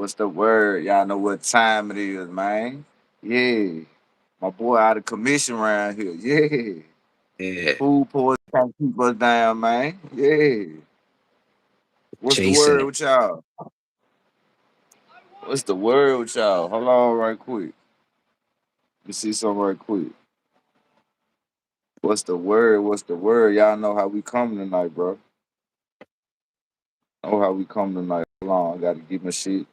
What's the word? Y'all know what time it is, man. Yeah. My boy out of commission around here. Yeah. Yeah, Food poison can't keep us down, man. Yeah. What's the chasing word it. with y'all? What's the word with y'all? Hold on right quick. Let me see something right quick. What's the word? What's the word? Y'all know how we coming tonight, bro. Know how we coming tonight. Hold on. I gotta get my shit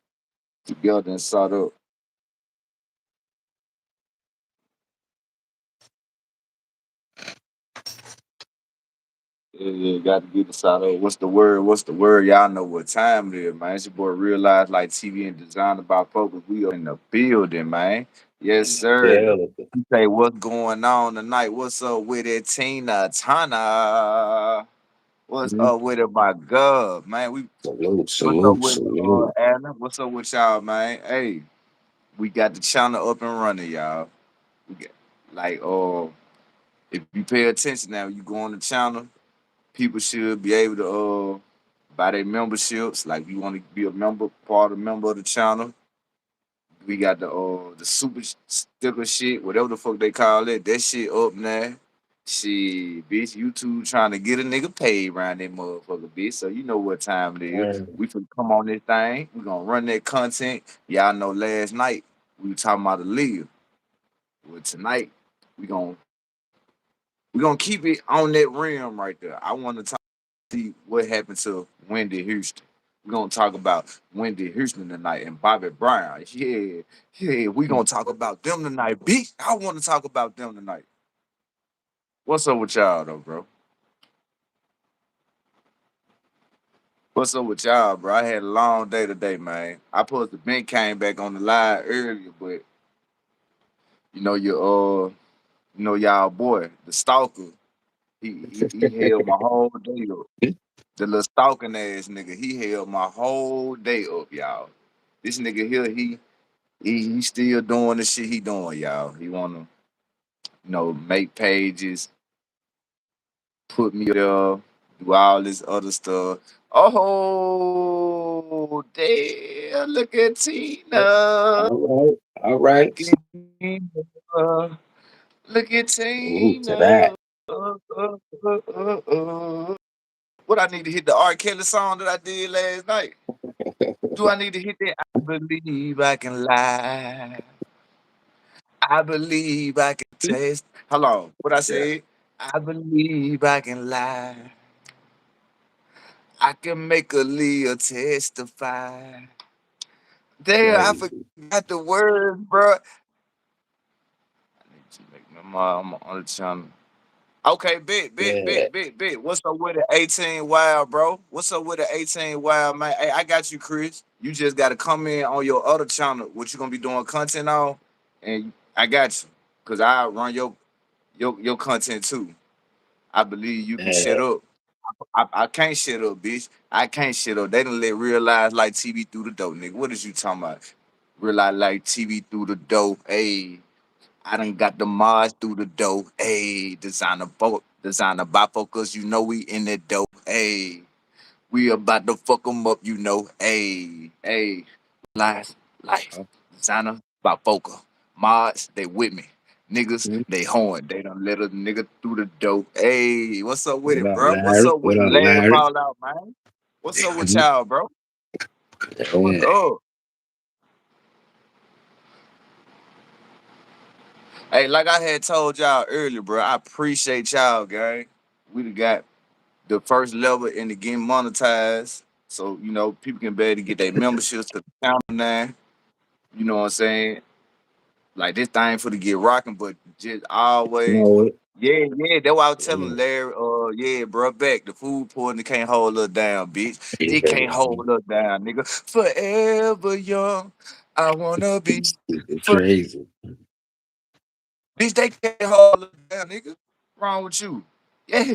together and set up. Yeah, got to get the side of what's the word? What's the word? Y'all know what time it is, man. It's your boy Realize Like TV and Design about Focus. We are in the building, man. Yes, sir. Yeah, You say what's going on tonight? What's up with it, Tina Tana? What's mhm. up with it, my God, man? Salute, What's up salute, with it, salute. Anna? What's up with y'all, man? Hey, we got the channel up and running, y'all. We got, like, if you pay attention now, you go on the channel people should be able to buy their memberships. Like you want to be a member, part of member of the channel. We got the super sticker shit, whatever the fuck they call it. That shit up now. Shit, bitch, YouTube trying to get a nigga paid around that motherfucker, bitch. So you know what time it is. Mm. We finna come on this thing. We gonna run that content. Y'all know last night we were talking about the league. Well, tonight we gonna keep it on that rim right there. I want to see what happened to Wendy Houston. We're gonna talk about Wendy Houston tonight and Bobby Brown. Yeah, yeah, we're gonna talk about them tonight. B, I want to talk about them tonight. What's up with y'all though, bro? What's up with y'all, bro? I had a long day today, man. I supposed to been came back on the live earlier, but y'all boy, the stalker, he held my whole day up. The little stalking ass nigga, he held my whole day up, y'all. This nigga here, he still doing the shit he doing, y'all. He wanna, make pages, put me there, do all this other stuff. Oh, damn, look at Tina. All right, all Look right. at Tina. Look at Salute to Tina. that. What I need to hit the R. Kelly song that I did last night? Do I need to hit that? I believe I can lie. I believe I can taste. Hello, what I Yeah, said? I believe I can lie. I can make a Leah testify. Damn, I crazy. forgot the words, bro. I need to make my mom on the channel. Okay, Yeah, bit. What's up with the 18 Wild, bro? What's up with the 18 Wild, man? Hey, I got you, Chris. You just got to come in on your other channel, what you going to be doing content on, and I got you. Because I run your content too. I believe you can shut yeah. up. I can't shut up, bitch. I can't shut up. They done let realize like TV through the door, nigga. What is you talking about? Realize like TV through the door. Hey, I done got the Mars through the door. Hey, designer bifocals. You know we in that dope. Hey, we about to fuck them up. You know. Hey, life. Designer bifocal. Mods, they with me. Niggas, Mhm. they horn. They done let a nigga through the door. Hey, what's up with What it, up, bro? What's Larry? up with What it? up, Laugh Larry? all out, man. What's up with Mhm. y'all, bro? What's Yeah, up? Hey, like I had told y'all earlier, bro, I appreciate y'all, gang. We done got the first level in the getting monetized. So, people can be able to get their memberships to the channel now. You know what I'm saying? Like this thing for to get rocking, but just always. know it. Yeah. That's why I was Yeah, telling Larry, yeah, bro, back. The food poisoning can't hold us down, bitch. It can't yeah. hold us down, nigga. Forever young, I wanna be. It's For crazy. bitch, they can't hold us down, nigga. Wrong with you? Yeah.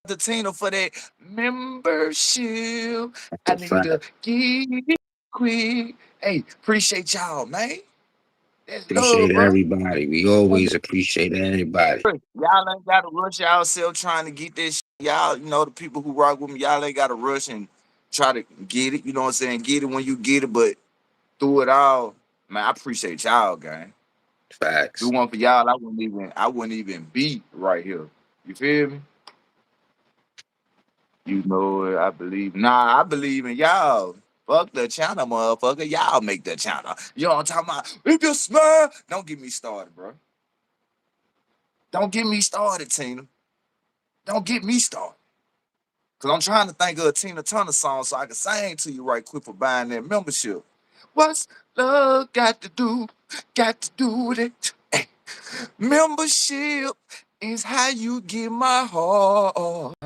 The Tina for that membership. That's I a need to fact. get it quick. Hey, appreciate y'all, man. That's love, Appreciate bro. everybody. We always appreciate everybody. Y'all ain't gotta rush yourself trying to get this. Y'all, the people who rock with me, y'all ain't gotta rush and try to get it. You know what I'm saying? Get it when you get it, but through it all, man, I appreciate y'all, gang. If it Facts. wasn't for y'all, I wouldn't even be right here. You feel me? You know it, I believe. Nah, I believe in y'all. Fuck the channel, motherfucker. Y'all make the channel. You know what I'm talking about? If you smile, don't get me started, bro. Don't get me started, Tina. Don't get me started. Cause I'm trying to think of a Tina Turner song so I can sing to you right quick for buying that membership. What's love got to do? Got to do with it. Membership is how you get my heart.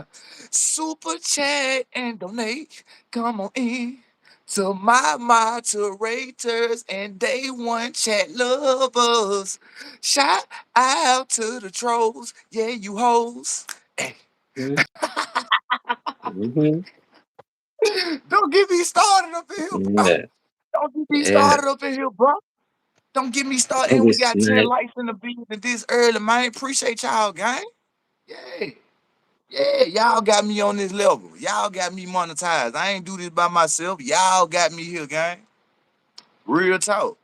Super chat and donate. Come on in to my moderators and day one chat lovers. Shout out to the trolls. Yeah, you hoes. Hey, Mm-hmm. don't get me started up in here, bro. Yeah. Don't get me Yeah. started up in here, bro. Don't get me started. I'm And we just got 10 man. likes in the building this early, man. Appreciate y'all, gang. Yeah. Yeah, y'all got me on this level. Y'all got me monetized. I ain't do this by myself. Y'all got me here, gang. Real talk.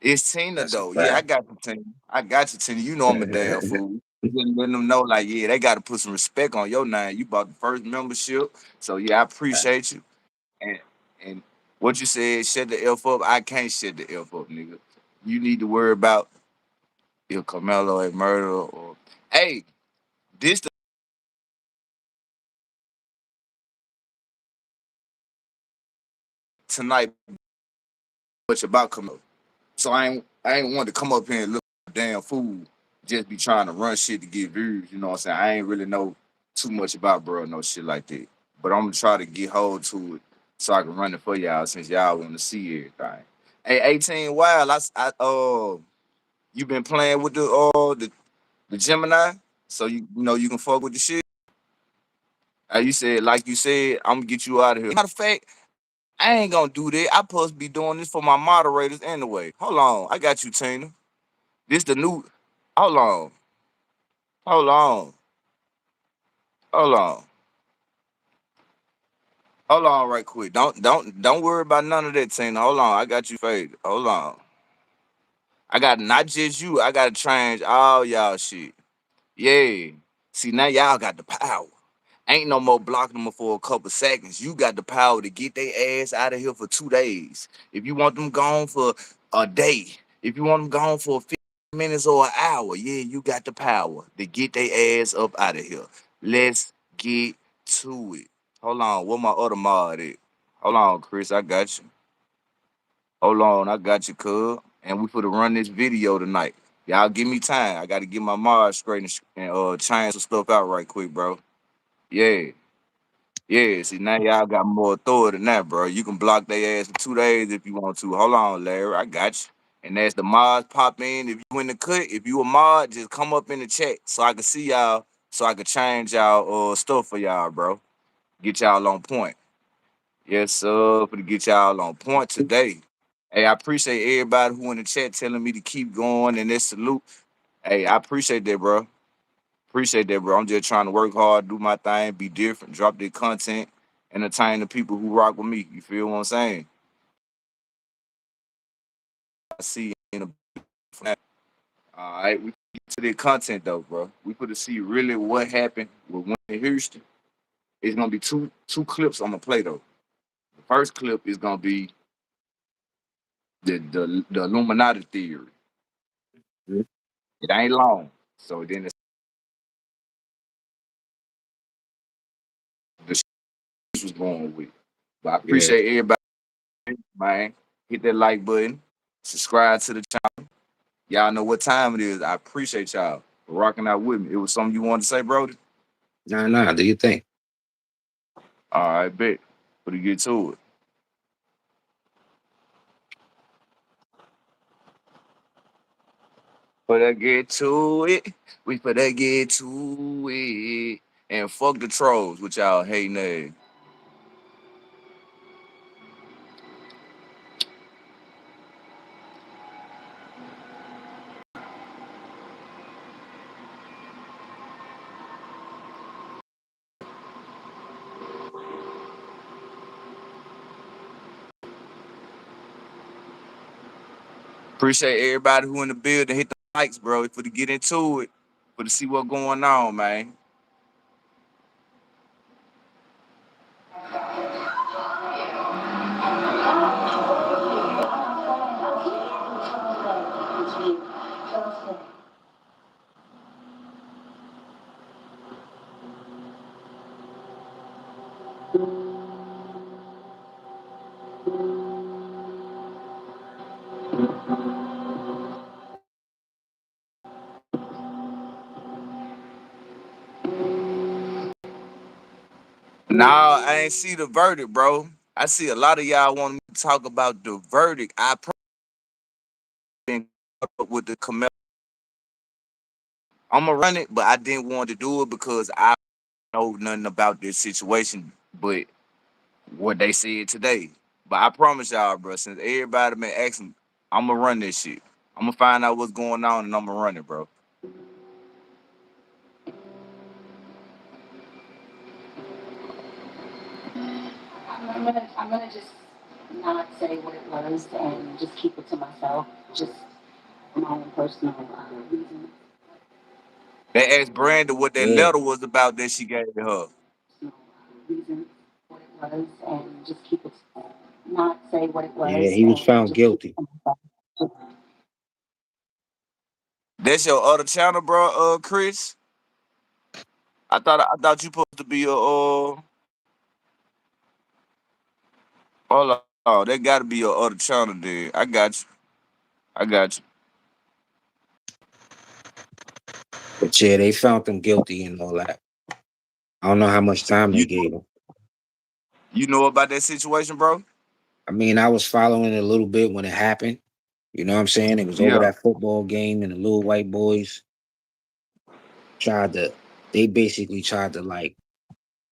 It's Tina That's a though. Yeah, I fact. got you, Tina. I got you, Tina. You know I'm a damn fool. Just letting them know, like, yeah, they got to put some respect on your name. You bought the first membership, so yeah, I appreciate you. And and what you said, shut the f up. I can't shut the f up, nigga. You need to worry about if Carmelo a murder or hey, this tonight much about Carmelo. So I ain't want to come up here and look like a damn fool, just be trying to run shit to get views. You know what I'm saying? I ain't really know too much about bro, no shit like that. But I'm gonna try to get hold to it so I can run it for y'all since y'all want to see everything. Hey, 18 Wild, you been playing with the Gemini, so you know you can fuck with the shit. You said, like you said, I'm gonna get you out of here. Matter of fact, I ain't gonna do that. I supposed to be doing this for my moderators anyway. Hold on, I got you, Tina. This the new. Hold on. Hold on. Hold on. Hold on, right quick. Don't worry about none of that, Tina. Hold on. I got you faded. Hold on. I got not just you. I gotta change all y'all shit. Yeah. See now y'all got the power. Ain't no more blocking them for a couple seconds. You got the power to get their ass out of here for 2 days. If you want them gone for a day, if you want them gone for 15 minutes or an hour, yeah, you got the power to get their ass up out of here. Let's get to it. Hold on, where my other mod at? Hold on, Chris, I got you. Hold on, I got you, cuz. And we finna run this video tonight. Y'all give me time. I gotta get my mod straight and change some stuff out right quick, bro. Yeah. Yeah, see now y'all got more authority than that, bro. You can block their ass for 2 days if you want to. Hold on, Larry, I got you. And as the mods pop in, if you in the cut, if you a mod, just come up in the chat so I can see y'all, so I can change y'all stuff for y'all, bro. Get y'all on point. Yes, sir, for to get y'all on point today. Hey, I appreciate everybody who in the chat telling me to keep going and this salute. Hey, I appreciate that, bro. Appreciate that, bro. I'm just trying to work hard, do my thing, be different, drop the content, entertain the people who rock with me. You feel what I'm saying? I see in a all right, we get to the content though, bro. We put to see really what happened with Whitney Houston. It's gonna be two clips I'm gonna play though. The first clip is gonna be the Illuminati theory. It ain't long, so then it's the shit was going with. But I Yeah. appreciate everybody, man. Hit that like button, subscribe to the channel. Y'all know what time it is. I appreciate y'all for rocking out with me. It was something you wanted to say, Brody? Nah. Do you think? All right, bet. But to get to it. But I get to it. We better get to it. And fuck the trolls with y'all hating ass. Appreciate everybody who in the building. Hit the likes, bro, for to get into it, for to see what's going on, man. Nah, I ain't see the verdict, bro. I see a lot of y'all want me to talk about the verdict. I probably been caught up with the Camelo. I'm gonna run it, but I didn't want to do it because I know nothing about this situation, but what they said today. But I promise y'all, bro, since everybody been asking, I'm gonna run this shit. I'm gonna find out what's going on and I'm gonna run it, bro. I'm gonna just not say what it was and just keep it to myself, just for my own personal reasons. They asked Brandon what that Yeah, letter was about that she gave to her. Personal reasons what it was and just keep it, not say what it yeah, was he was and found just keep guilty. it to myself. That's your other channel, bro, Chris. I thought you supposed to be a hold on. Oh, that gotta be your other channel there. I got you. I got you. But yeah, they found him guilty and all that. I don't know how much time they You gave him. you know about that situation, bro? I mean, I was following it a little bit when it happened. You know what I'm saying? It was over Yeah. that football game, and the little white boys tried to. They basically tried to like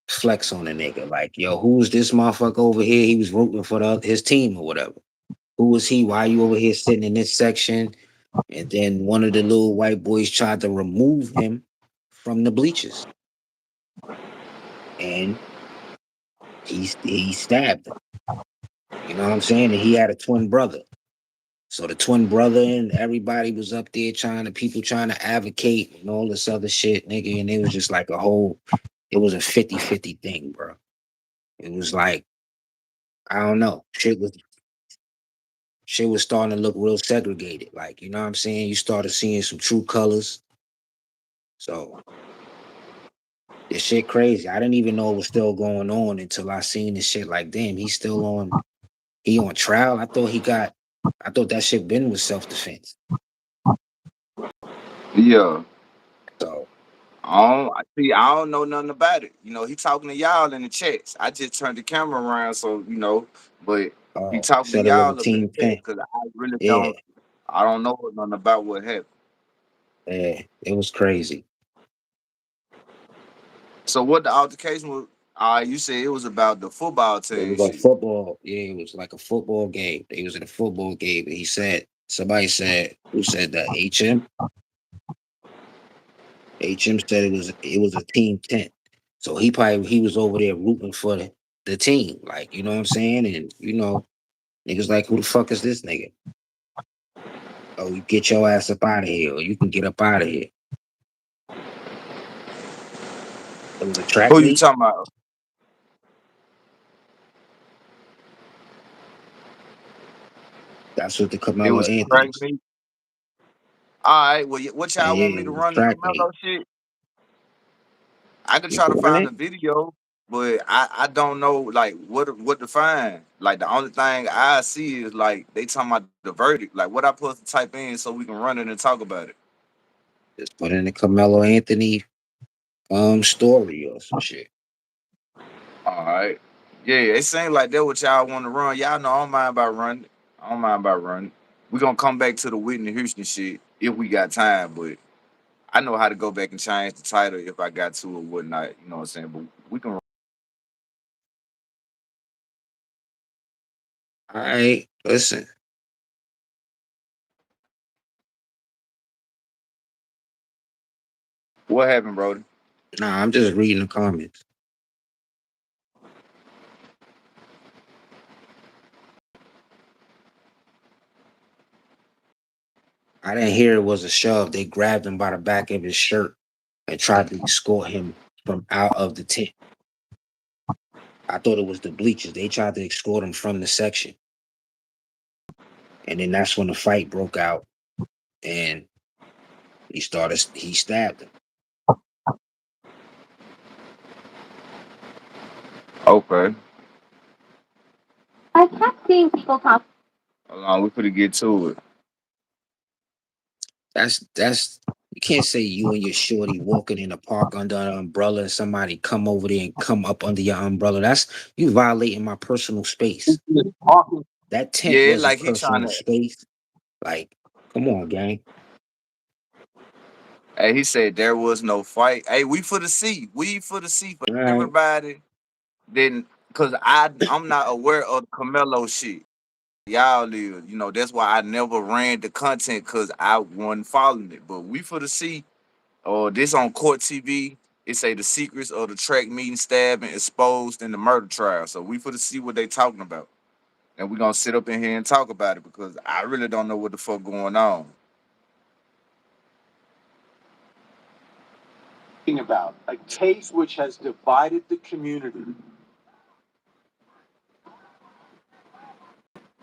flex on the nigga. Like, yo, who's this motherfucker over here? He was rooting for his team or whatever. Who was he? Why you over here sitting in this section? And then one of the little white boys tried to remove him from the bleachers, and he stabbed him. You know what I'm saying? And he had a twin brother. So the twin brother and everybody was up there people trying to advocate and all this other shit, nigga. And it was just like it was a 50-50 thing, bro. It was like, I don't know. Shit was starting to look real segregated. Like, you know what I'm saying? You started seeing some true colors. So this shit crazy. I didn't even know it was still going on until I seen this shit. Like, damn, he on trial. I thought that shit been was self-defense. Yeah. So I see. I don't know nothing about it. He talking to y'all in the chats. I just turned the camera around, so But he talking to said it was a y'all up in the team chat 10. because I really Yeah, don't. I don't know nothing about what happened. yeah. It was crazy. So what the altercation was? You said it was about the football It team was a shit. football. Yeah, it was like a football game. They was in a football game, and somebody said, who said that? HM. HM said it was a team tent. So he was over there rooting for the team, like, you know what I'm saying? And niggas like, who the fuck is this nigga? Oh, you get your ass up out of here, or you can get up out of here. It was a track Who you meet. talking about? That's what the It Carmelo was a track Anthony's. meet. All right. Well, what y'all want Yeah, me it to was run the track meet. Camelo shit? I could You try to can run find the it. video, but I don't know like what to find. Like the only thing I see is like they talking about the verdict. Like what I supposed to type in so we can run it and talk about it. Just put in the Carmelo Anthony story or some shit. All right. Yeah, it seems like that what y'all want to run. Y'all know I don't mind about running. I don't mind about running. We gonna come back to the Whitney Houston shit if we got time, but I know how to go back and change the title if I got to or whatnot. You know what I'm saying? But we can. All right, listen. What happened, Brody? Nah, I'm just reading the comments. I didn't hear it was a shove. They grabbed him by the back of his shirt and tried to escort him from out of the tent. I thought it was the bleachers. They tried to escort him from the section. And then that's when the fight broke out and he stabbed him. Okay. I kept seeing people talk. Hold on, we finna get to it. That's you can't say you and your shorty walking in the park under an umbrella and somebody come over there and come up under your umbrella. That's you violating my personal space. That tent Yeah, wasn't like he trying personal to. space. Like, come on, gang. Hey, he said there was no fight. Hey, we for the sea. We for the sea for All right. everybody. Then, cause I'm not aware of Carmelo shit. Y'all live. You know that's why I never ran the content cause I wasn't following it. But we for the sea. Or this on court TV. It say the secrets of the track meeting stabbing exposed in the murder trial. So we for to see what they talking about. And we gonna sit up in here and talk about it because I really don't know what the fuck going on. About a case which has divided the community.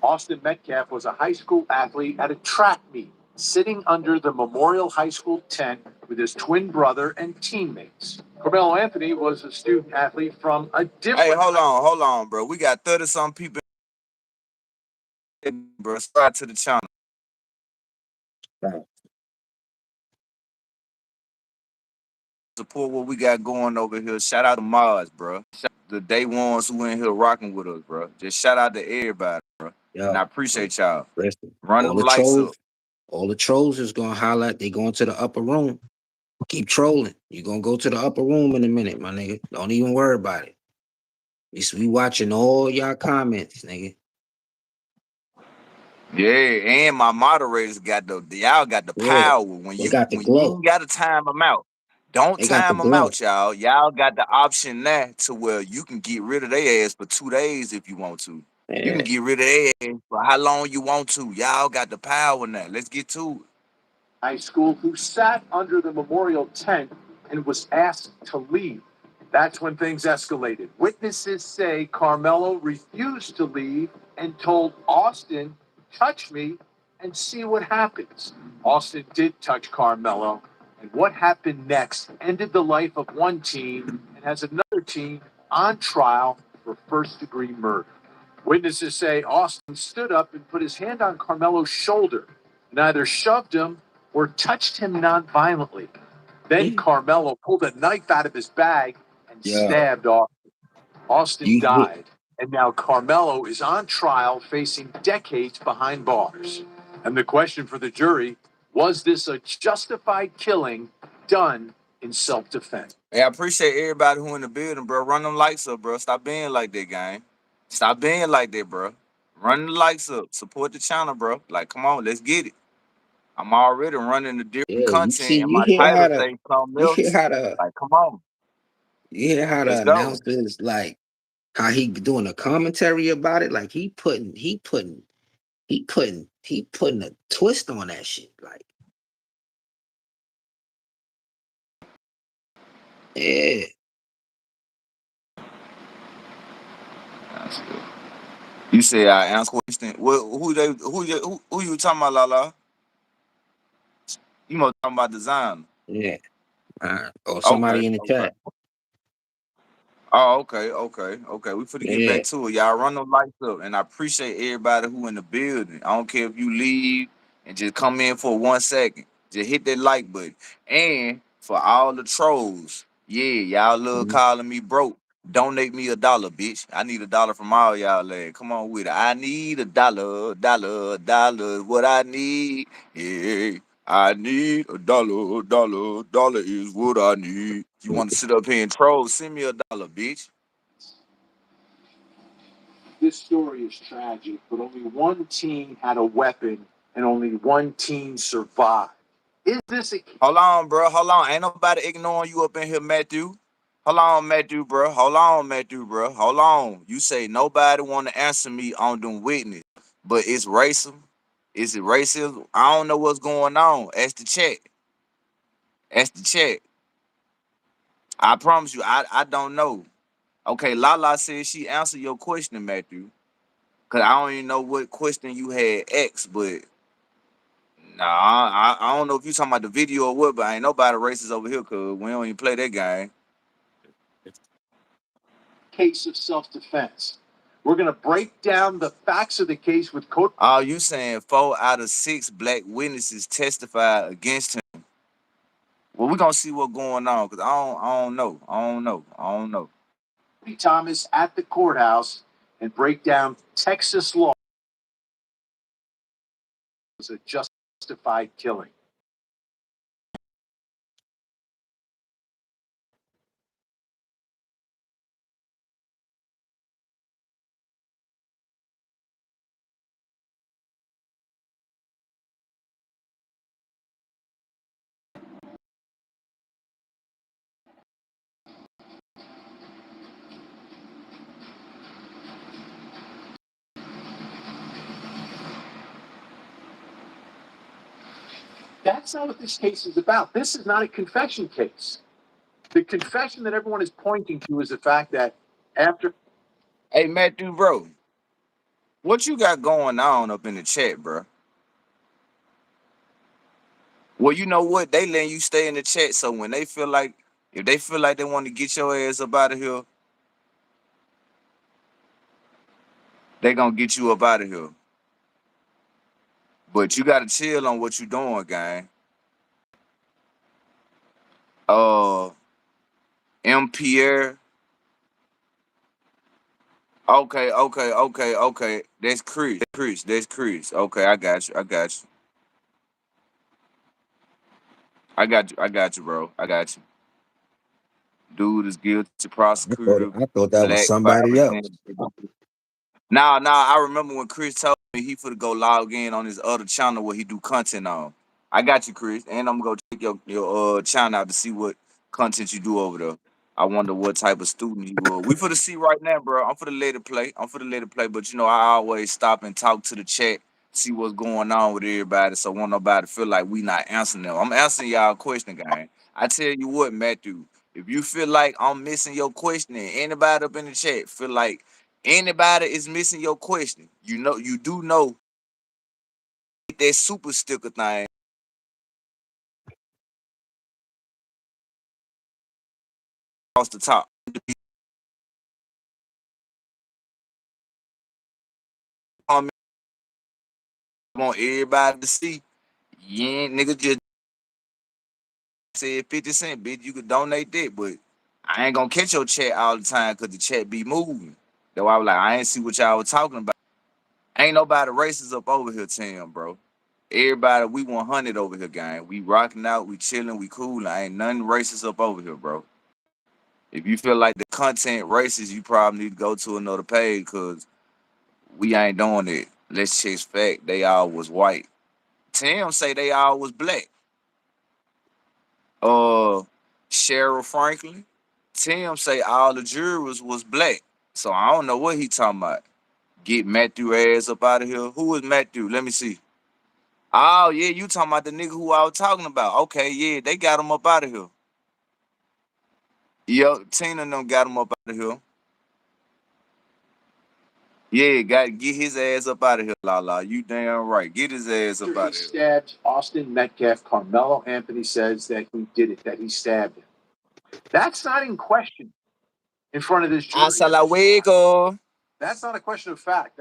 Austin Metcalf was a high school athlete at a track meet, sitting under the Memorial High School tent with his twin brother and teammates. Carmelo Anthony was a student athlete from a Hey, different hold on, bro. We got 30 some people, bro. Subscribe to the channel. Right. Support what we got going over here. Shout out to Mars, bro. The day ones who in here rocking with us, bro. Just shout out to everybody, bro. And I Yo, appreciate y'all. listen. Run them lights up. All the trolls is gonna holler. They going to the upper room. Keep trolling. You gonna go to the upper room in a minute, my nigga. Don't even worry about it. We watching all y'all comments, nigga. Yeah, and my moderators got y'all got the Yeah, power when they you got the when you glow. ain't gotta time them out. Don't They got the time them glow. out, y'all. Y'all got the option now to where you can get rid of their ass for 2 days if you want to. You can Yeah. get rid of their ass for how long you want to. Y'all got the power now. Let's get to high school who sat under the memorial tent and was asked to leave. That's when things escalated. Witnesses say Carmelo refused to leave and told Austin, touch me and see what happens. Austin did touch Carmelo, and what happened next ended the life of one teen and has another teen on trial for first degree murder. Witnesses say Austin stood up and put his hand on Carmelo's shoulder, and either shoved him or touched him nonviolently. Then Mm. Carmelo pulled a knife out of his bag and Yo, stabbed Austin. Austin you hit. died, and now Carmelo is on trial facing decades behind bars. And the question for the jury, was this a justified killing done in self defense? it. Hey, I appreciate everybody who in the building, bro. Run them lights up, bro. Stop being like that, gang. Stop being like that, bro. Run the lights up. Support the channel, bro. Like, come on, let's get it. I'm already running the different Yeah, you see, content, and my title say something you hear else. how the Like, come on, you hear how the let's go. announcers like how he doing a commentary about it. Like he putting a twist on that shit. Like, yeah, That's good. You say I answer question. Well, who you talking about, Lala? You must talking about design. yeah. Or Okay, somebody in the okay. chat. Oh, okay. We finna get Yeah. back to it. Y'all run them lights up, and I appreciate everybody who in the building. I don't care if you leave and just come in for 1 second. Just hit that like button. And for all the trolls, yeah, y'all love Mhm. calling me broke. Donate me $1, bitch. I need $1 from all y'all lads. Come on with it. I need $1. What I need. Yeah. I need $1. Is what I need. You want to sit up here and troll? Send me $1, bitch. This story is tragic, but only one teen had a weapon and only one teen survived. Is this a Hold on, bro. Hold on. Ain't nobody ignoring you up in here, Matthew. Hold on, Matthew, bro. Hold on, Matthew, bro. Hold on. You say nobody want to answer me on them witness, but it's racism. Is it racism? I don't know what's going on. Ask the chat. Ask the chat. I promise you, I don't know. Okay, Lala said she answered your question, Matthew. Cause I don't even know what question you had asked, but nah, I don't know if you talking about the video or what, but ain't nobody racist over here, cause we don't even play that game. Case of self-defense. We're going to break down the facts of the case with Coach. Oh, you saying 4 out of 6 black witnesses testified against him? Well, we gonna see what's going on, cause I don't know. Thomas at the courthouse and break down Texas law as a justified killing. That's not what this case is about. This is not a confession case. The confession that everyone is pointing to is the fact that after. Hey, Matthew, bro, what you got going on up in the chat, bro? Well, you know what? They letting you stay in the chat, so when they feel like, if they feel like they want to get your ass up out of here, they gonna get you up out of here. But you gotta chill on what you doing, gang. Uh, M. Pierre. Okay. That's Chris. That's Chris. Okay, I got you. I got you, bro. I got you. Dude is guilty prosecutor, I thought that was black somebody else. 5%. Nah. I remember when Chris told me he finna go log in on his other channel where he do content on. I got you, Chris, and I'm gonna go check your channel out to see what content you do over there. I wonder what type of student you are. We for the see right now, bro. I'm for the let it play. But you know, I always stop and talk to the chat, see what's going on with everybody, so won't nobody feel like we not answering them. I'm answering y'all question, gang. I tell you what, Matthew. If you feel like I'm missing your question, and anybody up in the chat feel like anybody is missing your question, you do know that super sticker thing across the top. I want everybody to see. Yeah, nigga just said 50 cent, bitch. You could donate that, but I ain't gonna catch your chat all the time because the chat be moving. That's why I was like, I ain't see what y'all was talking about. Ain't nobody racist up over here, Tim, bro. Everybody, we 100 over here, gang. We rocking out, we chilling, we cool. Ain't nothing racist up over here, bro. If you feel like the content racist, you probably need to go to another page because we ain't doing it. Let's chase fact. They all was white. Tim say they all was black. Uh, Cheryl Franklin. Tim say all the jurors was black. So I don't know what he talking about. Get Matthew ass up out of here. Who is Matthew? Let me see. Oh yeah, you talking about the nigga who I was talking about. Okay, yeah, they got him up out of here. Yo, Tina and them got him up out of here. Yeah, got to get his ass up out of here, la. You damn right. Get his ass up After out he of here. stabbed Austin Metcalf, Carmelo Anthony says that he did it, that he stabbed him. That's not in question in front of this jury. Hasta la luego. That's not a question of fact.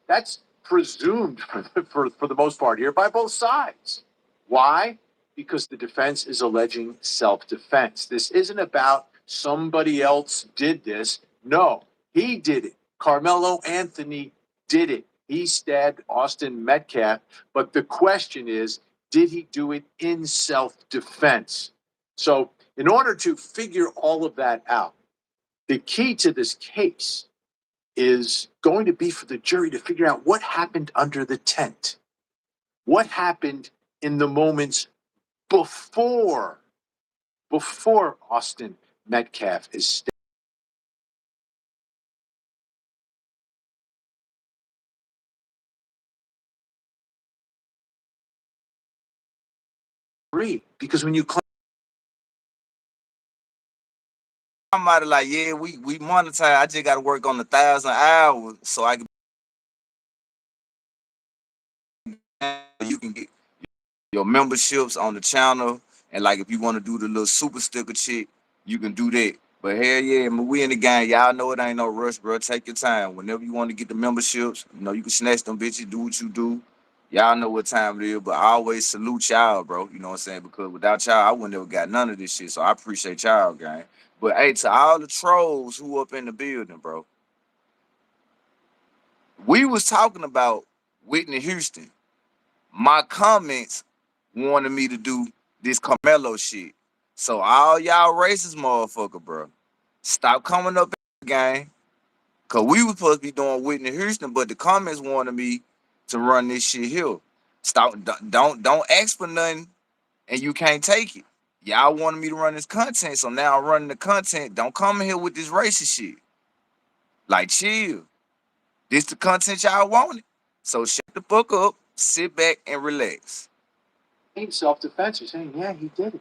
That's presumed for the most part here by both sides. Why? Because the defense is alleging self-defense. This isn't about somebody else did this. No, he did it. Carmelo Anthony did it. He stabbed Austin Metcalf. But the question is, did he do it in self-defense? So, in order to figure all of that out, the key to this case is going to be for the jury to figure out what happened under the tent. What happened in the moments before Austin Metcalf is stabbed. agree, because when you claim Somebody like, yeah, we monetize. I just got to work on 1,000 hours so I can. You can get your memberships on the channel, and like if you want to do the little super sticker shit, you can do that. But hell yeah, man, we in the game. Y'all know it ain't no rush, bro. Take your time. Whenever you want to get the memberships, you can snatch them bitches, do what you do. Y'all know what time it is, but I always salute y'all, bro. You know what I'm saying? Because without y'all, I wouldn't have got none of this shit. So I appreciate y'all, gang. But hey, to all the trolls who up in the building, bro, we was talking about Whitney Houston. My comments wanted me to do this Carmelo shit. So all y'all racist motherfucker, bro, stop coming up in the game. Cause we was supposed to be doing Whitney Houston, but the comments wanted me to run this shit here. Stop, don't ask for nothing, and you can't take it. Y'all wanted me to run this content, so now I'm running the content. Don't come in here with this racist shit. Like, chill. This the content y'all wanted. So shut the fuck up, sit back, and relax. self-defense, you're saying, yeah, he did it.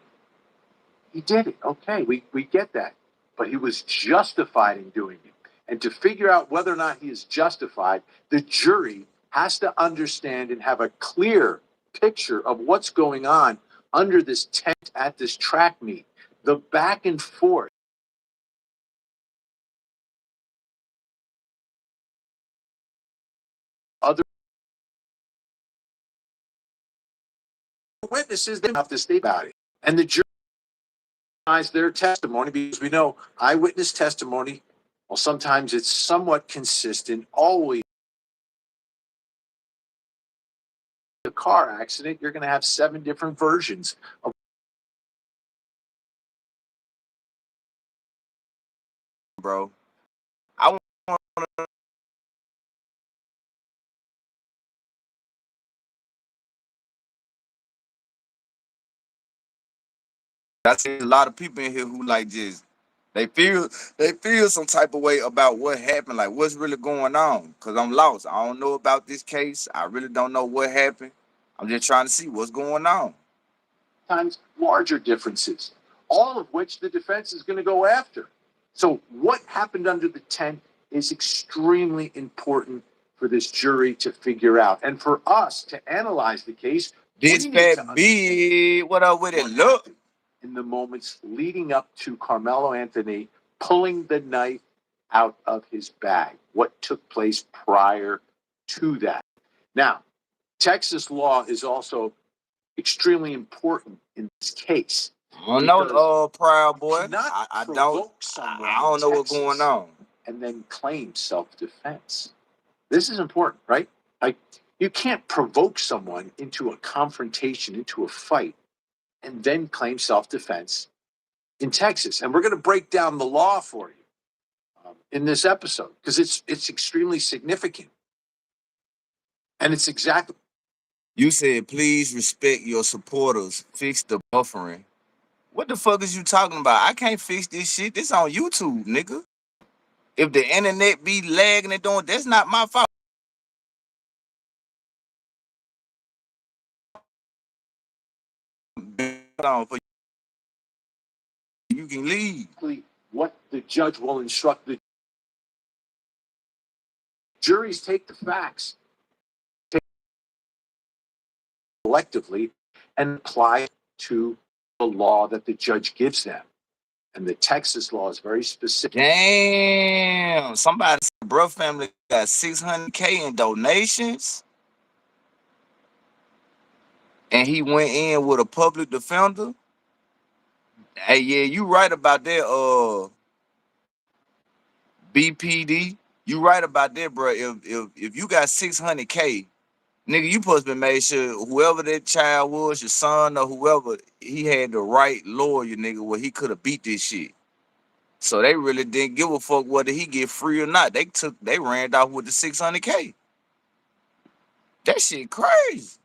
He did it. Okay, we get that. But he was justified in doing it. And to figure out whether or not he is justified, the jury has to understand and have a clear picture of what's going on under this tent at this track meet. The back and forth. Other witnesses, they have to stay about it. And the jury their testimony, because we know eyewitness testimony, well, sometimes it's somewhat consistent, always a car accident, you're going to have 7 different versions of Bro, I want to. I see a lot of people in here who like just they feel some type of way about what happened, like what's really going on. Cause I'm lost. I don't know about this case. I really don't know what happened. I'm just trying to see what's going on. times larger differences, all of which the defense is going to go after. So, what happened under the tent is extremely important for this jury to figure out. And for us to analyze the case, This we need to fat big, what up with it? what Look, happened in the moments leading up to Carmelo Anthony pulling the knife out of his bag. What took place prior to that? Now, Texas law is also extremely important in this case. I don't know, Proud You Boy. cannot I don't, provoke someone I don't know what's going on. and then claim self-defense. This is important, right? Like, you can't provoke someone into a confrontation, into a fight, and then claim self-defense in Texas. And we're going to break down the law for you in this episode because it's extremely significant, and it's exactly. You said please respect your supporters. Fix the buffering. What the fuck is you talking about? I can't fix this shit. This on YouTube, nigga. If the internet be lagging and doing, that's not my fault. For you can leave. What the judge will instruct the juries take the facts collectively and apply it to the law that the judge gives them. And the Texas law is very specific. Damn, somebody said bro family got 600K in donations, and he went in with a public defender. Hey, yeah, you right about that. BPD, you right about that, bro. If you got 600K, nigga, you supposed to be made sure whoever that child was, your son or whoever, he had the right lawyer, nigga, where he could have beat this shit. So they really didn't give a fuck whether he get free or not. They ran off with the 600K. That shit crazy.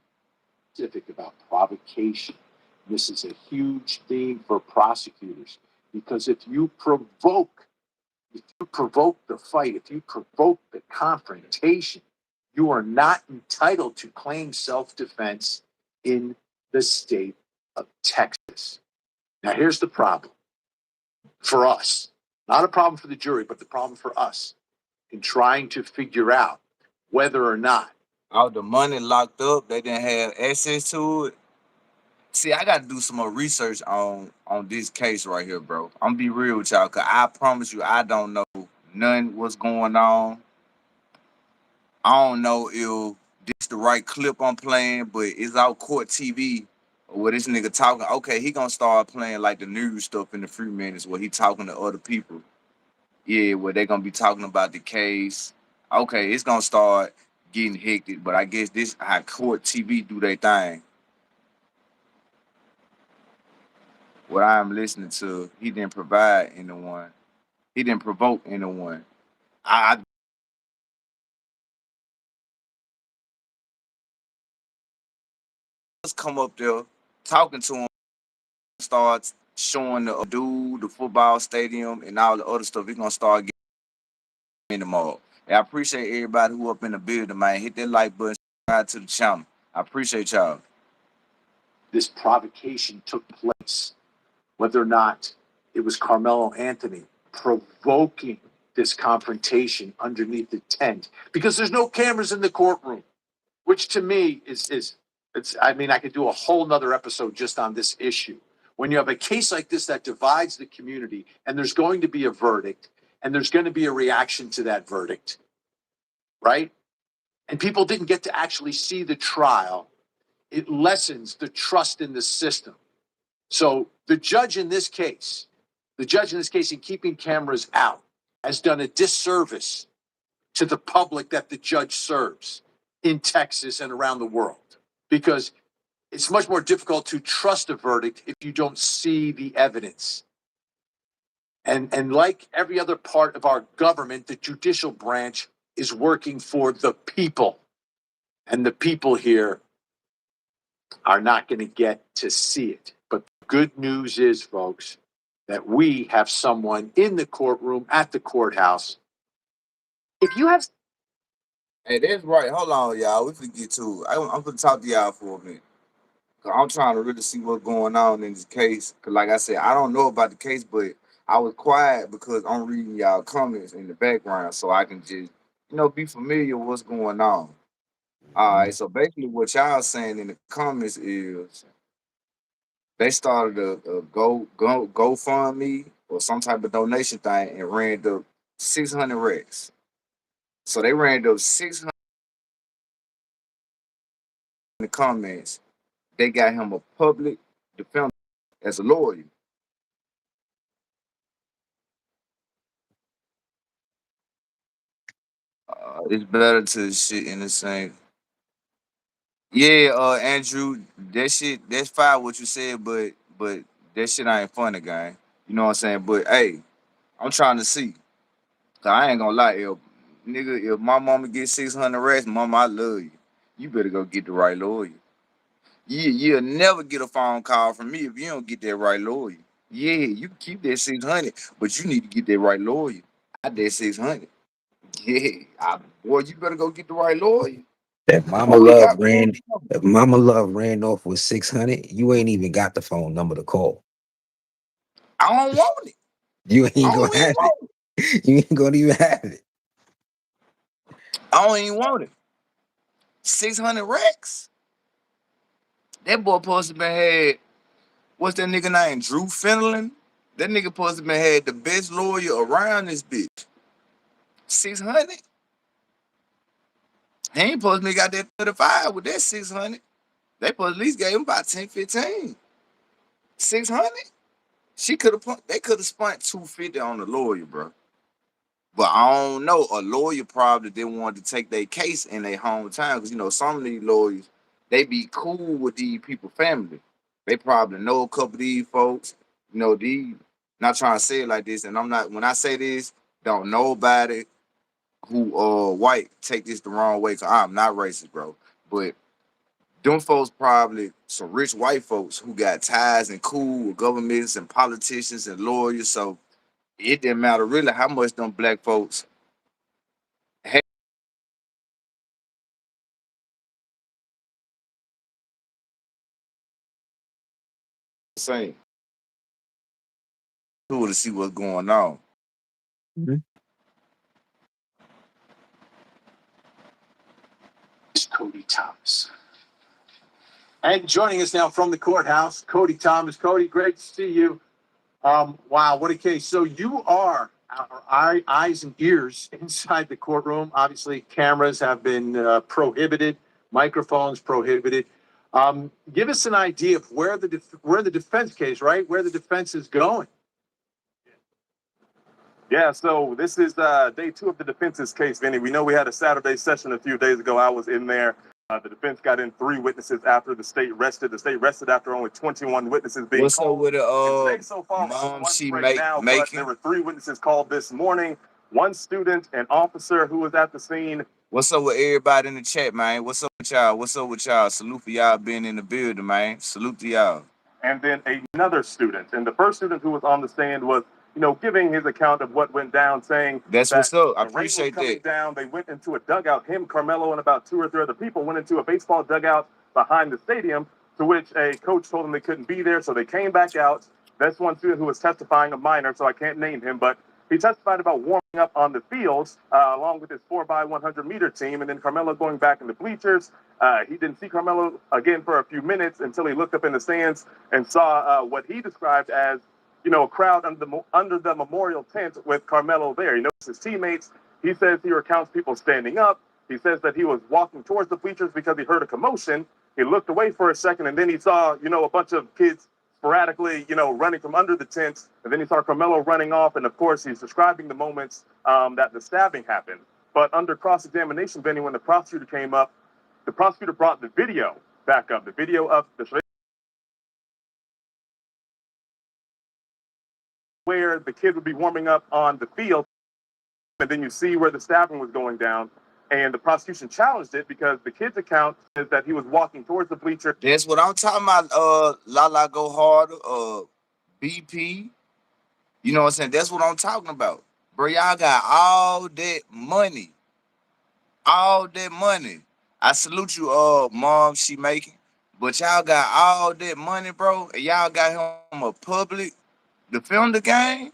Specific about provocation. This is a huge theme for prosecutors because if you provoke the fight, if you provoke the confrontation, you are not entitled to claim self defense in the state of Texas. Now, here's the problem for us. Not a problem for the jury, but the problem for us in trying to figure out whether or not. All the money locked up, they didn't have access to it. See, I got to do some more research on this case right here, bro. I'm gonna be real with y'all, cause I promise you, I don't know none what's going on. I don't know if this the right clip I'm playing, but it's out court TV where this nigga talking. Okay, he gonna start playing like the news stuff in the few minutes where he talking to other people. Yeah, where they gonna be talking about the case. Okay, it's gonna start getting hectic, but I guess this how court TV do their thing. What I'm listening to, he didn't provide anyone. He didn't provoke anyone. I just come up there talking to him, starts showing the dude, the football stadium, and all the other stuff. He's gonna start getting them all. And I appreciate everybody who up in the building, man. Hit that like button, subscribe to the channel. I appreciate y'all. This provocation took place, whether or not it was Carmelo Anthony provoking this confrontation underneath the tent, because there's no cameras in the courtroom, which to me is it's. I mean, I could do a whole nother episode just on this issue. When you have a case like this that divides the community, and there's going to be a verdict, and there's going to be a reaction to that verdict, right? And people didn't get to actually see the trial. It lessens the trust in the system. So the judge in this case, in keeping cameras out, has done a disservice to the public that the judge serves in Texas and around the world, because it's much more difficult to trust a verdict if you don't see the evidence. And like every other part of our government, the judicial branch is working for the people. And the people here are not going to get to see it. But the good news is, folks, that we have someone in the courtroom at the courthouse. If you have Hey, that's right. Hold on, y'all. We forget to. I'm gonna talk to y'all for a minute. 'Cause I'm trying to really see what's going on in this case. Cause like I said, I don't know about the case, but I was quiet because I'm reading y'all comments in the background, so I can just, be familiar with what's going on. All right. So basically, what y'all saying in the comments is they started a GoFundMe or some type of donation thing and ran up 600 racks. So they ran up 600 in the comments. They got him a public defender as a lawyer. It's better to shit in the same. Yeah, Andrew, that shit, that's fine what you said, but that shit ain't funny, gang. You know what I'm saying? But hey, I'm trying to see. 'Cause I ain't gonna lie, if my mama get 600 racks, mama, I love you. You better go get the right lawyer. You'll never get a phone call from me if you don't get that right lawyer. Yeah, you can keep that 600, but you need to get that right lawyer. I that 600. Yeah, boy, you better go get the right lawyer. If Mama Who he Love got going ran, on? if Mama Love ran off with 600, you ain't even got the phone number to call. I don't want it. You I ain't gonna don't even have it. want it. You ain't gonna even have it. I don't even want it. 600 racks. That boy supposed to been had, what's that nigga name? Drew Fenlon? That nigga supposed to been had the best lawyer around this bitch. 600? He ain't supposed to be got that 35 with that 600. They supposed at least gave him about 10, 15. 600? They could have spent 250 on the lawyer, bro. But I don't know. A lawyer probably didn't want to take their case in their hometown because some of these lawyers they be cool with these people family. They probably know a couple of these folks. These not trying to say it like this, and I'm not. When I say this, don't nobody who white take this the wrong way. Cause I'm not racist, bro. But them folks probably some rich white folks who got ties and cool with governments and politicians and lawyers. So it didn't matter really how much them black folks Same. Cool to see what's going on. Mhm. It's Cody Thomas. And joining us now from the courthouse, Cody Thomas. Cody, great to see you. Wow, what a case. So you are our eyes and ears inside the courtroom. Obviously, cameras have been prohibited, microphones prohibited. Give us an idea of where the defense case, right? Where the defense is going. Yeah, so this is day two of the defense's case, Vinny. We know we had a Saturday session a few days ago. I was in there. The defense got in 3 witnesses after the state rested. The state rested after only 21 witnesses being What's up called. with the And today so far, we're mom one she straight now, but there making? were 3 witnesses called this morning. 1 student, an officer who was at the scene, What's up with everybody in the chat, man? What's up with y'all? What's up with y'all? Salute for y'all being in the building, man. Salute to y'all. and then another student. And the first student who was on the stand was, giving his account of what went down, saying That's that what's up. I the rain was appreciate coming that. down. They went into a dugout. Him, Carmelo, and about 2 or 3 other people went into a baseball dugout behind the stadium, to which a coach told them they couldn't be there. So they came back out. That's one student who was testifying, a minor, so I can't name him, but he testified about warming up on the fields along with his 4x100-meter team, and then Carmelo going back in the bleachers. He didn't see Carmelo again for a few minutes until he looked up in the stands and saw what he described as, a crowd under the memorial tent with Carmelo there. He noticed his teammates. He says he recounts people standing up. He says that he was walking towards the bleachers because he heard a commotion. He looked away for a second, and then he saw, a bunch of kids sporadically, running from under the tents. And then he saw Carmelo running off. And of course, he's describing the moments that the stabbing happened. But under cross-examination, Benny, when the prosecutor came up, the prosecutor brought the video back up, the video of the where the kids would be warming up on the field, and then you see where the stabbing was going down. And the prosecution challenged it because the kid's account is that he was walking towards the bleacher. That's what I'm talking about. Lala go harder. BP. You know what I'm saying? That's what I'm talking about, bro. Y'all got all that money, all that money. I salute you, mom. She making, but y'all got all that money, bro. And y'all got him a public defender game.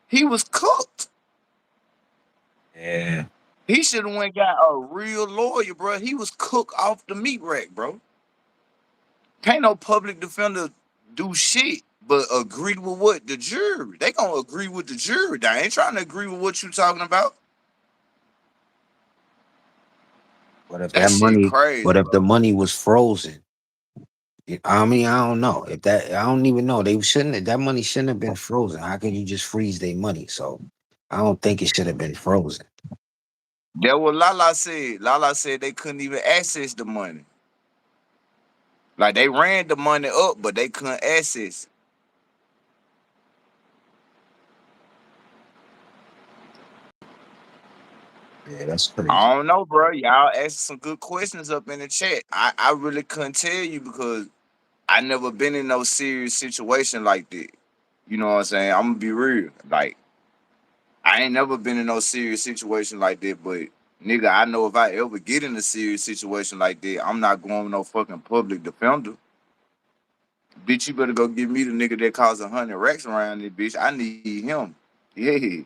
He was cooked. Yeah. He should have went got a real lawyer, bro. He was cooked off the meat rack, bro. Can't no public defender do shit but agree with what the jury. They gonna agree with the jury. They ain't trying to agree with what you talking about. What if That that shit money? crazy, What if bro. the money was frozen? I mean, I don't know if that. I don't even know. They shouldn't. That money shouldn't have been frozen. How can you just freeze their money? So I don't think it should have been frozen. That what Lala said. Lala said they couldn't even access the money. Like they ran the money up, but they couldn't access it. Yeah, that's crazy. I don't know, bro. Y'all asked some good questions up in the chat. I really couldn't tell you because I never been in no serious situation like that. You know what I'm saying? I'm gonna be real. Like I ain't never been in no serious situation like that, but nigga, I know if I ever get in a serious situation like that, I'm not going with no fucking public defender. Bitch, you better go get me the nigga that costs 100 racks around this bitch. I need him. Yeah.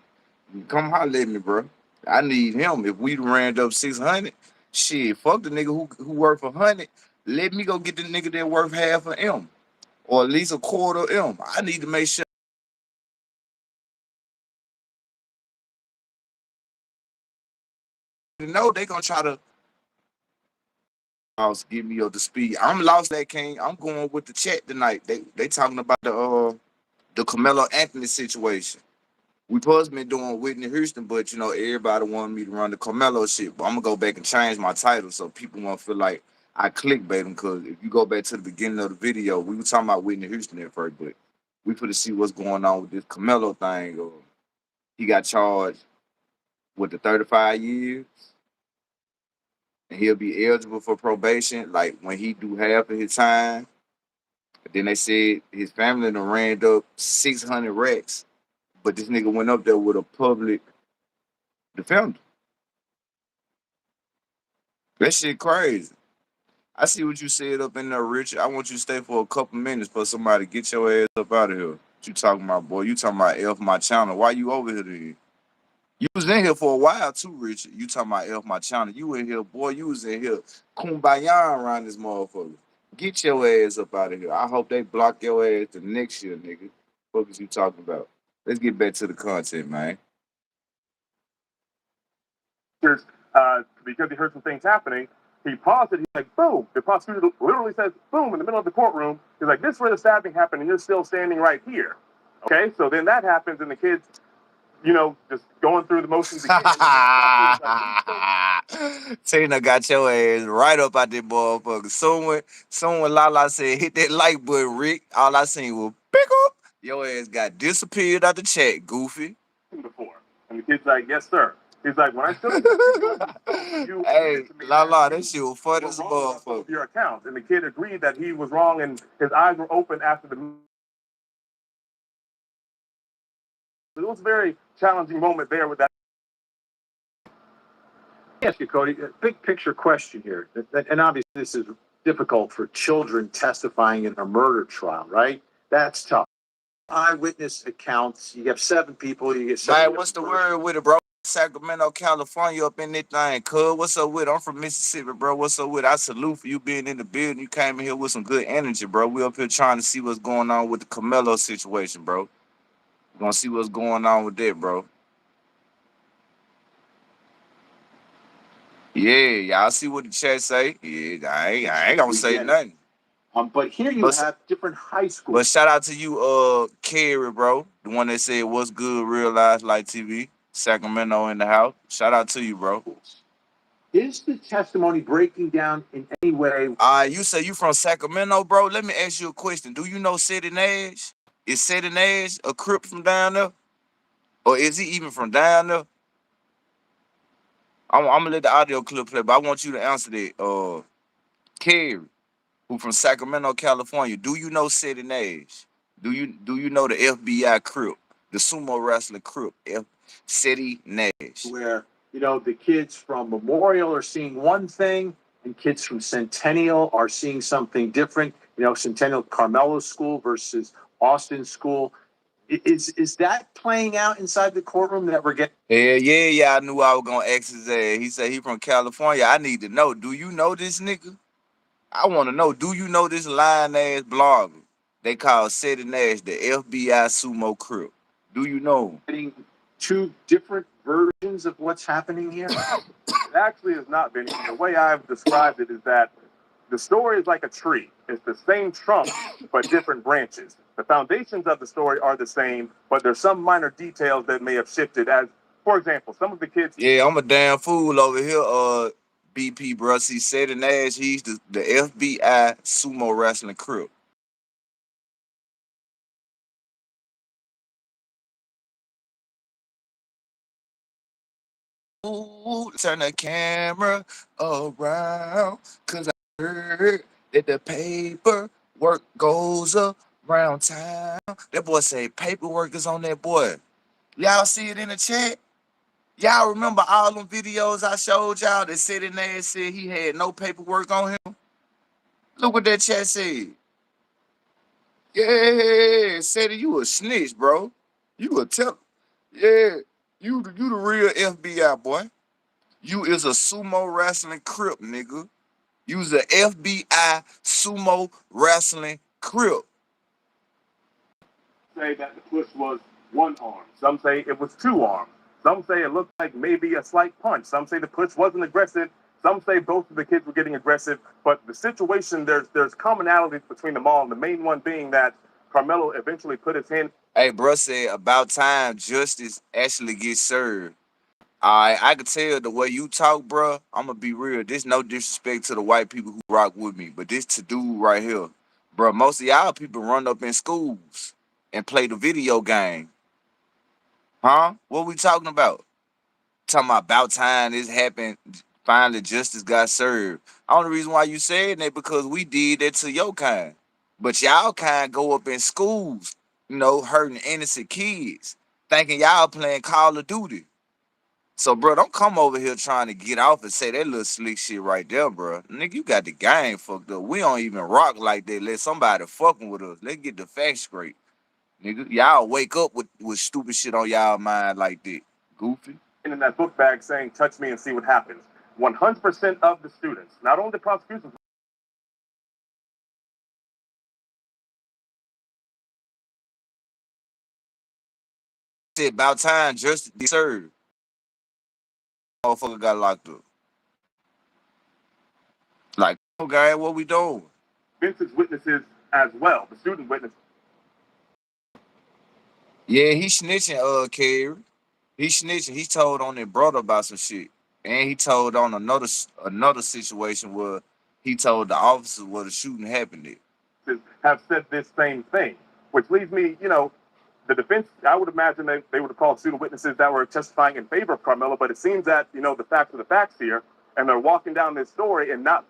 Come holler at me, bro. I need him. If we ran up 600, shit, fuck the nigga who worth 100. Let me go get the nigga that worth half of M or at least a quarter of M. I need to make sure they know they gonna try to give me up the speed. I'm lost that king. I'm going with the chat tonight. They talking about the Carmelo Anthony situation. We supposed to be doing Whitney Houston, but everybody wanted me to run the Carmelo shit. But I'm gonna go back and change my title so people won't feel like I clickbait them. Cause if you go back to the beginning of the video, we were talking about Whitney Houston at first, but we put to see what's going on with this Carmelo thing. He got charged with the 35 years, and he'll be eligible for probation. Like when he do half of his time. Then they said his family done ran up 600 racks, but this nigga went up there with a public defender. That shit crazy. I see what you said up in there, Richard. I want you to stay for a couple minutes for somebody get your ass up out of here. What you talking about, boy? You talking about F my channel. Why you over here then? You was in here for a while too, Richard. You talking about F my channel. You in here, boy. You was in here kumbaya around this motherfucker. Get your ass up out of here. I hope they block your ass the next year, nigga. What is you talking about? Let's get back to the content, man. Because he heard some things happening, he paused it. He's like, boom. The prosecutor literally says, boom, in the middle of the courtroom. He's like, this is where the stabbing happened, and you're still standing right here. Okay, so then that happens, and the kids, just going through the motions again. Tina got your ass right up out there, motherfucker. Soon when Lala said, hit that like button, Rick, all I seen was, pick up. Your ass got disappeared out the chat, Goofy. Before. And the kid's like, yes, sir. He's like, when I showed you the video, you Hey, admitted to me Lala, that that shit was funny were as a wrong about some motherfucker. of your accounts. And the kid agreed that he was wrong, and his eyes were open after the. It was a very challenging moment there with that. Ask you, Cody, a big picture question here. And obviously, this is difficult for children testifying in a murder trial, right? That's tough. Eyewitness accounts. You have 7 people. You get 7. Man, what's the word with it, bro? Sacramento, California, up in this thing, cuz. What's up with it? I'm from Mississippi, bro. What's up with it? I salute for you being in the building. You came in here with some good energy, bro. We up here trying to see what's going on with the Camelo situation, bro. We gonna see what's going on with that, bro. Yeah, y'all see what the chat say? Yeah, I ain't gonna say nothing. But here you have different high schools. But shout out to you, Kerry, bro. The one that said what's good, Real Life Light TV. Sacramento in the house. Shout out to you, bro. Is the testimony breaking down in any way? You say you from Sacramento, bro. Let me ask you a question. Do you know City Nash? Is City Nash a Crip from down there? Or is he even from down there? I'm gonna let the audio clip play, but I want you to answer that. Kerry, who from Sacramento, California. Do you know City Nash? Do you know the FBI Crip, the sumo wrestling Crip, City Nash? Where, the kids from Memorial are seeing one thing and kids from Centennial are seeing something different. Centennial Carmelo School versus Austin School. Is that playing out inside the courtroom that we're getting? Yeah, I knew I was gonna ask his ass. He said he from California. I need to know. Do you know this nigga? I want to know. Do you know this lying ass blogger? They call City Nash the FBI sumo Crip. Do you know? Getting 2 different versions of what's happening here? It actually has not been. The way I've described it is that the story is like a tree. It's the same trunk, but different branches. The foundations of the story are the same, but there's some minor details that may have shifted. As, for example, some of the kids. Yeah, I'm a damn fool over here. BP, bro. He said in Nash, he's the FBI sumo wrestling Crip. Ooh, turn the camera around, cause I heard that the paperwork goes around town. That boy say paperwork is on that boy. Y'all see it in the chat? Y'all remember all them videos I showed y'all that said in there said he had no paperwork on him? Look what that chat said. Yeah, said you a snitch, bro. You a tell. Yeah, you the real FBI boy. You is a sumo wrestling Crip, nigga. You's a FBI sumo wrestling Crip. Say that the push was one arm. Some say it was 2 arms. Some say it looked like maybe a slight punch. Some say the push wasn't aggressive. Some say both of the kids were getting aggressive. But the situation, there's commonalities between them all. And the main one being that Carmelo eventually put his hand. Hey, bro said about time justice actually gets served. I could tell the way you talk, bro. I'm gonna be real. This no disrespect to the white people who rock with me, but this to dude right here, bro. Most of y'all people run up in schools and play the video game, huh? What we talking about? Talking about time this happened. Finally, justice got served. Only reason why you saying that because we did that to your kind, but y'all kind go up in schools, hurting innocent kids, thinking y'all playing Call of Duty. So, bro, don't come over here trying to get off and say that little slick shit right there, bro. Nigga, you got the game fucked up. We don't even rock like that. Let somebody fucking with us. Let's get the facts straight. Nigga, y'all wake up with stupid shit on y'all mind like that. Goofy. In that book bag saying, touch me and see what happens. 100% of the students, not only the prosecution, Shit, about time justice be served. Motherfucker got locked up. Like, okay, what we doing? Vincent's witnesses as well, the student witnesses. Yeah, he snitching, Kerry. He snitching. He told on his brother about some shit. And he told on another situation where he told the officers where the shooting happened at. Have said this same thing, which leads me, the defense, I would imagine they would have called student witnesses that were testifying in favor of Carmelo, but it seems that, the facts are the facts here, and they're walking down this story, and not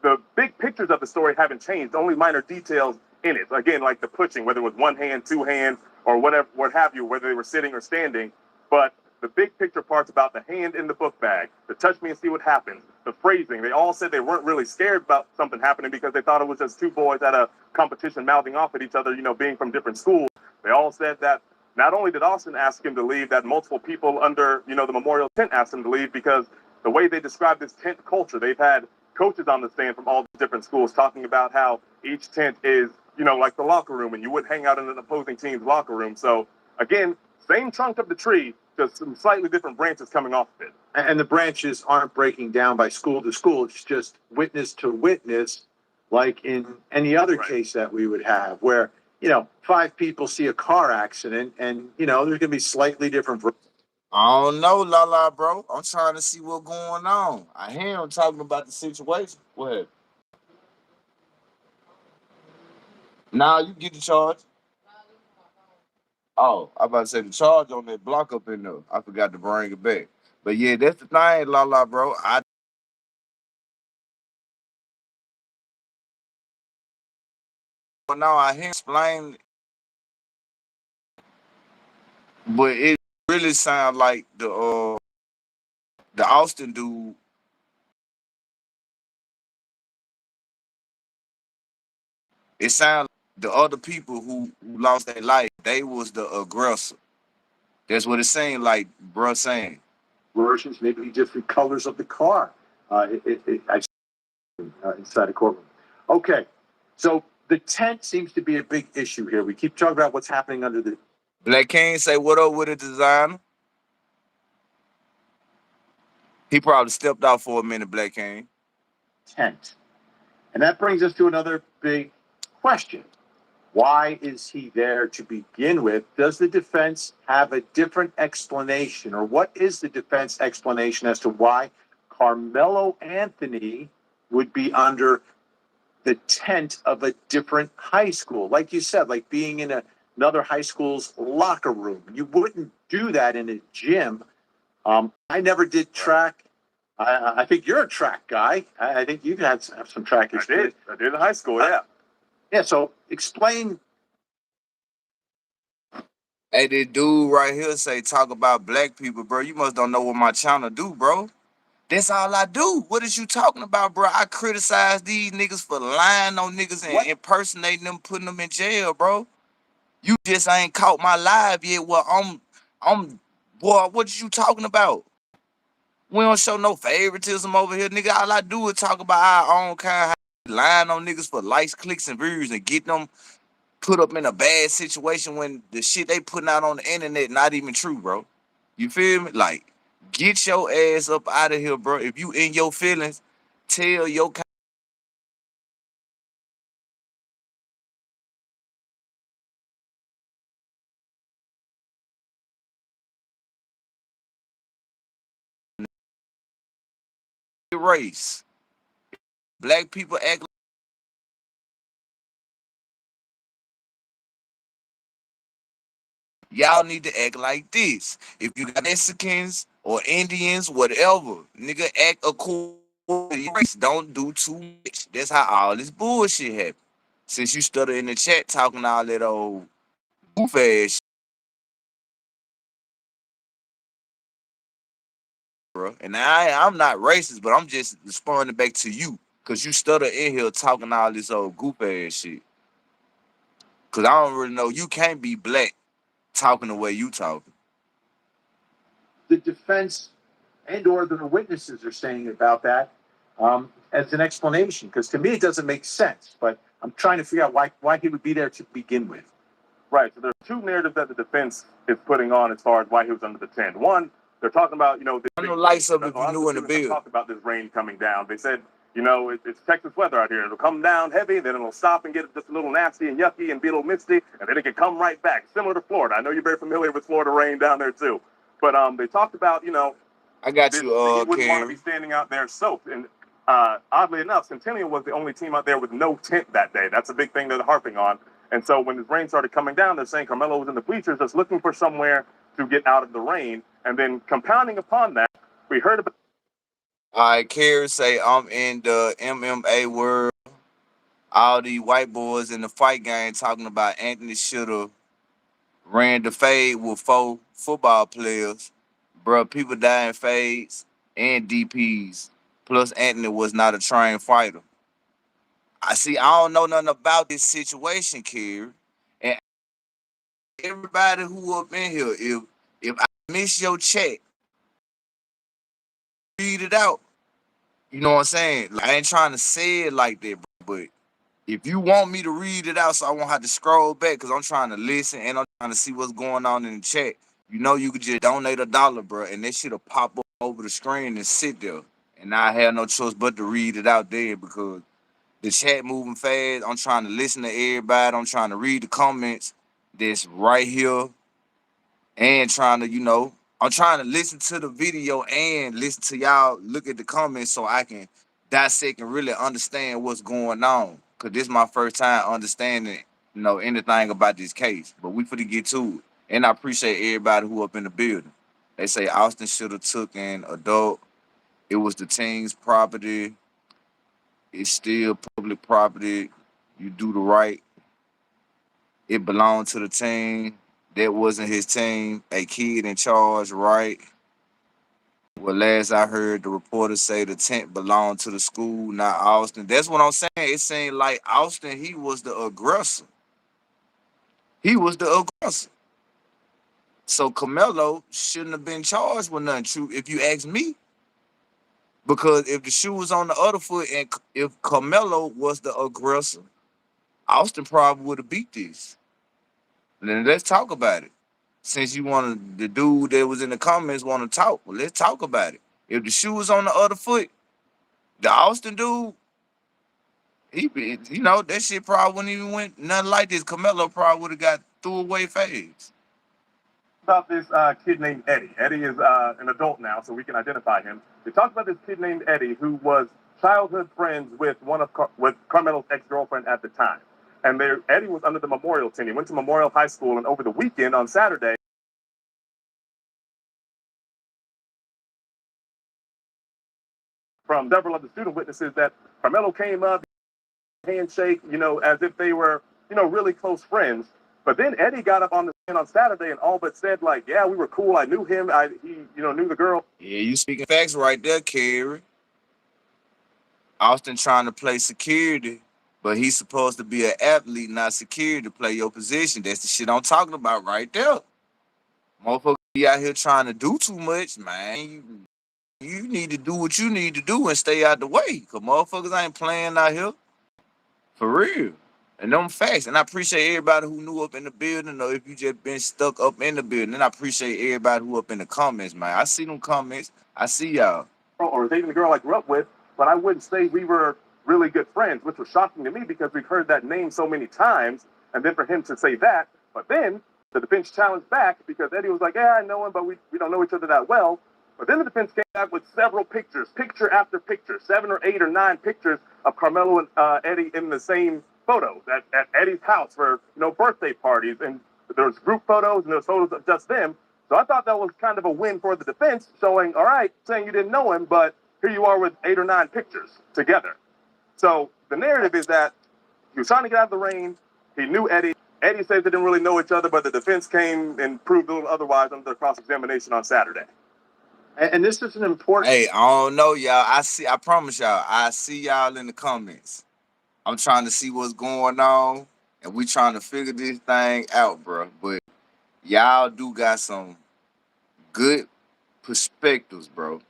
the big pictures of the story haven't changed, only minor details in it. Again, like the pushing, whether it was one hand, two hands, or whatever, what have you, whether they were sitting or standing. But the big picture parts about the hand in the book bag, the touch me and see what happens, the phrasing, they all said they weren't really scared about something happening because they thought it was just two boys at a competition mouthing off at each other, being from different schools. They all said that not only did Austin ask him to leave, that multiple people under, the memorial tent asked him to leave because the way they describe this tent culture, they've had coaches on the stand from all the different schools talking about how each tent is, like the locker room, and you would hang out in an opposing team's locker room. So again, same trunk of the tree, just some slightly different branches coming off of it. And the branches aren't breaking down by school to school. It's just witness to witness, like in any other Right. case that we would have, where, five people see a car accident and, there's going to be slightly different. I don't know, la bro. I'm trying to see what's going on. I hear him talking about the situation. What? Now you get the charge. Oh, I about to say the charge on that block up in there. I forgot to bring it back. But yeah, that's the thing, la bro. I now I hear him explain, but it really sounds like the Austin dude. It sounds like the other people who lost their life, they was the aggressor. That's what it seemed like, bruh saying. Versions, maybe different colors of the car. I inside a courtroom. Okay, so the tent seems to be a big issue here. We keep talking about what's happening under the Black King say, what up with the designer? He probably stepped out for a minute, Black King. tent, and that brings us to another big question. Why is he there to begin with? Does the defense have a different explanation, or what is the defense explanation as to why Carmelo Anthony would be under the tent of a different high school? Like you said, like being in another high school's locker room. You wouldn't do that in a gym. I never did track. I think you're a track guy. I think you've had some track experience. I did in high school, yeah. Yeah, so explain. Hey, this dude right here say talk about black people, bro. You must don't know what my channel do, bro. That's all I do. What is you talking about, bro? I criticize these niggas for lying on niggas and impersonating them, putting them in jail, bro. You just ain't caught my live yet. Well, boy, what you talking about? We don't show no favoritism over here, nigga. All I do is talk about our own kind, how we lying on niggas for likes, clicks, and views and get them put up in a bad situation when the shit they putting out on the internet not even true, bro. You feel me? Like, get your ass up out of here, bro. If you in your feelings, tell your race. Black people act like y'all need to act like this. If you got Mexicans or Indians, whatever, nigga, act according to your race. Don't do too much. That's how all this bullshit happened. Since you stutter in the chat talking all that old goof ass bro. And I'm not racist, but I'm just responding back to you because you stutter in here talking all this old goop ass shit. Because I don't really know. You can't be black talking the way you talking. The defense and or the witnesses are saying about that as an explanation? Because to me, it doesn't make sense. But I'm trying to figure out why he would be there to begin with. Right. So there's two narratives that the defense is putting on as far as why he was under the tent. One, they're talking about, this I big know rain. lights up A if you lot of the new in the students have building. talked about this rain coming down. They said, it's Texas weather out here. It'll come down heavy, then it'll stop and get just a little nasty and yucky and be a little misty, and then it can come right back, similar to Florida. I know you're very familiar with Florida rain down there too. But they talked about, I got this, you, he wouldn't want to be Karen. standing out there soaked. And oddly enough, Centennial was the only team out there with no tent that day. That's a big thing they're harping on. And so when the rain started coming down, they're saying Carmelo was in the bleachers just looking for somewhere to get out of the rain. And then compounding upon that, we heard about. All right, Karen say I'm in the MMA world. All these white boys in the fight game talking about Anthony shoulda ran the fade with 4 football players. Bruh, people die in fades and DPs. Plus, Anthony was not a trained fighter. I see. I don't know nothing about this situation, Kerry. And everybody who up in here, if I miss your check, read it out. You know what I'm saying? Like, I ain't trying to say it like that, but if you want me to read it out, so I won't have to scroll back, because I'm trying to listen and I'm trying to see what's going on in the chat. You could just donate $1, bro, and that shit'll pop up over the screen and sit there. And I have no choice but to read it out there because the chat moving fast. I'm trying to listen to everybody. I'm trying to read the comments that's right here and trying to, I'm trying to listen to the video and listen to y'all look at the comments so I can dissect and really understand what's going on. Cause this is my first time understanding, anything about this case. But we finna get to it. And I appreciate everybody who up in the building. They say Austin should have took an adult. It was the team's property. It's still public property. You do the right. It belonged to the team. That wasn't his team. A kid in charge, right? Well, last I heard, the reporter say the tent belonged to the school, not Austin. That's what I'm saying. It seemed like Austin, he was the aggressor. He was the aggressor. So Carmelo shouldn't have been charged with nothing, true, if you ask me. Because if the shoe was on the other foot and if Carmelo was the aggressor, Austin probably would have beat this. Then let's talk about it. Since you wanted the dude that was in the comments want to talk, well, let's talk about it. If the shoe was on the other foot, the Austin dude, that shit probably wouldn't even went nothing like this. Carmelo probably would have got threw away fast. About this kid named Eddie. Eddie is an adult now, so we can identify him. They talked about this kid named Eddie who was childhood friends with with Carmelo's ex-girlfriend at the time. And Eddie was under the Memorial team. He went to Memorial High School, and over the weekend on Saturday, from several of the student witnesses, that Carmelo came up, handshake, as if they were, really close friends. But then Eddie got up on the stand on Saturday and all but said, like, yeah, we were cool. I knew him. He, knew the girl. Yeah, you speaking facts right there, Kerry. Austin trying to play security, but he's supposed to be an athlete, not security, to play your position. That's the shit I'm talking about right there. Motherfucker be out here trying to do too much, man. You need to do what you need to do and stay out the way. Cause motherfuckers ain't playing out here. For real. And them facts. And I appreciate everybody who knew up in the building, or if you just been stuck up in the building. And I appreciate everybody who up in the comments, man. I see them comments. I see y'all. Or dating the girl I grew up with, but I wouldn't say we were really good friends, which was shocking to me because we've heard that name so many times. And then for him to say that, but then the defense challenged back because Eddie was like, yeah, I know him, but we don't know each other that well. But then the defense came back with several pictures, picture after picture, 7 or 8 or 9 pictures of Carmelo and Eddie in the same photos at Eddie's house for birthday parties, and there was group photos and there was photos of just them. So I thought that was kind of a win for the defense, showing, all right, saying you didn't know him, but here you are with 8 or 9 pictures together. So the narrative is that he was trying to get out of the rain. He knew Eddie. Eddie says they didn't really know each other, but the defense came and proved a little otherwise under the cross-examination on Saturday. And this is an important. Hey, I don't know, y'all. I promise y'all, I see y'all in the comments. I'm trying to see what's going on, and we trying to figure this thing out, bro. But y'all do got some good perspectives, bro.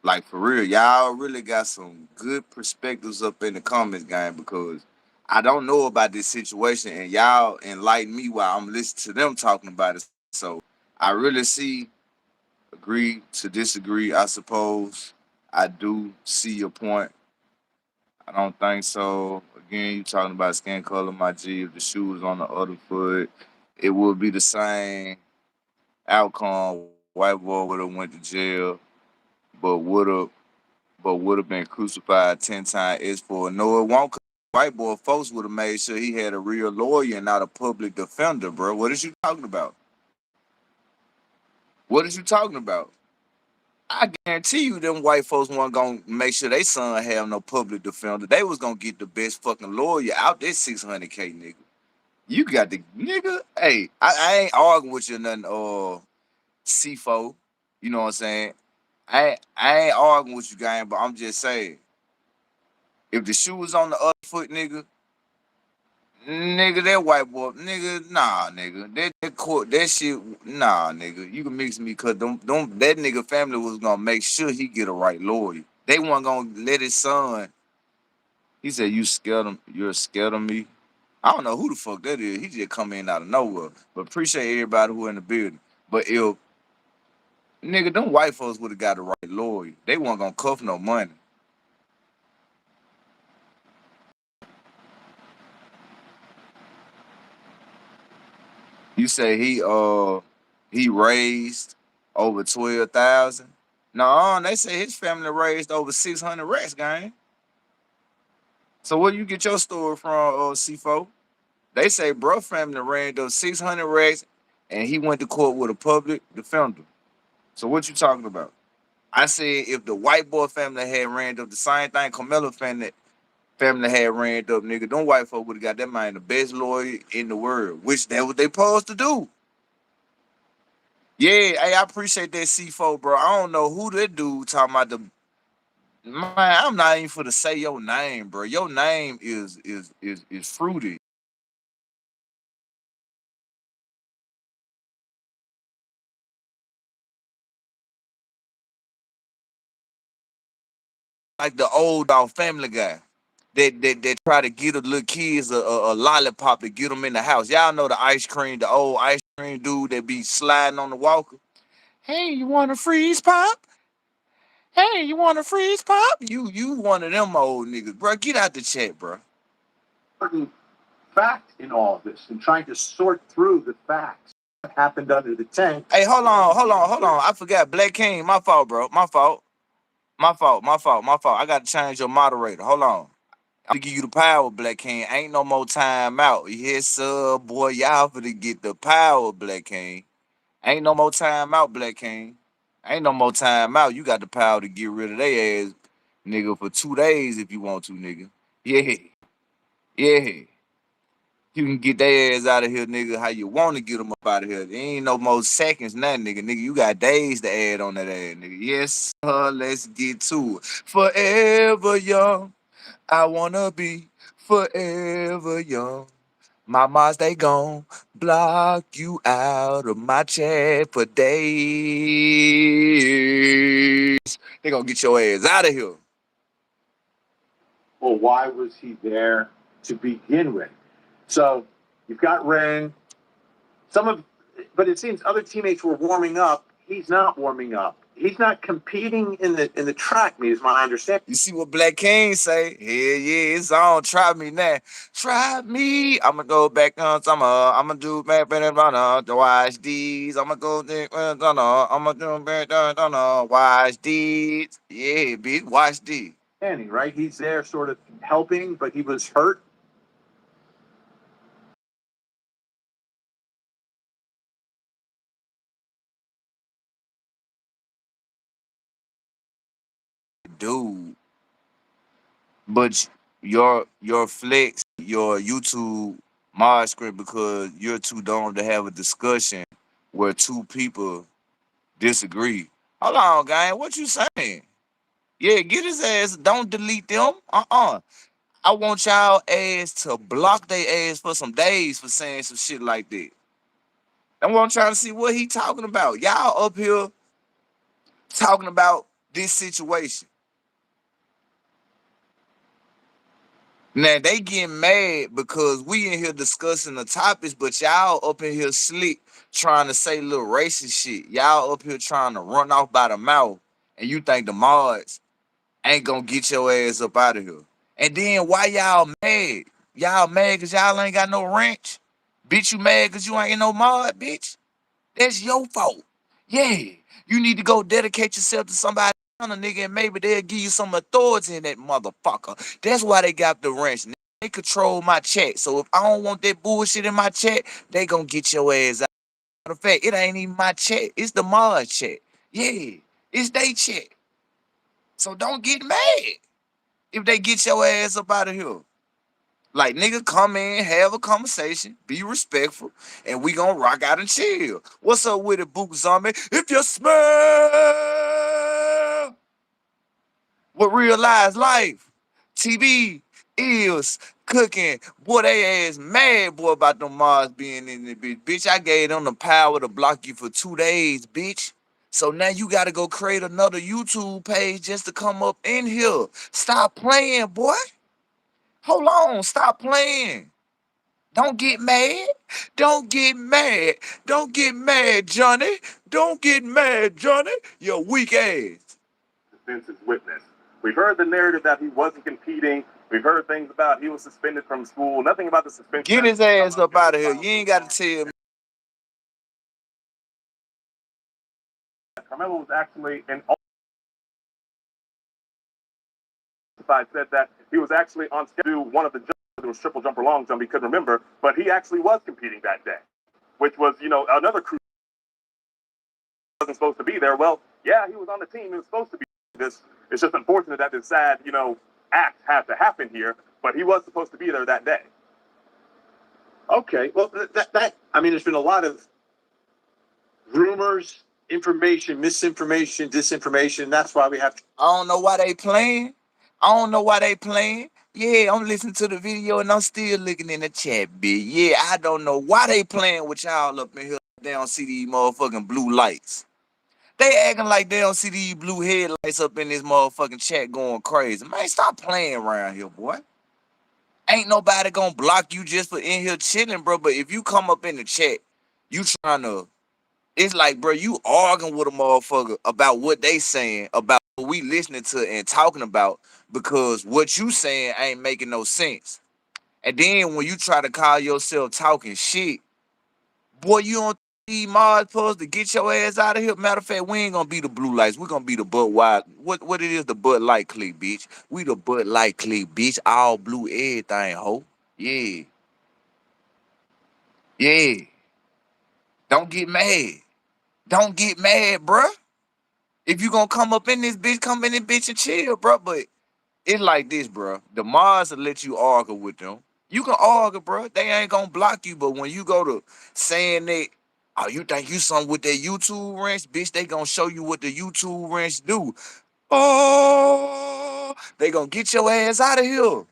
Like for real, y'all really got some good perspectives up in the comments, gang, because I don't know about this situation, and y'all enlighten me while I'm listening to them talking about it. So I really see, agree to disagree, I suppose. I do see your point. I don't think so. Again, you talking about skin color, my G. If the shoe was on the other foot, it would be the same outcome. White boy would have went to jail, but would have been crucified 10 times. It's for no, it won't. 'Cause white boy folks would have made sure he had a real lawyer and not a public defender, bro. What is you talking about? What is you talking about? I guarantee you, them white folks weren't gonna make sure they son have no public defender. They was gonna get the best fucking lawyer out there 600K, nigga. You got the nigga. Hey, I ain't arguing with you nothing. C4. You know what I'm saying? I ain't arguing with you, gang. But I'm just saying, if the shoe was on the other foot, nigga, that white boy, nigga, nah, nigga, that court, that shit, nah, nigga, you can mix me, cause them that nigga family was gonna make sure he get a right lawyer. They weren't gonna let his son. He said, "You scared him? You're scared of me." I don't know who the fuck that is. He just come in out of nowhere. But appreciate everybody who in the building. But if nigga, them white folks would have got the right lawyer. They weren't gonna cuff no money. You say he raised over 12,000. No, they say his family raised over 600 racks, gang. So where you get your story from, C4? They say bro family ran up 600 racks and he went to court with a public defender. So what you talking about? I said if the white boy family had ran up the same thing Carmelo family had ran up, nigga, them white folk would have got that man the best lawyer in the world, which that what they supposed to do. Yeah, hey, I appreciate that C4, bro. I don't know who that dude talking about the man. I'm not even for to say your name, bro. Your name is fruity. Like the old dog family guy that try to get the little kids a lollipop to get them in the house. Y'all know the ice cream, the old ice cream dude that be sliding on the walker. Hey, you want a freeze pop? Hey, you want a freeze pop? You one of them old niggas, bro. Get out the chat, bro. Important fact in all of this and trying to sort through the facts. What happened under the tent? Hey, hold on. I forgot. Black King, my fault, bro. My fault. I got to change your moderator. Hold on. I'm gonna give you the power, Black King. Ain't no more time out. Yes, sir, boy. Y'all finna get the power, Black King. Ain't no more time out, Black King. Ain't no more time out. You got the power to get rid of their ass, nigga, for 2 days if you want to, nigga. Yeah, yeah. You can get their ass out of here, nigga, how you want to get them up out of here. There ain't no more seconds, nothing, nigga. Nigga, you got days to add on that ass, nigga. Yes, sir, let's get to it. Forever young, I wanna be forever young. Mamas, they gon' block you out of my chat for days. They gonna get your ass out of here. Well, why was he there to begin with? So you've got Ren. Some of, but it seems other teammates were warming up. He's not warming up. He's not competing in the track meet, is my understanding. You see what Black King say? Hell yeah, it's on. Try me now. Try me. I'ma go back on summer. I'ma do back and runner to watch these. I'ma go there. I'ma do back and watch these. Yeah, bitch, watch these. Right? He's there sort of helping, but he was hurt. Dude, but your flex, your YouTube mod script because you're too dumb to have a discussion where two people disagree. Hold on, guy. What you saying? Yeah, get his ass. Don't delete them. I want y'all ass to block their ass for some days for saying some shit like that. That's what I'm trying to see what he talking about. Y'all up here talking about this situation. Now they getting mad because we in here discussing the topics, but y'all up in here slick trying to say little racist shit. Y'all up here trying to run off by the mouth, and you think the mods ain't gonna get your ass up out of here. And then why y'all mad? Y'all mad because y'all ain't got no ranch? Bitch, you mad because you ain't no mod, bitch? That's your fault. Yeah, you need to go dedicate yourself to somebody, nigga, and maybe they'll give you some authority in that motherfucker. That's why they got the ranch. They control my chat. So if I don't want that bullshit in my chat, they gonna get your ass out. Matter of fact, it ain't even my chat. It's the mod chat. Yeah, it's they chat. So don't get mad if they get your ass up out of here. Like, nigga, come in, have a conversation, be respectful, and we gonna rock out and chill. What's up with it, Book Zombie? If you smell what realized life, TV is cooking. Boy, they ass mad, boy, about them Mars being in the bitch. Bitch, I gave them the power to block you for 2 days, bitch. So now you gotta go create another YouTube page just to come up in here. Stop playing, boy. Hold on, stop playing. Don't get mad. Don't get mad. Don't get mad, Johnny. Don't get mad, Johnny. You weak ass. Defense's witness. We've heard the narrative that he wasn't competing. We've heard things about he was suspended from school. Nothing about the suspension. Get his ass up out of here. You ain't got to tell me. Carmelo was actually in side said that he was actually on schedule one of the jumps. It was triple jump or long jump. He couldn't remember, but he actually was competing that day, which was, another crew wasn't supposed to be there. Well, yeah, he was on the team. He was supposed to be this. It's just unfortunate that this sad, act had to happen here, but he was supposed to be there that day. Okay, well, I mean, there's been a lot of rumors, information, misinformation, disinformation. That's why we have to. I don't know why they playing. I don't know why they playing. Yeah, I'm listening to the video and I'm still looking in the chat, bitch. Yeah, I don't know why they playing with y'all up in here. They don't see these motherfucking blue lights. They acting like they don't see these blue headlights up in this motherfucking chat going crazy. Man, stop playing around here, boy. Ain't nobody gonna block you just for in here chilling, bro. But if you come up in the chat, you trying to, it's like, bro, you arguing with a motherfucker about what they saying, about what we listening to and talking about, because what you saying ain't making no sense. And then when you try to call yourself talking shit, boy, you don't need Mars supposed to get your ass out of here. Matter of fact, we ain't gonna be the blue lights. We're gonna be the Bud Wild. What it is, the Bud Light clique, bitch. We the Bud Light clique, bitch. All blue everything, ho. Yeah. Yeah. Don't get mad. Don't get mad, bruh. If you gonna come up in this bitch, come in this bitch and chill, bruh. But it's like this, bruh. The Mars will let you argue with them. You can argue, bruh. They ain't gonna block you. But when you go to saying that, oh, you think you something with that YouTube wrench, bitch, they gonna show you what the YouTube wrench do. Oh, they gonna get your ass out of here.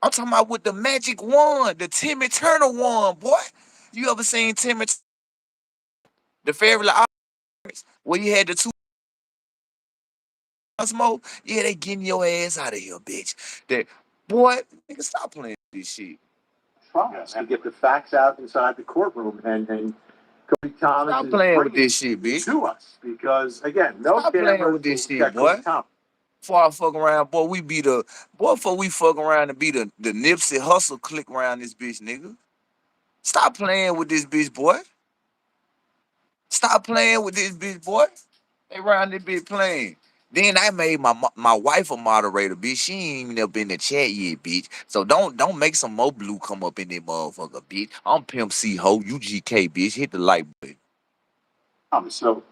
I'm talking about with the magic wand, the Timmy Turner wand, boy. You ever seen Timmy, the Fairy Orange, where you had the two smoke? Yeah, they getting your ass out of here, bitch. That boy, nigga, stop playing this shit. Trials to get the facts out inside the courtroom, and Cody Thomas Stop is playing with bringing this shit, bitch. to us because again, no Stop playing cameras with will this shit, protect Cody boy. Thomas. Before I fuck around, boy, we be the boy. Before we fuck around and be the Nipsey Hustle click around this bitch, nigga. Stop playing with this bitch, boy. Stop playing with this bitch, boy. They around this bitch playing. Then I made my wife a moderator, bitch. She ain't even up in the chat yet, bitch. So don't make some more blue come up in there, motherfucker, bitch. I'm Pimp C Ho, UGK, bitch. Hit the like button. So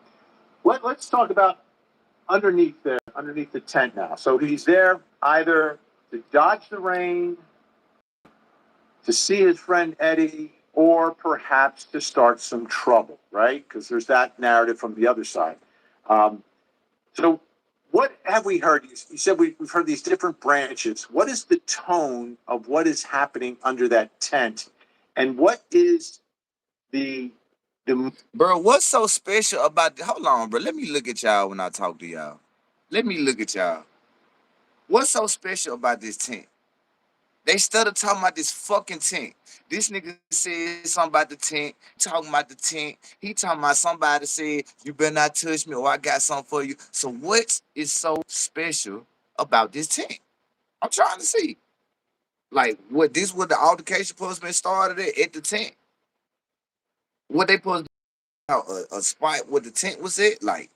let's talk about underneath the tent now. So he's there either to dodge the rain, to see his friend Eddie, or perhaps to start some trouble, right? Because there's that narrative from the other side. Um, so, what have we heard? You said we've heard these different branches. What is the tone of what is happening under that tent, and what is the the Bro, what's so special about hold on, bro. Let me look at y'all when I talk to y'all. Let me look at y'all. What's so special about this tent? They started talking about this fucking tent. This nigga said something about the tent, talking about the tent. He talking about somebody said, you better not touch me or I got something for you. So what is so special about this tent? I'm trying to see. Like, what this was the altercation supposed to be started at the tent? What they supposed to be out a spot where the tent was at? Like,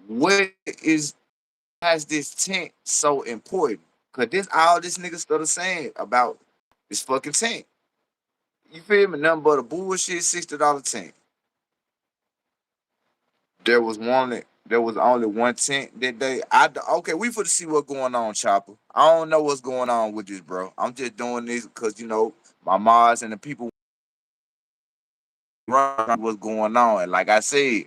what is has this tent so important? Cause this all this nigga started saying about this fucking tent. You feel me? Nothing but a bullshit $60 tent. There was one. There was only one tent that day. Okay, we for to see what's going on, Chopper. I don't know what's going on with this, bro. I'm just doing this because my Mars and the people run what's going on. And like I said,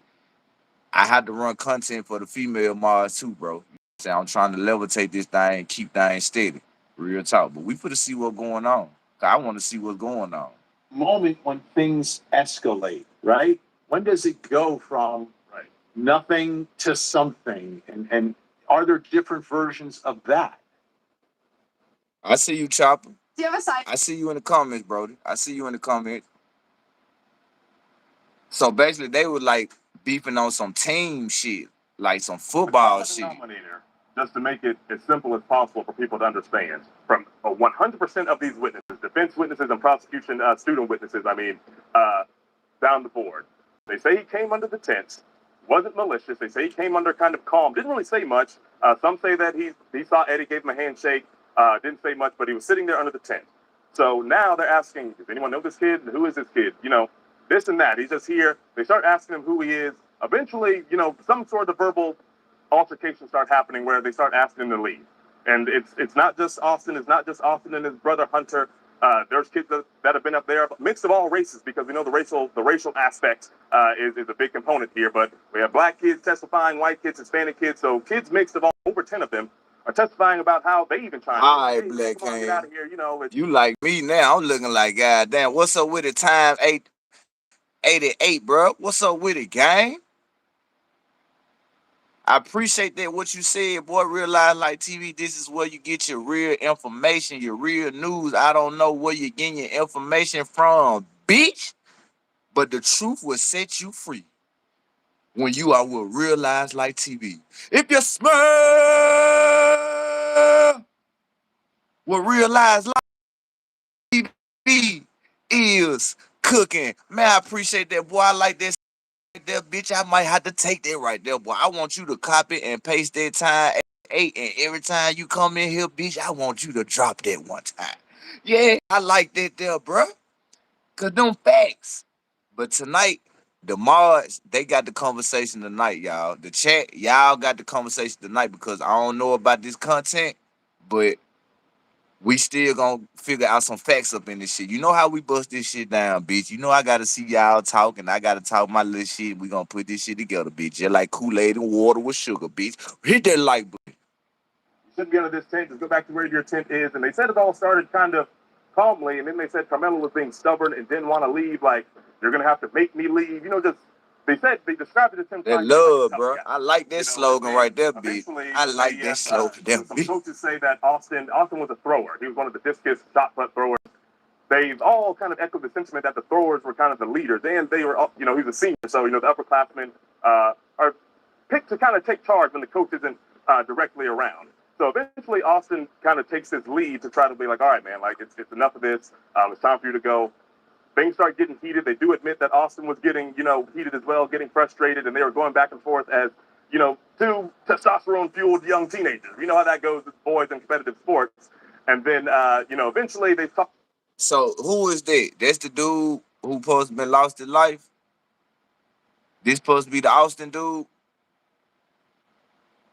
I had to run content for the female Mars too, bro. So I'm trying to levitate this thing and keep things steady. Real talk. But we for to see what's going on. 'Cause I want to see what's going on. moment when things escalate? Right? When does it go from nothing to something? And are there different versions of that? I see you, Chopper. Do you have a side? I see you in the comments, Brody. I see you in the comments. So basically, they were like beefing on some team shit, like some football shit. Denominator, just to make it as simple as possible for people to understand. From 100% of these witnesses, defense witnesses and prosecution student witnesses, down the board, they say he came under the tents, wasn't malicious. They say he came under kind of calm, didn't really say much. Some say that he saw Eddie, gave him a handshake, didn't say much, but he was sitting there under the tent. So now they're asking, does anyone know this kid? Who is this kid? This and that. He's just here. They start asking him who he is. Eventually, some sort of verbal altercations start happening where they start asking him to leave. And it's not just Austin. It's not just Austin and his brother Hunter. There's kids that have been up there, mixed of all races, because we know the racial aspect is a big component here. But we have black kids testifying, white kids, Hispanic kids, so kids mixed of all over 10 of them are testifying about how they even trying All to right, hey, Black come on, get King. out of here. You like me now? I'm looking like goddamn. What's up with it? Time 888, bro. What's up with it, gang? I appreciate that what you said, boy. Realize like TV, this is where you get your real information, your real news. I don't know where you're getting your information from, bitch. But the truth will set you free when you are with Realize like TV. If you smell what Realize like TV is cooking, man, I appreciate that, boy. I like that right there, bitch. I might have to take that right there, boy. I want you to copy and paste that time 8, and every time you come in here, bitch, I want you to drop that one time. Yeah, I like that there, bro. Cause them facts. But tonight, the mods, they got the conversation tonight, y'all. The chat, y'all got the conversation tonight because I don't know about this content, but we still gonna figure out some facts up in this shit. You know how we bust this shit down, bitch. You know I gotta see y'all talk and I gotta talk my little shit. We gonna put this shit together, bitch. Just like Kool-Aid and water with sugar, bitch. Hit that like button. You shouldn't be under this tent. Just go back to where your tent is. And they said it all started kind of calmly, and then they said Carmelo was being stubborn and didn't want to leave. Like, you're gonna have to make me leave. Just they described it as him That trying to be like a love, tough bro. guy. I like that And slogan then right there, bitch. eventually I like that slogan there, some bitch. coaches say that Austin was a thrower. He was one of the discus shot put throwers. They've all kind of echoed the sentiment that the throwers were kind of the leaders, and they were, he's a senior, so the upperclassmen are picked to kind of take charge when the coach isn't directly around. So eventually, Austin kind of takes his lead to try to be like, all right, man, like it's enough of this. It's time for you to go. Things start getting heated. They do admit that Austin was getting, heated as well, getting frustrated, and they were going back and forth as, two testosterone-fueled young teenagers. You know how that goes with boys in competitive sports. And then, eventually they talk. So who is that? That's the dude who supposed to been lost his life. This supposed to be the Austin dude.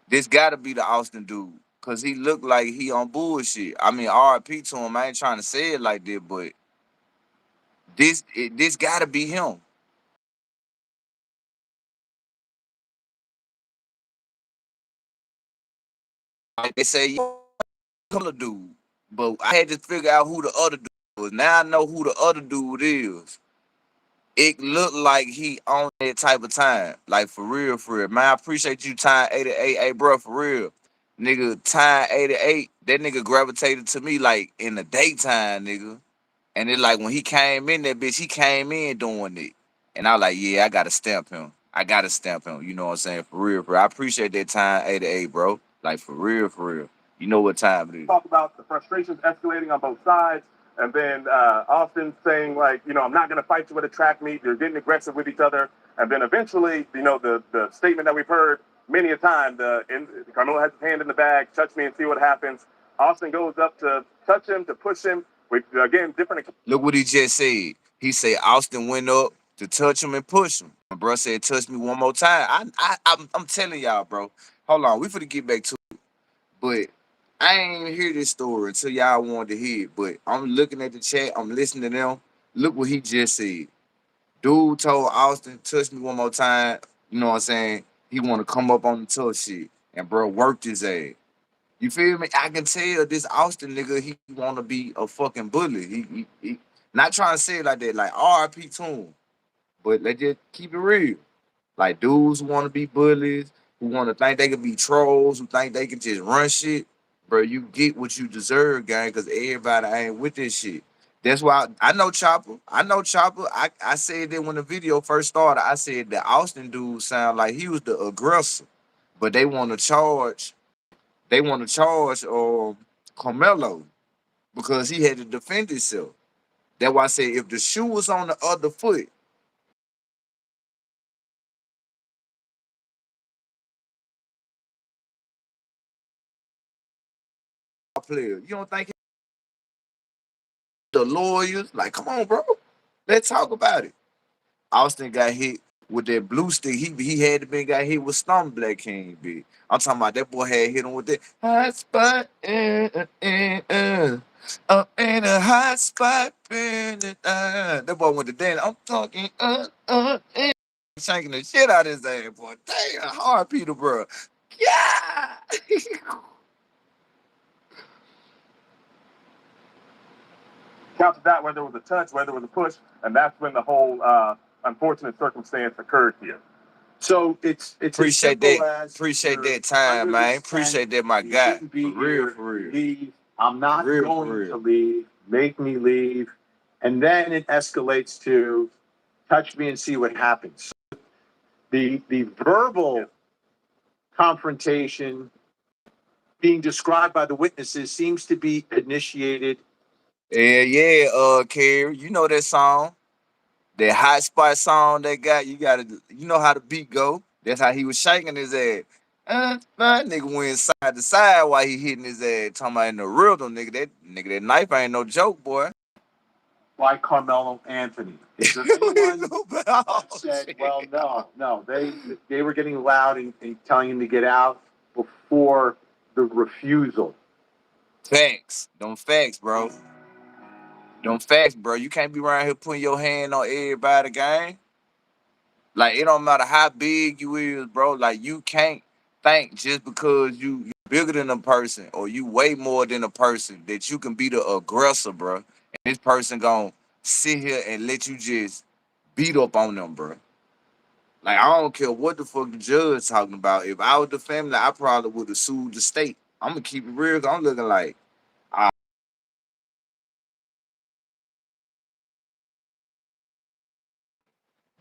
This gotta be the Austin dude. Cause he looked like he on bullshit. I mean, RIP to him. I ain't trying to say it like that, but this gotta be him. Like they say, you color dude. But I had to figure out who the other dude was. Now I know who the other dude is. It looked like he on that type of time. Like for real, for real. Man, I appreciate you time 88. Hey, bro, for real. Nigga, time 88, that nigga gravitated to me like in the daytime, nigga. And it like when he came in that bitch, he came in doing it. And I was like, yeah, I gotta stamp him. I gotta stamp him. You know what I'm saying? For real, bro. I appreciate that time 88, bro. Like for real, for real. You know what time it is. Talk about the frustrations escalating on both sides. And then Austin saying, like, I'm not going to fight you at a track meet. They're getting aggressive with each other. And then eventually, the statement that we've heard many a time, Carmelo has his hand in the bag, touch me and see what happens. Austin goes up to touch him, to push him. With, again, different. Look what he just said. He said Austin went up to touch him and push him. My bro said, touch me one more time. I'm telling y'all, bro. Hold on. We finna get back to it. But I ain't even hear this story until y'all wanted to hear it. But I'm looking at the chat. I'm listening to them. Look what he just said. Dude told Austin, touch me one more time. You know what I'm saying? He want to come up on the tough shit. And bro worked his ass. You feel me? I can tell this Austin nigga, he want to be a fucking bully. He not trying to say it like that, like RIP to him. But let's just keep it real. Like dudes who want to be bullies, who want to think they can be trolls, who think they can just run shit. Bro, you get what you deserve, gang, because everybody ain't with this shit. That's why I know Chopper. I know Chopper. I said that when the video first started, I said the Austin dude sound like he was the aggressor. But they want to charge Carmelo because he had to defend himself. That's why I said if the shoe was on the other foot, player, you don't think the lawyers like, come on, bro, let's talk about it. Austin got hit with that blue stick. He had to been got hit with Storm Black King, bitch. I'm talking about that boy had hit him with that hot spot up in a hot spot. That boy went to dance. I'm talking shanking the shit out of his ass, boy. Damn, hard Peter, bro. Yeah. Counted that, whether it was a touch, whether it was a push, and that's when the whole unfortunate circumstance occurred here. So it's Appreciate that. Appreciate that time, man. Appreciate that, my guy. For real, for real. Leave. I'm not For real, for going real. to leave. Make me leave. And then it escalates to touch me and see what happens. The verbal confrontation being described by the witnesses seems to be initiated. Yeah, Kerry. You know that song. That hot spot song they got, you know how the beat go. That's how he was shaking his ass. Nigga went side to side while he hitting his ass. Talking about in the rhythm, that knife ain't no joke, boy. By Carmelo Anthony. Is there anyone that said, well, no, they were getting loud and telling him to get out before the refusal? Facts. Them facts, bro. Them facts, bro. You can't be around here putting your hand on everybody, gang. Like it don't matter how big you is, bro. Like you can't think just because you bigger than a person or you weigh more than a person that you can be the aggressor, bro. And this person gonna sit here and let you just beat up on them, bro. Like I don't care what the fuck the judge talking about. If I was the family, I probably would have sued the state. I'm gonna keep it real. 'Cause I'm looking like,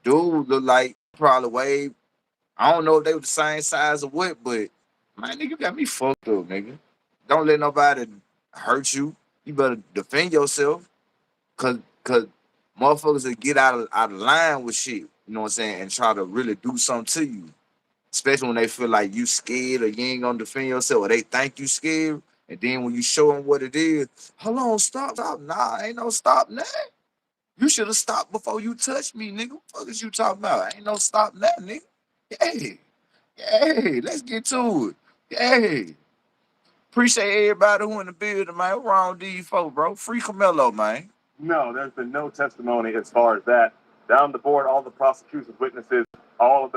dude, look like probably way. I don't know if they were the same size or what, but man, nigga, you got me fucked up, nigga. Don't let nobody hurt you. You better defend yourself, cause motherfuckers will get out of line with shit. You know what I'm saying, and try to really do something to you, especially when they feel like you scared or you ain't gonna defend yourself, or they think you scared. And then when you show them what it is, hold on, stop. Nah, ain't no stop now. You should have stopped before you touched me, nigga. What the fuck is you talking about? Ain't no stop now, nigga. Hey. Hey, let's get to it. Hey, appreciate everybody who in the building, man. What's wrong with these folks, bro? Free Camelo, man. No, there's been no testimony as far as that. Down the board, all the prosecution's witnesses, all of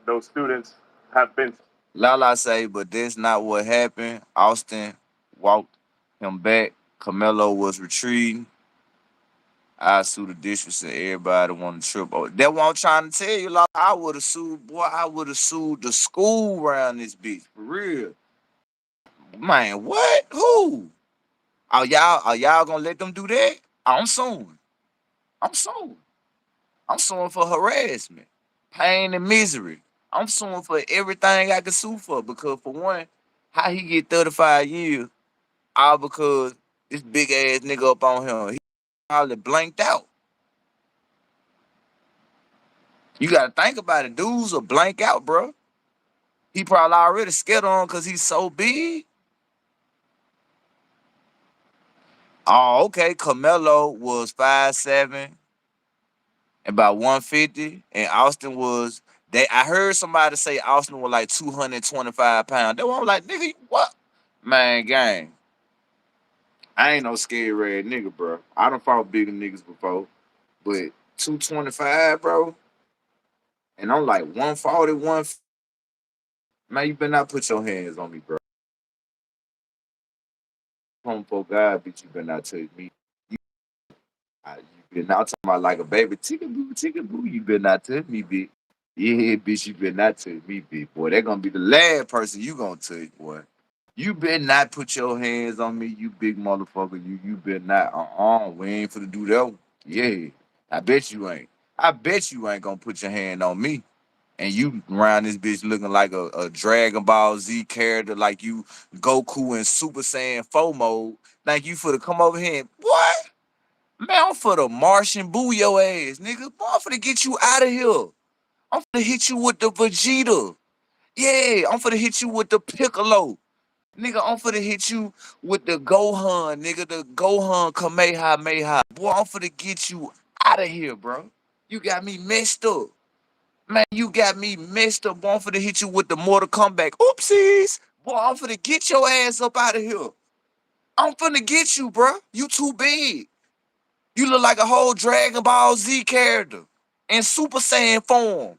those students have been. Lala say, but that's not what happened. Austin walked him back. Carmelo was retreating. I sued the districts and everybody want to trip. Oh, that's what I'm trying to tell you. Like, I would have sued, boy. I would have sued the school around this bitch for real. Man, what? Who? Are y'all gonna let them do that? I'm suing. I'm suing. I'm suing for harassment, pain and misery. I'm suing for everything I can sue for because for one, how he get 35 years all because this big ass nigga up on him. He probably blanked out. You gotta think about it. Dudes will blank out, bro. He probably already scared on because he's so big. Oh, okay. Carmelo was 5'7", about 150, and Austin was they. I heard somebody say Austin was like 225 pounds. They were like, nigga, what? Man, gang. I ain't no scary red nigga, bro. I done fought bigger niggas before, but 225, bro, and I'm like 140, man, you better not put your hands on me, bro. Home for God, bitch, you better not touch me. You better not talking about like a baby. Tickaboo, boo. You better not touch me, bitch. Yeah, bitch, you better not touch me, bitch. Boy, that gonna be the last person you gonna touch, boy. You better not put your hands on me, you big motherfucker. You better not. We ain't finna do that one. Yeah, I bet you ain't. I bet you ain't gonna put your hand on me. And you around this bitch looking like a Dragon Ball Z character, like you Goku in Super Saiyan 4 mode. Think you finna come over here and what? Man, I'm for the Martian boo your ass, nigga. Boy, I'm finna get you out of here. I'm finna hit you with the Vegeta. Yeah, I'm finna hit you with the Piccolo. Nigga, I'm finna hit you with the Gohan, nigga, the Gohan Kamehameha. Boy, I'm finna get you out of here, bro. You got me messed up. Man, you got me messed up. Boy, I'm finna hit you with the Mortal Kombat. Oopsies. Boy, I'm finna get your ass up out of here. I'm finna get you, bro. You too big. You look like a whole Dragon Ball Z character in Super Saiyan form.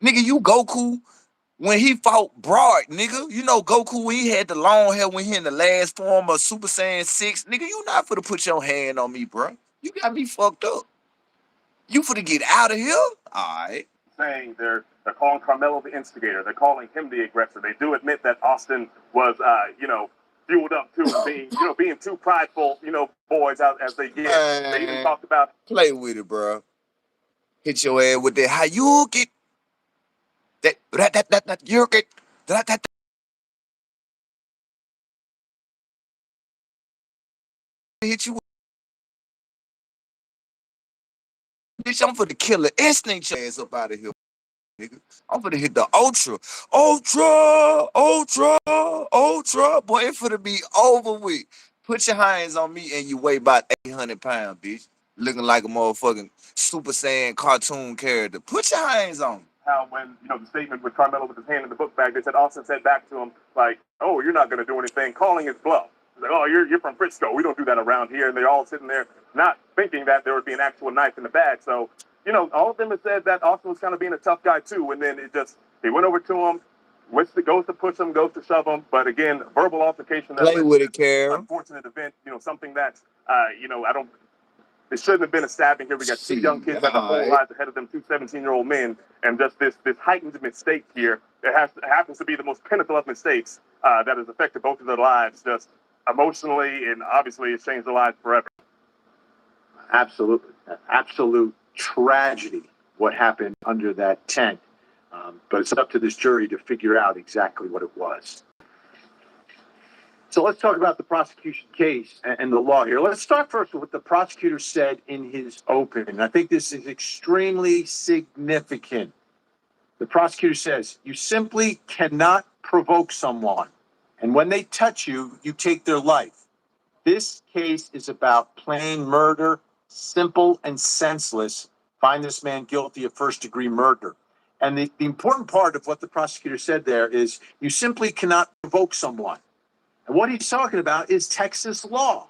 Nigga, you Goku when he fought Broad, nigga. You know Goku when he had the long hair when he in the last form of Super Saiyan 6. Nigga, you not finna put your hand on me, bro. You got me fucked up. You finna get out of here? Alright. Saying they're calling Carmelo the instigator. They're calling him the aggressor. They do admit that Austin was, fueled up too, being too prideful, boys out as they get. They even Man, talked about play with it, bro. Hit your ass with that Hayuki. That Yuki. That hit you with. Bitch, I'm for the killer instinct your ass up out of here, nigga. I'm finna hit the ultra. Boy, it finna be over with. Put your hands on me and you weigh about 800 pounds, bitch. Looking like a motherfucking Super Saiyan cartoon character. Put your hands on me. how when the statement with Carmelo with his hand in the book bag, they said Austin said back to him like, "Oh, you're not going to do anything," calling his bluff. He's like, "Oh, you're from Frisco. We don't do that around here." And they're all sitting there not thinking that there would be an actual knife in the bag. So all of them have said that Austin was kind of being a tough guy too. And then he went over to him, goes to push him, goes to shove him. But again, verbal altercation that Play led with to it, this Carol. unfortunate event. Something that I don't. It shouldn't have been a stabbing here. We got two young kids that have whole lives ahead of them, two 17-year-old men, and just this heightened mistake here. Happens to be the most pinnacle of mistakes that has affected both of their lives, just emotionally, and obviously it's changed their lives forever. Absolutely. Absolute tragedy what happened under that tent. But it's up to this jury to figure out exactly what it was. So let's talk about the prosecution case and the law here. Let's start first with what the prosecutor said in his opening. I think this is extremely significant. The prosecutor says, you simply cannot provoke someone. And when they touch you, you take their life. This case is about plain murder, simple and senseless. Find this man guilty of first-degree murder. And the important part of what the prosecutor said there is you simply cannot provoke someone. And what he's talking about is Texas law.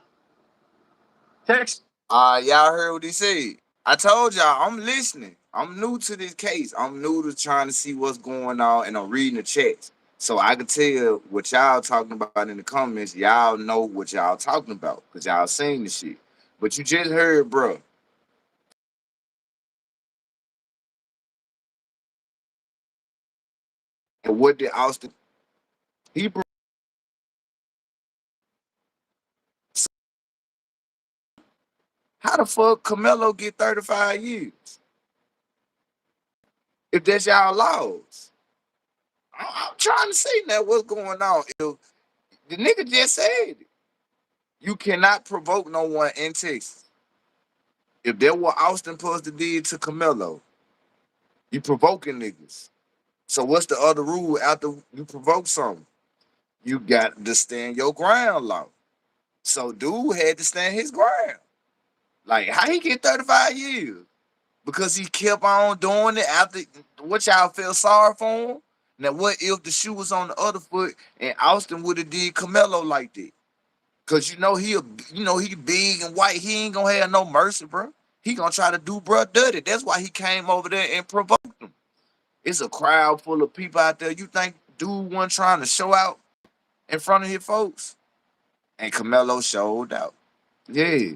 Y'all heard what he said. I told y'all, I'm listening. I'm new to this case. I'm new to trying to see what's going on, and I'm reading the chats. So I can tell what y'all talking about in the comments. Y'all know what y'all talking about because y'all seen the shit. But you just heard, bro. And what did Austin? He how the fuck Camelo get 35 years if that's y'all laws? I'm trying to see now what's going on. If the nigga just said it. You cannot provoke no one in Texas. If that what Austin supposed to did to Camelo, you provoking niggas. So what's the other rule after you provoke something? You got to stand your ground law. So dude had to stand his ground. Like how he get 35 years? Because he kept on doing it after what y'all feel sorry for him. Now what if the shoe was on the other foot and Austin would have did Camelo like that? Cause he big and white. He ain't gonna have no mercy, bro. He gonna try to do bro dirty. That's why he came over there and provoked him. It's a crowd full of people out there. You think dude wasn't trying to show out in front of his folks? And Camelo showed out. Yeah.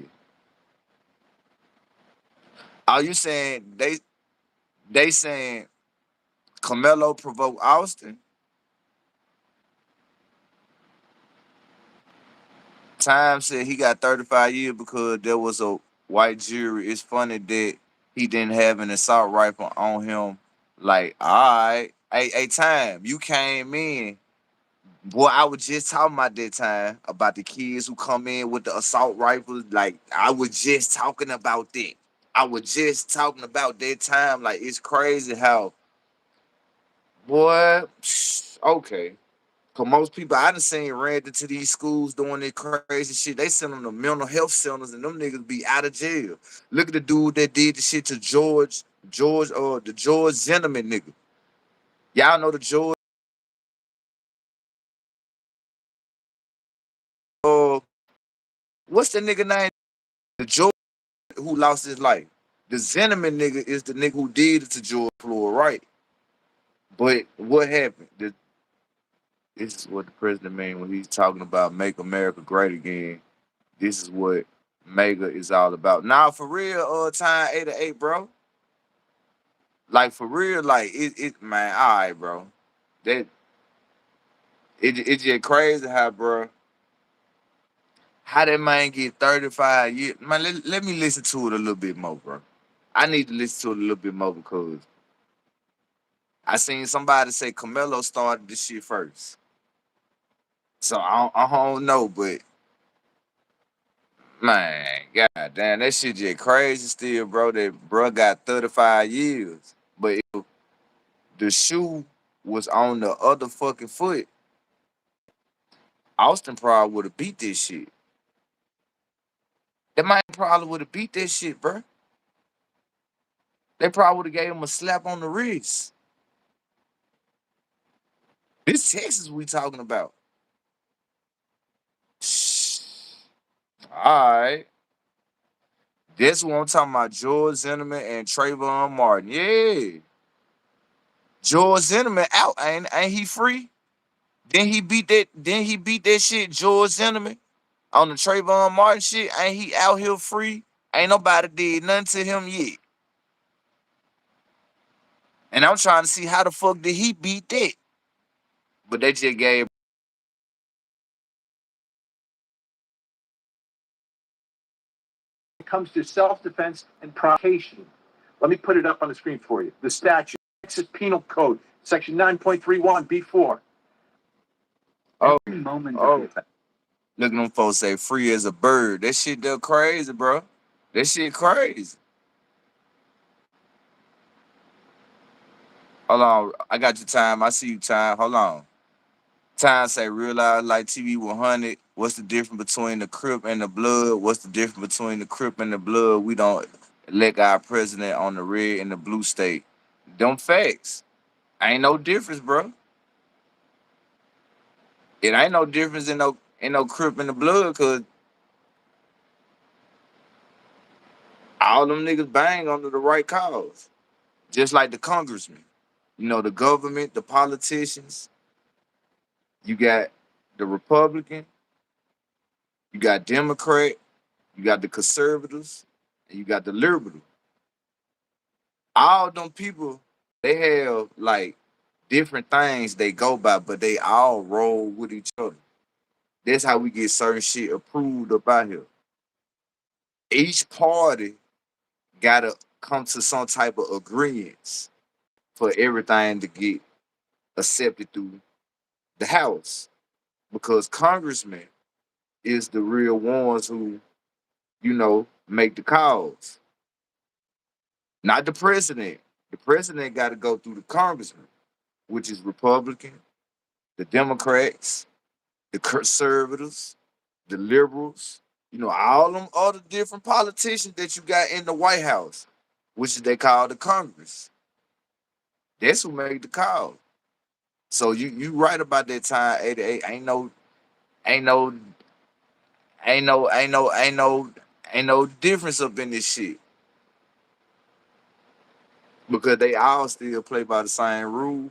Are you saying they saying Camelo provoked Austin? Time said he got 35 years because there was a white jury. It's funny that he didn't have an assault rifle on him. Like, all right. Hey, Time, you came in. Boy, I was just talking about that time about the kids who come in with the assault rifles. Like, I was just talking about that. I was just talking about that time. Like, it's crazy how, boy, okay. Cause most people I done seen ran into these schools doing their crazy shit. They send them to mental health centers and them niggas be out of jail. Look at the dude that did the shit to the George Zimmerman nigga. Y'all know the George, uh, what's the nigga name? The George who lost his life. The Zimmerman nigga is the nigga who did it to George Floyd, right? But what happened? This is what the president mean when he's talking about make America great again. This is what Mega is all about. Now, for real, time 8 to 8, bro. Like for real, like it man, all right, bro. That it's just crazy how, bro, how that man get 35 years. Man, let me listen to it a little bit more, bro. I need to listen to it a little bit more because I seen somebody say Camelo started this shit first. So I don't know, but man, god damn, that shit just crazy still, bro. That bro got 35 years. But if the shoe was on the other fucking foot, Austin probably would have beat this shit. That man probably would have beat that shit, bro. They probably would have gave him a slap on the wrist. This Texas we talking about. Shh. All right. That's what I'm talking about. George Zimmerman and Trayvon Martin. Yeah. George Zimmerman out, ain't he free? Then he beat that shit, George Zimmerman, on the Trayvon Martin shit. Ain't he out here free? Ain't nobody did nothing to him yet. And I'm trying to see how the fuck did he beat that? But they just gave It comes to self-defense and provocation. Let me put it up on the screen for you. The statute, Texas Penal Code, Section 9.31 B4. oh Every moment of oh the offense. look at them folks say free as a bird. That shit they're crazy, bro. That shit crazy. Hold on, I got your time. I see you time. Hold on. Time say real life like TV 100. What's the difference between the Crip and the Blood? What's the difference between the Crip and the Blood? We don't elect our president on the red and the blue state. Them facts. Ain't no difference, bro. It ain't no difference in no Crip and the Blood, cause all them niggas bang under the right cause. just like the congressmen. The government, the politicians. You got the Republican, you got Democrat, you got the conservatives, and you got the liberal. All them people, they have like different things they go by, but they all roll with each other. That's how we get certain shit approved about here. Each party gotta come to some type of agreements for everything to get accepted through the House. Because congressmen is the real ones who, make the calls. Not the president. The president got to go through the congressman, which is Republican, the Democrats, the conservatives, the liberals, all them other different politicians that you got in the White House, which they call the Congress. That's who made the call. So you right about that time, 88. Ain't no ain't no ain't no ain't no ain't no difference up in this shit. Because they all still play by the same rule.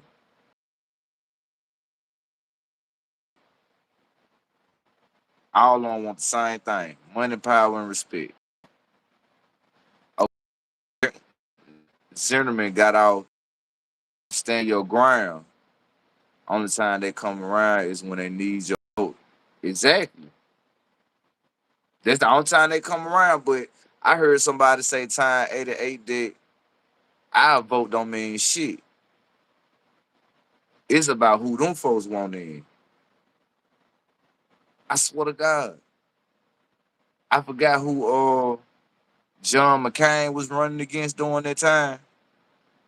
All of them want the same thing: money, power, and respect. Zimmerman got out, stand your ground. Only time they come around is when they need your vote. Exactly. That's the only time they come around. But I heard somebody say time 88 that our vote don't mean shit. It's about who them folks want in. I swear to God. I forgot who John McCain was running against during that time.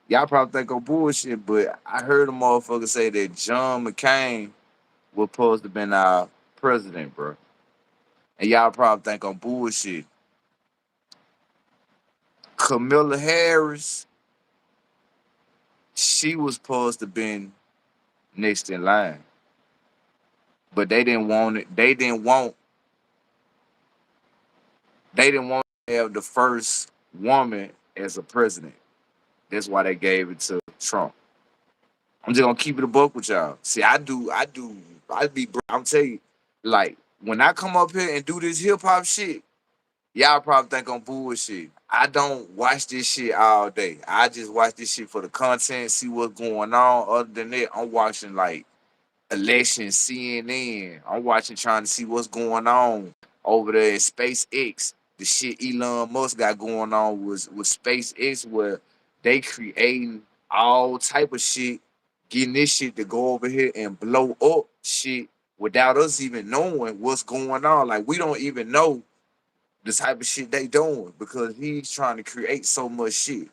Y'all probably think I'm bullshit, but I heard a motherfucker say that John McCain was supposed to been our president, bro. And y'all probably think I'm bullshit. Camilla Harris, she was supposed to been next in line, but they didn't want it. They didn't want to have the first woman as a president. That's why they gave it to Trump. I'm just gonna keep it a buck with y'all. See, I'm telling you, like when I come up here and do this hip hop shit, y'all probably think I'm bullshit. I don't watch this shit all day. I just watch this shit for the content, see what's going on. Other than that, I'm watching like election CNN. I'm watching trying to see what's going on over there in SpaceX. The shit Elon Musk got going on was with SpaceX where they creating all type of shit, getting this shit to go over here and blow up shit without us even knowing what's going on. Like we don't even know the type of shit they doing because he's trying to create so much shit.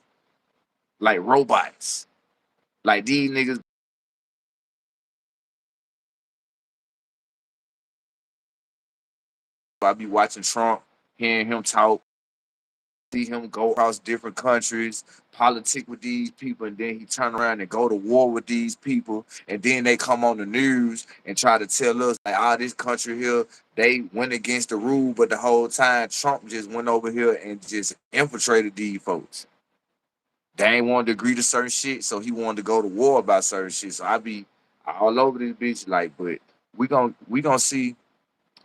Like robots. Like these niggas I be watching Trump, hearing him talk, see him go across different countries, politic with these people, and then he turn around and go to war with these people, and then they come on the news and try to tell us like, this country here, they went against the rule, but the whole time Trump just went over here and just infiltrated these folks. They ain't wanted to agree to certain shit, so he wanted to go to war about certain shit. So I be all over this bitch, like, but we gonna see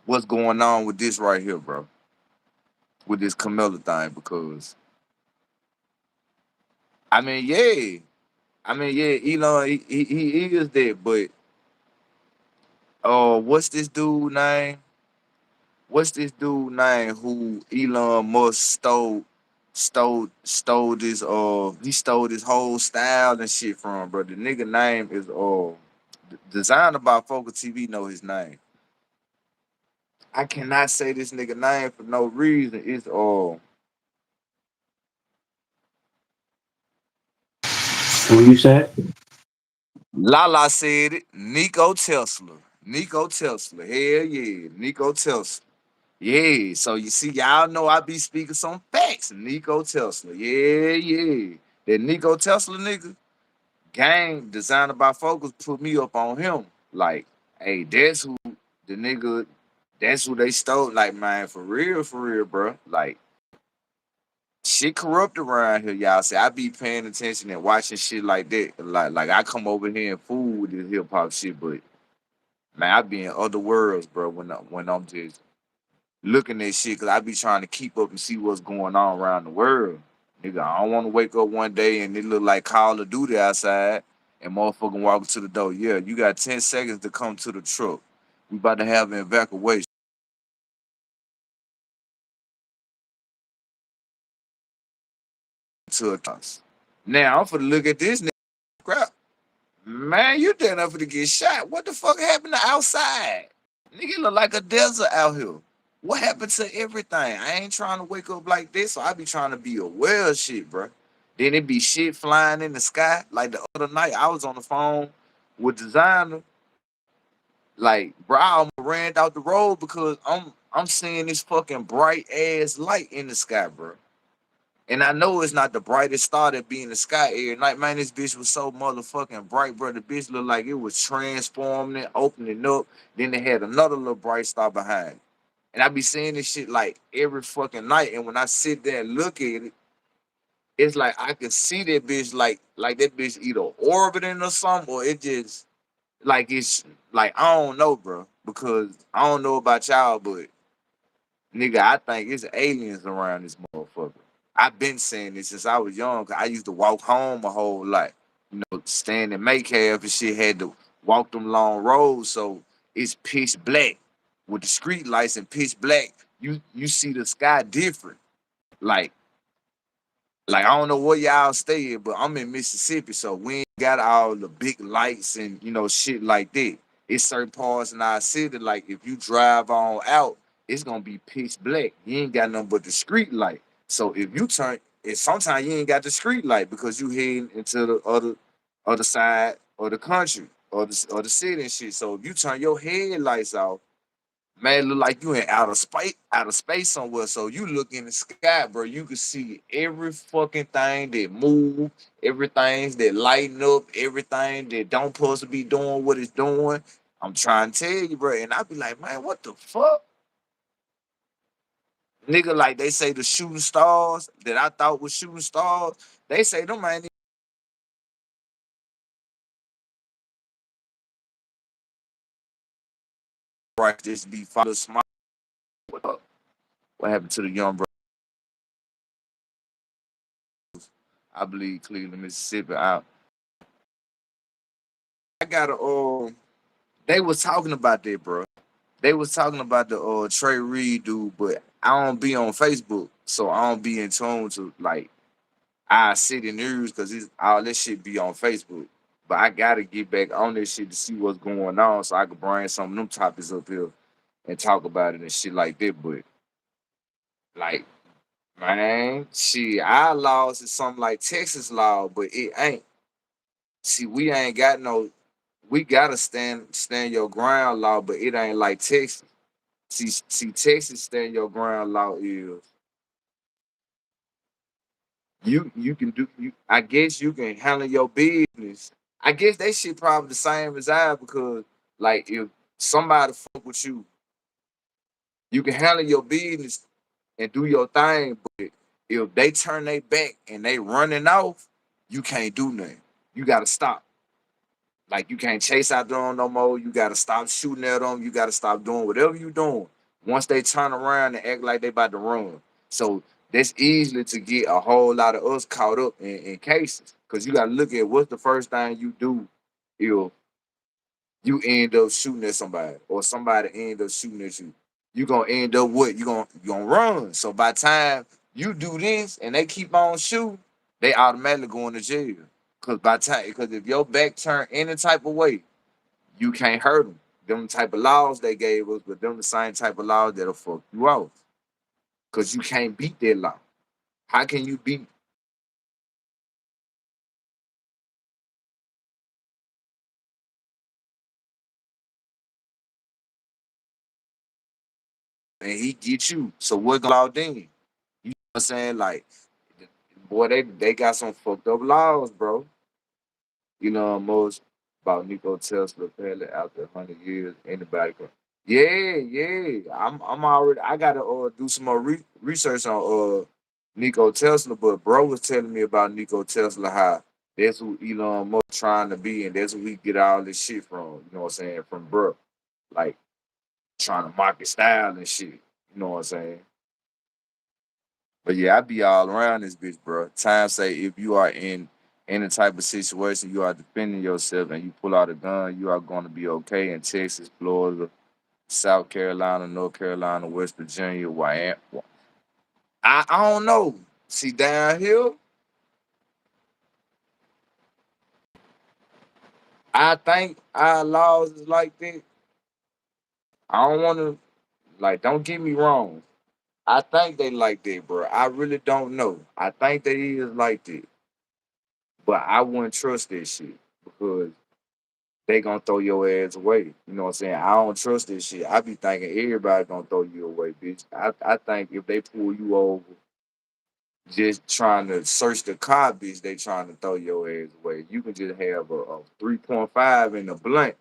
what's going on with this right here, bro, with this Camilla thing, because I mean, yeah, Elon, he is there, but what's this dude name? What's this dude name who Elon Musk stole this he stole this whole style and shit from, bro. The nigga name is designer by Focus TV know his name. I cannot say this nigga name for no reason. It's What you said? Lala said it. Nico Tesla. Nico Tesla. Hell yeah. Nico Tesla. Yeah. So you see, y'all know I be speaking some facts. Nico Tesla. Yeah, yeah. That Nico Tesla nigga, gang designer by Focus put me up on him. Like, hey, that's who the nigga, that's who they stole. Like, man, for real, bro. Like, shit corrupt around here, y'all. See, I be paying attention and watching shit like that. Like I come over here and fool with this hip hop shit, but man, I be in other worlds, bro. When I'm just looking at shit, cause I be trying to keep up and see what's going on around the world. Nigga, I don't want to wake up one day and it look like Call of Duty outside and motherfucking walking to the door. Yeah, you got 10 seconds to come to the truck. We about to have an evacuation to us. Now I'm finna look at this nigga crap. Man, you damn enough to get shot. What the fuck happened to outside? Nigga look like a desert out here. What happened to everything? I ain't trying to wake up like this, so I be trying to be aware of shit, bro. Then it be shit flying in the sky. Like the other night, I was on the phone with designer. Like, bro, I almost ran out the road because I'm seeing this fucking bright ass light in the sky, bro. And I know it's not the brightest star that be in the sky every night. Man, this bitch was so motherfucking bright, bro. The bitch looked like it was transforming, opening up. Then they had another little bright star behind. And I be seeing this shit like every fucking night. And when I sit there and look at it, it's like I can see that bitch like that bitch either orbiting or something, or it just like it's like I don't know, bro. Because I don't know about y'all, but nigga, I think it's aliens around this motherfucker. I've been saying this since I was young. 'Cause I used to walk home a whole lot. You know, stand in Maycave and shit, had to walk them long roads. So it's pitch black with the street lights and pitch black. You see the sky different. Like like I don't know where y'all stay at, but I'm in Mississippi, so we ain't got all the big lights and shit like that. It's certain parts in our city, like if you drive on out, it's gonna be pitch black. You ain't got nothing but the street light. So if you turn, and sometimes you ain't got the street light because you heading into the other side of the country or the city and shit. So if you turn your headlights off, man, look like you in outer space somewhere. So you look in the sky, bro. You can see every fucking thing that move, everything that lighten up, everything that don't supposed to be doing what it's doing. I'm trying to tell you, bro. And I be like, man, what the fuck? Nigga, like they say the shooting stars that I thought was shooting stars, they say them ain't even right. Just be follow smart. What up? What happened to the young bro? I believe Cleveland, Mississippi. I got a they was talking about that, bro. They was talking about the Trey Reed dude, but I don't be on Facebook, so I don't be in tune to like I see the news because all this shit be on Facebook. But I gotta get back on this shit to see what's going on, so I can bring some of them topics up here and talk about it and shit like that. But like, man, shit, our laws is something like Texas law, but it ain't. See, we ain't got no. We gotta stand your ground law, but it ain't like Texas. See, Texas stand your ground law is you can do you. I guess you can handle your business. I guess they shit probably the same as I because like if somebody fuck with you, you can handle your business and do your thing. But if they turn their back and they running off, you can't do nothing. You gotta stop. Like you can't chase out them no more. You gotta stop shooting at them. You gotta stop doing whatever you doing. Once they turn around and act like they about to run, so that's easily to get a whole lot of us caught up in cases. Cause you gotta look at what's the first thing you do if you end up shooting at somebody or somebody end up shooting at you. You gonna end up what? You gonna run. So by the time you do this and they keep on shooting, they automatically going to jail. Cause by time, because if your back turn any type of way, you can't hurt them. Them type of laws they gave us, but them the same type of laws that'll fuck you out. Cause you can't beat that law. How can you beat? And he get you. So what law then? You know what I'm saying? Like, boy, they got some fucked up laws, bro. You know, most about Nico Tesla apparently after 100 years, anybody can. Yeah, yeah. I'm already. I gotta do some more research on Nico Tesla, but bro was telling me about Nico Tesla, how that's who Elon Musk trying to be, and that's who he get all this shit from. You know what I'm saying? From bro, like trying to market style and shit. You know what I'm saying? But yeah, I be all around this bitch, bro. Time say if you are in any type of situation, you are defending yourself, and you pull out a gun, you are going to be okay in Texas, Florida, South Carolina, North Carolina, West Virginia, Wyoming. I don't know. See down here, I think our laws is like that. I don't want to like. Don't get me wrong. I think they like that, bro. I really don't know. I think they is like that, but I wouldn't trust that shit because they gonna throw your ass away. You know what I'm saying? I don't trust this shit. I be thinking everybody gonna throw you away, bitch. I think if they pull you over just trying to search the car, bitch, they trying to throw your ass away. You can just have a 3.5 in the blunt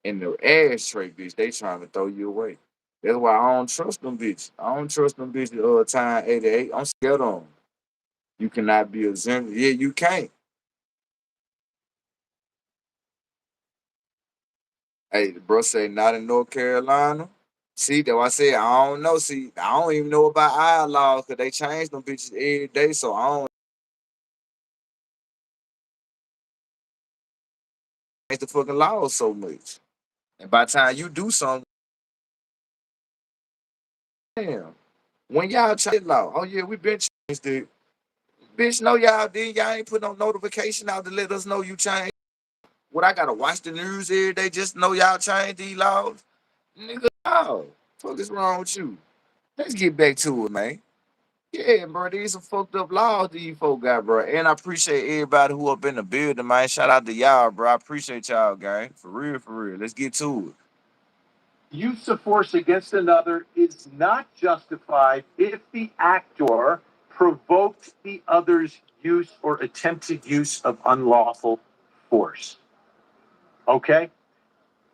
in the ashtray, bitch. They trying to throw you away. That's why I don't trust them, bitch. I don't trust them, bitch. Time 88. I'm scared of them. You cannot be exempt. Yeah, you can't. Hey, the bro say not in North Carolina. See, though I said I don't know. See, I don't even know about our laws because they change them bitches every day. So I don't change the fucking laws so much. And by the time you do something, damn, when y'all change the law, oh yeah, we been changed it. Bitch, no, y'all did. Y'all ain't put no notification out to let us know you changed. What I gotta watch the news every day just to know y'all changed these laws? Nigga, no. Fuck is wrong with you? Let's get back to it, man. Yeah, bro, these some fucked up laws these folk got, bro. And I appreciate everybody who up in the building, man. Shout out to y'all, bro. I appreciate y'all, gang. For real, for real. Let's get to it. Use of force against another is not justified if the actor provoked the other's use or attempted use of unlawful force. Okay?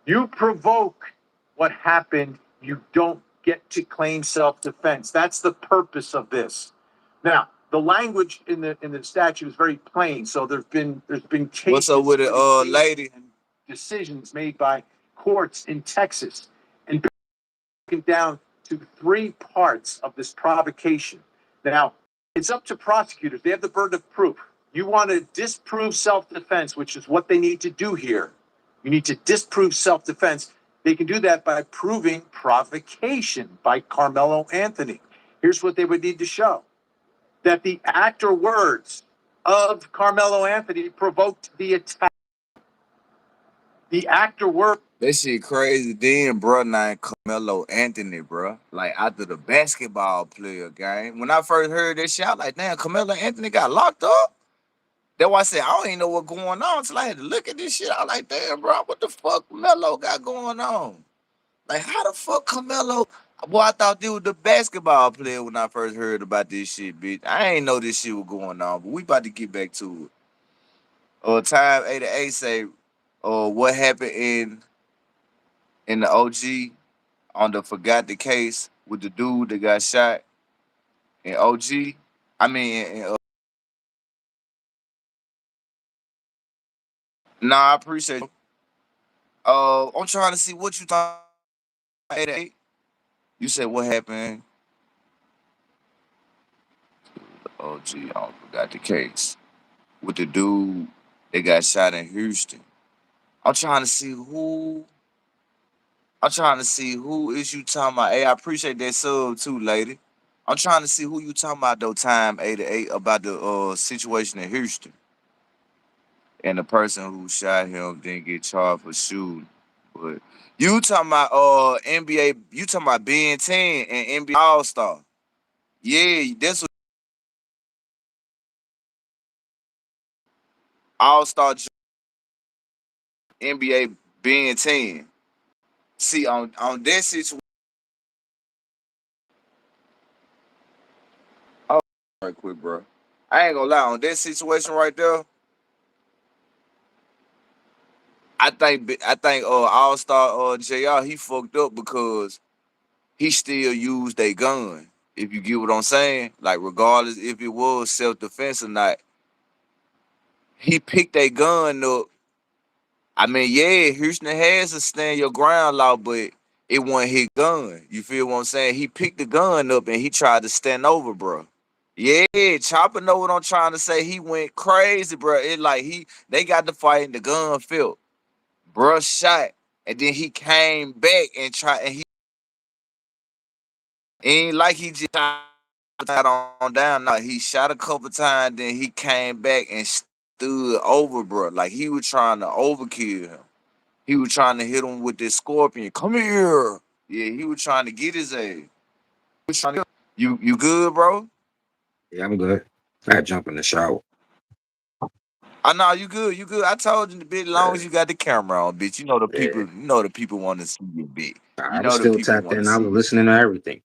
You provoke what happened, you don't get to claim self-defense. That's the purpose of this. Now, the language in the statute is very plain. So there's been What's cases, up with it, lady? and decisions made by courts in Texas and broken down to three parts of this provocation. Now, it's up to prosecutors. They have the burden of proof. You want to disprove self-defense, which is what they need to do here. You need to disprove self-defense. They can do that by proving provocation by Carmelo Anthony. Here's what they would need to show: that the act or words of Carmelo Anthony provoked the attack. The act or word. That shit crazy. Then, bro, named Carmelo Anthony, bro. Like, after the basketball player game. When I first heard that shit, I was like, damn, Carmelo Anthony got locked up? That's why I said, I don't even know what's going on until I had to look at this shit. I was like, damn, bro, what the fuck Melo got going on? Like, how the fuck Carmelo? Boy, I thought they was the basketball player when I first heard about this shit, bitch. I ain't know this shit was going on, but we about to get back to it. Time 88 say, what happened in the OG on the forgot the case with the dude that got shot in OG? I mean, nah, I appreciate you. I'm trying to see what you thought. 88. You said what happened? Oh, gee, I forgot the case with the dude that got shot in Houston. I'm trying to see who. I'm trying to see who is you talking about. Hey, I appreciate that sub too, lady. I'm trying to see who you talking about though. Time 88 about the situation in Houston and the person who shot him didn't get charged for shooting. But you talking about NBA? You talking about Ben 10 and NBA All Star? Yeah, that's what All Star NBA Ben 10. See on that situation. Oh, right quick, bro. I ain't gonna lie on that situation right there. I think All Star Jr. He fucked up because he still used a gun. If you get what I'm saying, like regardless if it was self defense or not, he picked a gun up. I mean, yeah, Houston has a stand your ground law, but it wasn't his gun. You feel what I'm saying? He picked the gun up and he tried to stand over, bro. Yeah, Chopper know what I'm trying to say. He went crazy, bro. It like they got to fight and the gun felt. Bro shot. And then he came back and tried and he ain't like he just shot on down. No, he shot a couple times, then he came back and stood over, bro. Like he was trying to overkill him. He was trying to hit him with this scorpion. Come here. Yeah, he was trying to get his ass. He was trying to you good, bro? Yeah, I'm good. I had to jump in the shower. I know you good, you good. I told you the bit long Yeah, as you got the camera on, bitch. yeah. You know the people want to see you, bitch. You I was know the still people tapped want to in. I see was you. listening to everything.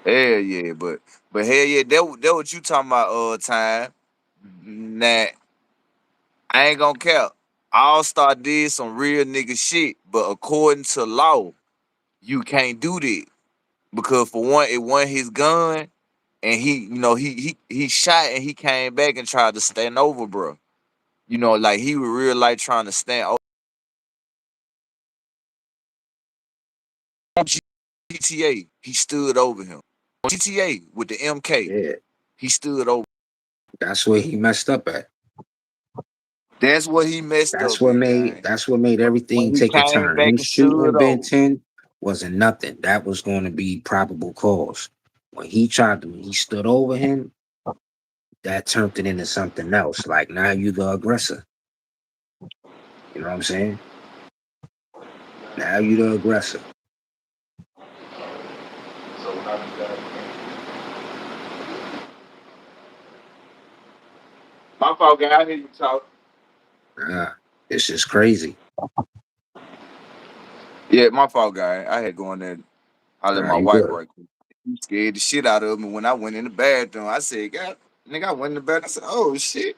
Hell yeah, but hell yeah, that what you talking about time. Nah, I ain't gonna care. All Star did some real nigga shit, but according to law, you can't do that. Because for one, it wasn't his gun, and he shot and he came back and tried to stand over, bro. You know, like he was real like trying to stand over GTA. He stood over him. On GTA with the MK, Yeah, he stood over. that's where he messed up at. That's what he messed That's up what at, made gang. that's what made When everything he take a came turn. back Him and stood shooting Ben over. 10 wasn't nothing. That was going to be probable cause. When he stood over him, that turned it into something else. Like now you the aggressor. You know what I'm saying? Now you the aggressor. My fault, guy. I hear you talk. It's just crazy. Yeah, my fault, guy. I had going there. I let my You wife good. right quick. He scared the shit out of me when I went in the bathroom. I said, God, nigga, I went in the bathroom. I said, oh shit.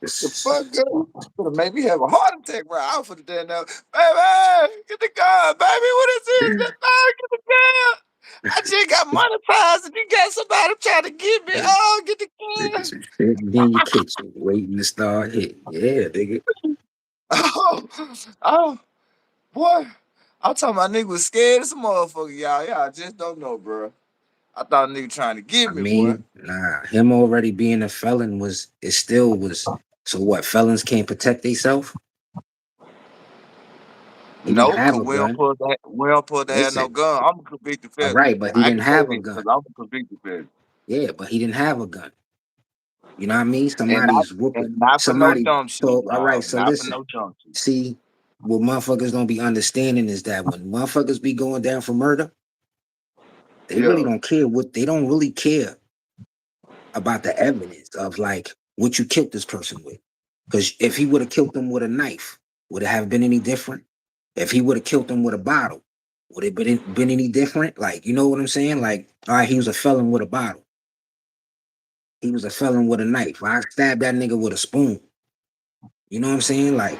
The It's, fuck, girl? Gonna make me have a heart attack right out for the day now. Baby, get the gun, baby. What is this? Get the gun. I just got monetized and you got somebody trying to get me. Oh, get the gun. it's sitting in your kitchen waiting to start hitting. Yeah, nigga. Oh, oh, boy. I'm talking about nigga was scared as a motherfucker, y'all. Y'all just don't know, bro. I thought nigga trying to get I me, boy. mean, nah, him already being a felon was it still was so what felons can't protect themselves? He didn't No, have cause a gun. we don't put to have no Listen, gun. I'm a convicted all felon. right, but he I didn't can say have a that because gun. I'm a convicted felon. Yeah, but he didn't have a gun. You know what I mean? And not Somebody's whooping. and not for no Somebody dumb shit, so all right, y'all. so Not for listen. no dumb shit. See, what motherfuckers don't be understanding is that when motherfuckers be going down for murder, they really Yeah. don't care what they don't really care about the evidence of like what you killed this person with. Because if he would have killed them with a knife, would it have been any different? If he would have killed them with a bottle, would it been any different? Like, you know what I'm saying? Like, all right, he was a felon with a bottle. He was a felon with a knife. I stabbed that nigga with a spoon. You know what I'm saying? Like,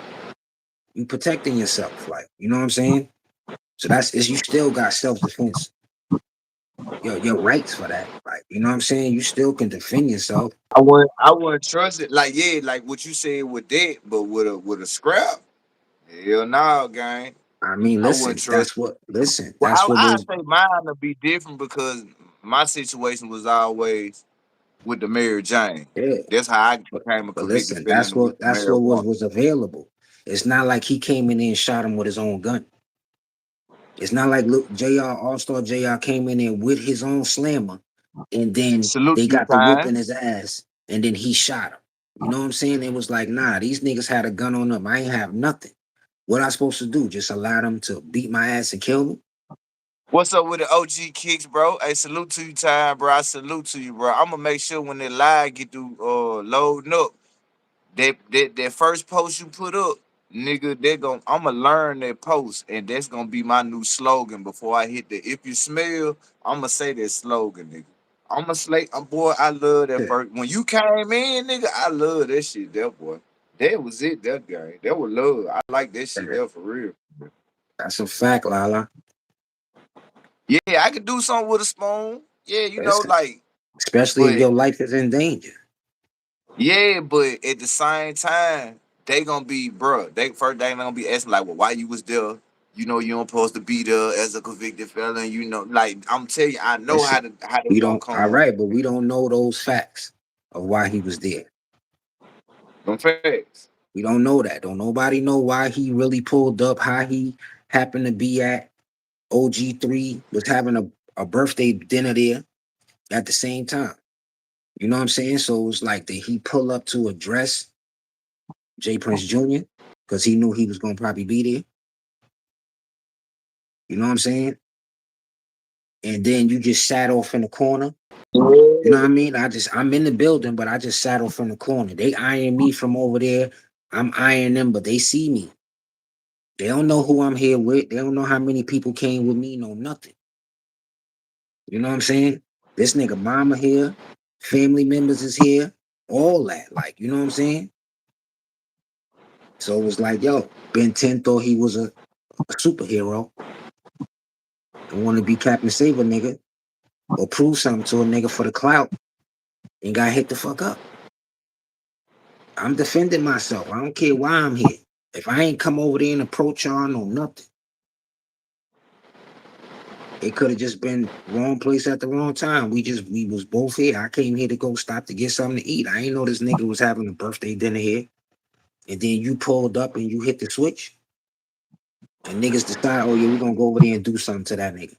you protecting yourself. Like, you know what I'm saying? So that's is you still got self defense. Your rights for that. Like, you know what I'm saying? You still can defend yourself. I wouldn't trust it. Like, yeah, like what you said with that, but with a scrap, hell no, gang. I mean, I wouldn't listen, trust it. Well, that's what I was say mine would be different because my situation was always with the Mary Jane. yeah. That's how I But became a but convicted listen, felon with the that's what marijuana. was available. It's not like he came in there and shot him with his own gun. It's not like look, JR All Star JR came in there with his own slammer, and then Salute they to you, got to whooping time. his ass, and then he shot him. You know what I'm saying? It was like, nah, these niggas had a gun on them. I ain't have nothing. What I supposed to do? Just allow them to beat my ass and kill me? What's up with the OG kicks, bro? Hey, salute to you, time, bro. I salute to you, bro. I'm gonna make sure when that live get through loading up, that first post you put up, nigga, I'm gonna learn that post, and that's gonna be my new slogan before I hit the if you smell, I'm gonna say that slogan, nigga. I'm gonna slay, boy, I love that first. When you came in, nigga, I love that shit there, boy. That was it, that guy. That was love. I like that shit there for real. That's a fact, Lala. Yeah, I could do something with a spoon. Yeah, you know, Listen, like, especially if but your life is in danger. yeah, but at the same time, they gonna be, bruh. They first they gonna be asking like, well, why you was there? You know, you don't supposed to be there as a convicted felon. You know, like I'm telling you, I know Listen, how they we gonna don't. All come. right, but we don't know those facts of why he was there. Them facts. We don't know that. Don't nobody know why he really pulled up. How he happened to be at OG3 was having a birthday dinner there at the same time. You know what I'm saying? So it's like, did he pull up to address J Prince Jr. because he knew he was gonna probably be there? You know what I'm saying? And then you just sat off in the corner. You know what I mean? I'm in the building, but I just sat off in the corner. They eyeing me from over there. I'm eyeing them, but they see me. They don't know who I'm here with. They don't know how many people came with me, no nothing. You know what I'm saying? This nigga mama here, family members is here, all that. Like, you know what I'm saying? So it was like, yo, Ben 10 thought he was a superhero and want to be Captain Saber nigga or prove something to a nigga for the clout and got hit the fuck up. I'm defending myself. I don't care why I'm here. If I ain't come over there and approach y'all, no nothing. It could have just been wrong place at the wrong time. We was both here. I came here to go stop to get something to eat. I ain't know this nigga was having a birthday dinner here. And then you pulled up and you hit the switch. And niggas decide, oh yeah, we're gonna go over there and do something to that nigga.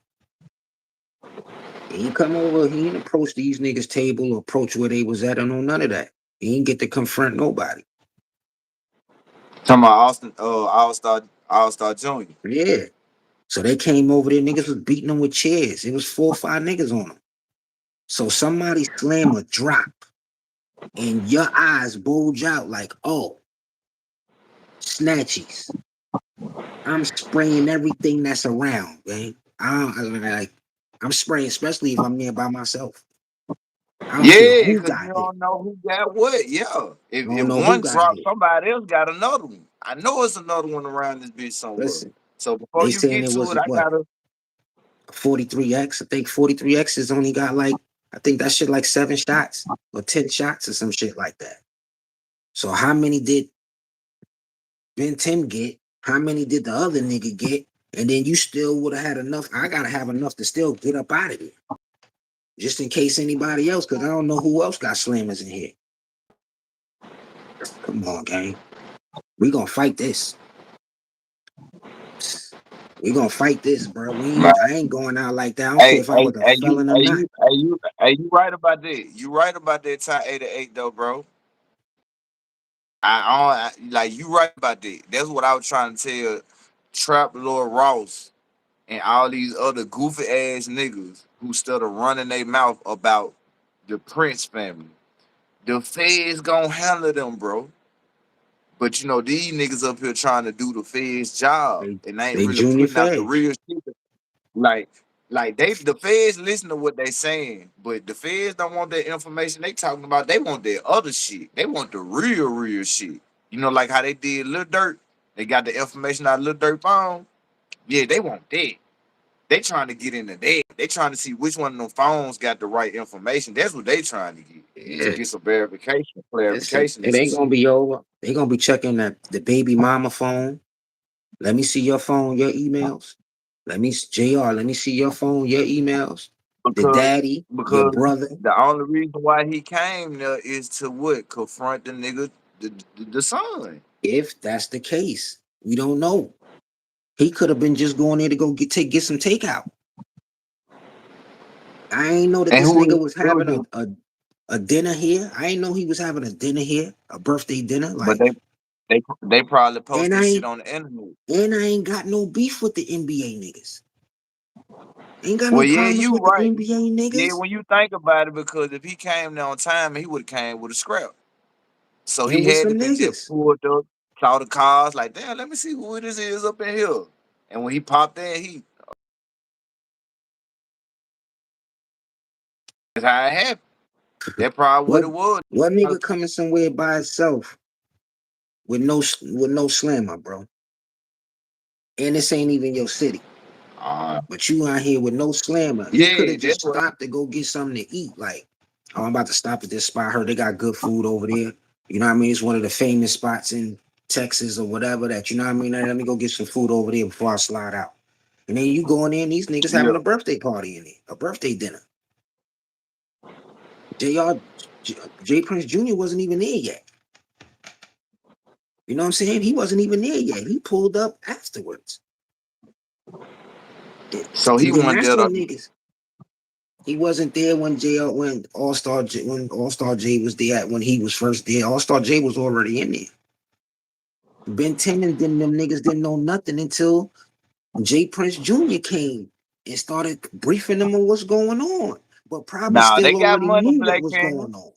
He ain't come over, he ain't approach these niggas' table or approach where they was at or no none of that. He ain't get to confront nobody. Talking about Austin, All Star Junior. Yeah. So they came over there, niggas was beating them with chairs. It was 4 or 5 niggas on them. So somebody slam a drop and your eyes bulge out like, oh, snatchies. I'm spraying everything that's around, man. I'm spraying, especially if I'm there by myself. I don't care Yeah, who because you got hit. don't know who got what. Yeah, I if don't know who one got drops, hit. somebody else got another one. I know it's another one around this bitch somewhere. Listen, So before they you saying get it to was it, I what, gotta. 43X. I think 43X has only got like, I think that shit like 7 shots or 10 shots or some shit like that. So how many did Ben 10 get? How many did the other nigga get? And then you still would have had enough. I gotta have enough to still get up out of here. Just in case anybody else, because I don't know who else got slammers in here. Come on, gang. We gonna fight this. We gonna fight this, bro. I ain't going out like that. I don't care Hey, if I hey, was a hey, you, felon or hey, not. you, hey, you, hey, you right about that. You right about that time 88 though, bro. Like you right about that. That's what I was trying to tell Trap Lord Ross and all these other goofy ass niggas who started running their mouth about the Prince family. The feds gonna handle them, bro. But you know, these niggas up here trying to do the feds job They, and they ain't they really junior putting out the feds. real shit. Like, like the feds listen to what they saying, but the feds don't want that information they talking about. They want that other shit. They want the real shit. You know, like how they did Lil Durk. They got the information out of Lil Durk phone. Yeah, they want that. They trying to get into that. They trying to see which one of them phones got the right information. That's what they trying to Yeah. get some verification, Listen, clarification, and it some ain't shit. gonna be over. They gonna be checking the baby mama phone. Let me see your phone, your emails. JR, let me see your phone, your emails. The because daddy, your because brother. the only reason why he came there is to what confront the nigga, the son. If that's the case, we don't know. He could have been just going there to go get some takeout. I ain't know that And this who nigga was it was having a dinner here. I ain't know he was having a dinner here, a birthday dinner. but Like, they probably post and that I shit ain't on the internet. and I ain't got no beef with the NBA niggas. Ain't got no Well, yeah, problems you with the right. NBA Yeah, niggas. when you think about it, because if he came there on time, he would have came with a scrap. So And he with had to some been just niggas. pulled up, saw the cars, like, damn, let me see who this is up in here. And when he popped in, that's how it happened. That probably what What it was. what nigga coming somewhere by itself with no slammer, bro? And this ain't even your city. But you out here with no slammer. He could Yeah, have that's just what. stopped to go get something to eat. Like, oh, I'm about to stop at this spot. I heard they got good food over there. You know what I mean? It's one of the famous spots in Texas or whatever that, you know what I mean? Let me go get some food over there before I slide out. And then you go in there and these niggas Yeah. having a birthday party in there, a birthday dinner. JR, J Prince Jr. wasn't even there yet. You know what I'm saying? He wasn't even there yet. He pulled up afterwards. So he And then wanted that's that. when niggas, he wasn't there when when All Star J was there when he was first there. All Star J was already in there. Ben 10 and them niggas didn't know nothing until J Prince Jr. came and started briefing them on what's going on. But probably Nah, they still got already money, knew what Black was King. going on.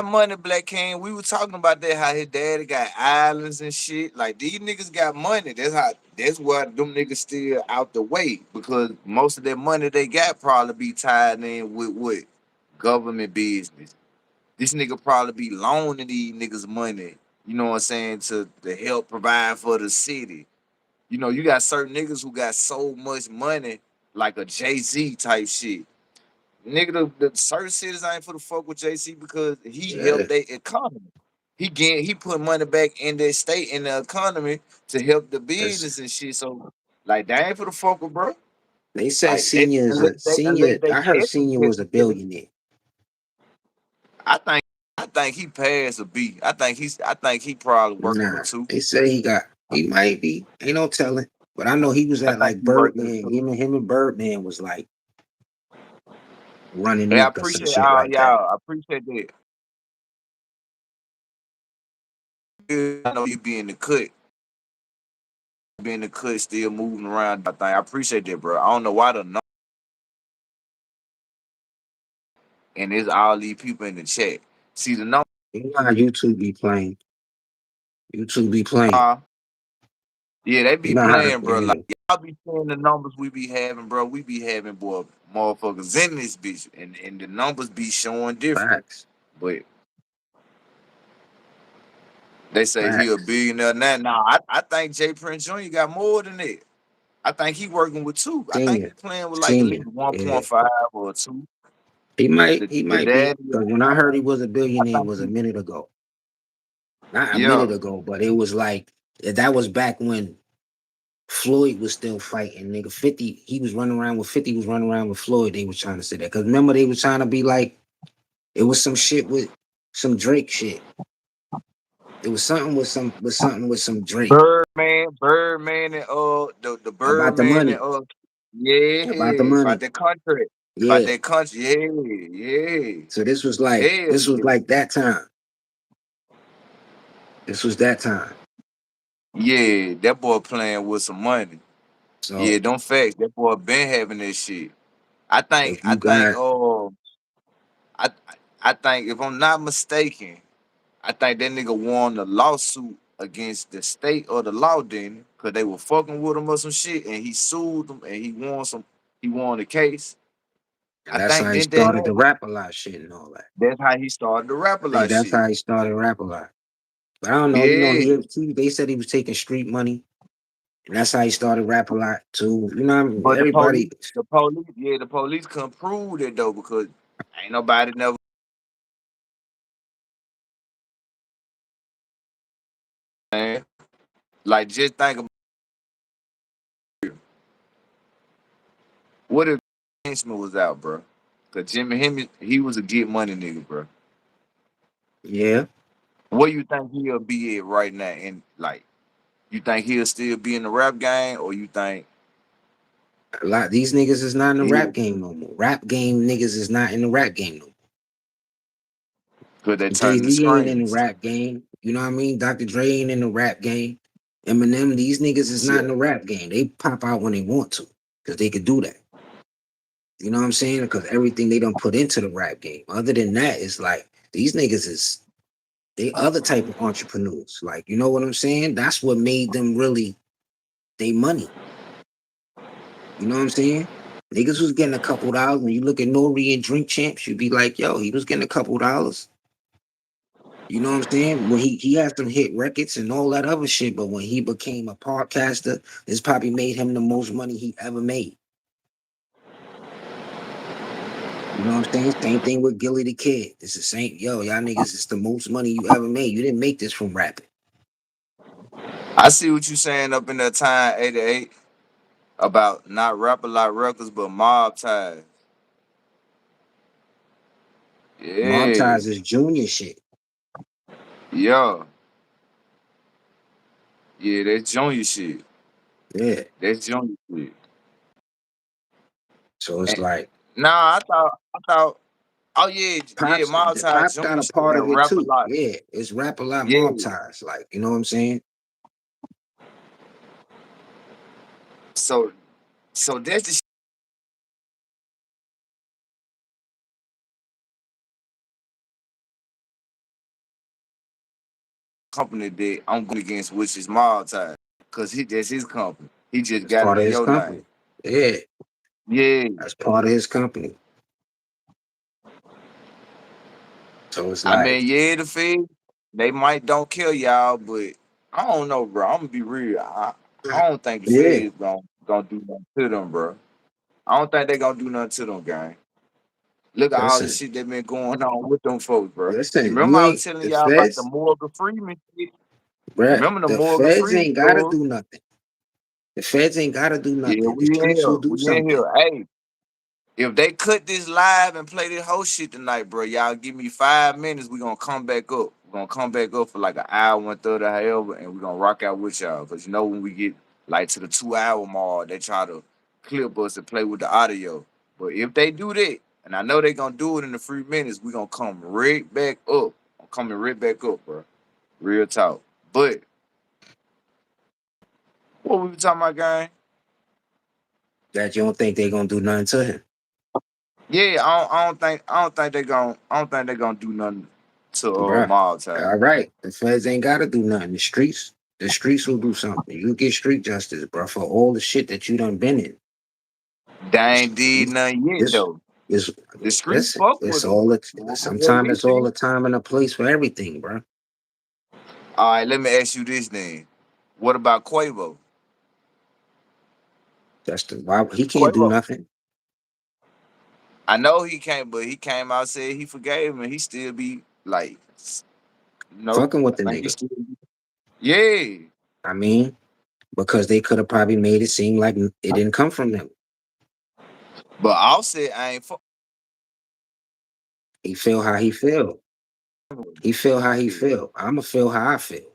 Money, Black King. We were talking about that, how his daddy got islands and shit. Like these niggas got money. That's why them niggas still out the way. Because most of that money they got probably be tied in with what? Government business. This nigga probably be loaning these niggas money, you know what I'm saying, to help provide for the city. You know, you got certain niggas who got so much money, like a Jay-Z type shit. Nigga, the certain cities ain't for the fuck with JC because he Yeah. helped their economy. He put money back in their state in the economy to help the That's, business and shit. So like they ain't for the fuck with bro. they said Like they senior is a unless senior. they I heard catch him, senior catch was a him. billionaire. I think I think he passed a B. I think he probably working Nah, with two. they say he might be. Ain't no telling. But I know he was I at think like he working with Birdman. two. Him and Birdman was like running Hey, I Nick or some appreciate shit all like that. y'all. I appreciate that. I know you be in the cut. Be in the cut, still moving around. I appreciate that, bro. I don't know why the number and it's all these people in the chat. See the number. You know how YouTube be playing. YouTube be playing. Yeah, they You be know how playing, bro. to Like y'all be seeing the numbers we be having, bro. We be having, boy, motherfuckers in this bitch, and the numbers be showing different. facts. But they say he a Facts. billionaire now. Nah, I think Jay Prince Jr. got more than that. I think he working with two. I think he Senior. playing with like at least Senior. Yeah. 1.5 or two. He The might be. daddy, Because when I heard he was a I billionaire think was a he, minute ago. Not a yeah, minute ago, but it was like that was back when Floyd was still fighting, nigga. 50, he was running around with 50 was running around with Floyd. They was trying to say that. Cause remember they was trying to be like it was some shit with some Drake shit. It was something with some Drake Birdman, and the about the Birdman and money. About the yeah, about money. that country, Yeah. yeah, So hell this was yeah, like that time. This was that time. yeah. That boy playing with some money. Yeah, So don't facts. That boy been having this shit. if I you think, got I, I think if I'm not mistaken, I think that nigga won the lawsuit against the state or the law, didn't because they were fucking with him or some shit, and he sued them and he won the case. and I that's think how he didn't that started the happen? rap a lot shit and all that. That's how he started the rap a I think lot that's shit. how he started rap a lot. But I don't know, Yeah, they said he was taking street money, and that's how he started rap a lot too. You know, what I mean? but Everybody, the police couldn't prove it though because ain't nobody never. Man. Like just think about what if Henchman was out, bro? Cause Jimmy Henry, he was a get money nigga, bro. yeah, What you think he'll be at right now? And like, you think he'll still be in the rap game, or you think a lot these niggas is not in the rap he game no more. Rap game niggas is not in the rap game no more. could they Jay turn the Z ain't in the screens? rap game. You know what I mean? Dr. Dre ain't in the rap game. Eminem, these niggas is not in Yeah. the rap game. They pop out when they want to because they could do that. You know what I'm saying? Because everything they don't put into the rap game. Other than that, it's like these niggas is they other type of entrepreneurs. Like, you know what I'm saying? That's what made them really they money. You know what I'm saying? Niggas was getting a couple dollars. When you look at Nori and Drink Champs, you'd be like, yo, he was getting a couple dollars. You know what I'm saying? When he had some hit records and all that other shit, but when he became a podcaster, this probably made him the most money he ever made. You know what I'm saying? Same thing with Gilly the Kid. It's the same. Yo, y'all niggas, it's the most money you ever made. You didn't make this from rapping. I see what you saying up in that time '88 about not rap a lot records, but mob ties. Mob Yeah, Ties is junior shit. yeah, yeah. That's junior shit. Yeah. That's junior shit. So it's And, like nah, I thought. Oh yeah, yeah. Pops, Mob the ties Pops got junior a shit part of and it rap a too. lot. Yeah. It's rap a lot Yeah. mob ties. Like, you know what I'm saying? So so that's the company that I'm going against, which is mob ties, cause that's his company. He just It's got it part of in his your name. company. Yeah. Yeah. That's part of his company. So it's I like, mean, yeah, the Fed, they might don't kill y'all, but I don't know, bro. I'm gonna be real. I don't think the yeah. Fed gonna do nothing to them, bro. I don't think they gonna do nothing to them, gang. Look at all the Listen, shit that been going on with them folks, bro. listen, Remember you I was ain't telling the y'all about the feds, Morgan Freeman shit? bruh. Remember the The Morgan feds Freeman ain't gotta story? do nothing. The feds ain't gotta do Yeah, nothing. The we in streets here. will do We in something. here. Hey, if they cut this live and play this whole shit tonight, bro, y'all give me 5 minutes. We gonna come back up. We're gonna come back up for like an hour, 1:30, however, and we're gonna rock out with y'all. Cause you know when we get like to the 2 hour mark, they try to clip us and play with the audio. But if they do that, and I know they gonna do it in the 3 minutes, we gonna come right back up. I'm coming right back up, bro. Real talk. But what we talking about, gang? That you don't think they gonna do nothing to him. Yeah, I don't think they gonna do nothing to Bruh. Malta. All right. The feds ain't gotta do nothing. The streets will do something. You get street justice, bro, for all the shit that you done been in. They This, ain't did nothing yet this, though. this The street listen, fuck it's with them. all the What sometimes we it's all see. the time and a place for everything, bro. All right, let me ask you this then. What about Quavo? That's the why he can't do Quavo. nothing. I know he can't, but he came out said he forgave him, and he still be like, Fucking with I the think he nigga. still. Yeah, I mean, because they could have probably made it seem like it didn't come from them. but I'll say I ain't fuck. He feel how he feel. He feel how he Yeah. feel. I'ma feel how I feel.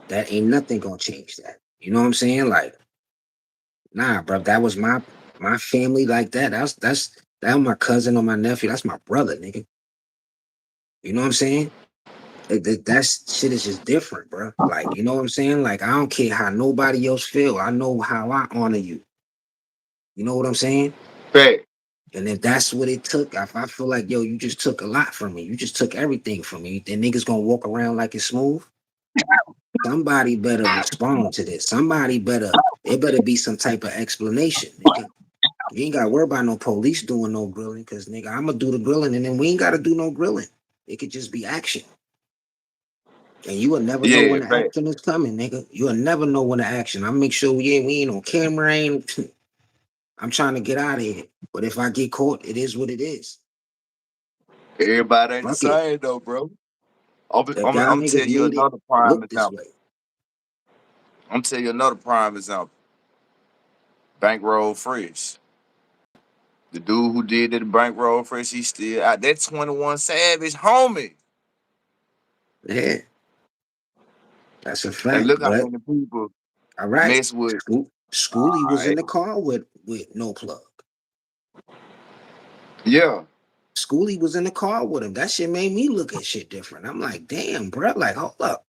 That ain't nothing gonna change that. You know what I'm saying? Like, nah, bro. That was my family like that. That was my cousin or my nephew. That's my brother, nigga. You know what I'm saying? That's shit is just different, bro. Like, you know what I'm saying? Like, I don't care how nobody else feel. I know how I honor you. You know what I'm saying? Fact. And if that's what it took, if I feel like, yo, you just took a lot from me, you just took everything from me, then niggas gonna walk around like it's smooth. Somebody better respond to this. There better be some type of explanation, nigga. You ain't gotta worry about no police doing no grilling, cause nigga, I'ma do the grilling and then we ain't gotta do no grilling. It could just be action. And you will never know Yeah, when the fact. action is coming, nigga. You will never know when the action. I make sure we ain't on camera, ain't I'm trying to get out of here. But if I get caught, it is what it is. Everybody ain't the Fuck it. same though, bro. I'm, If I'm, y'all I'm niggas tell you made it another prime look this example. way. I'm tell you another prime example. Bankroll Fresh. The dude who did the bankroll Fresh, he still out. That 21 Savage homie. Yeah, that's a And fact. look how But many people all right. mess with. Schoolie was Right. in the car with no plug. Yeah. Schoolie was in the car with him. That shit made me look at shit different. I'm like, damn, bro. Like, hold up.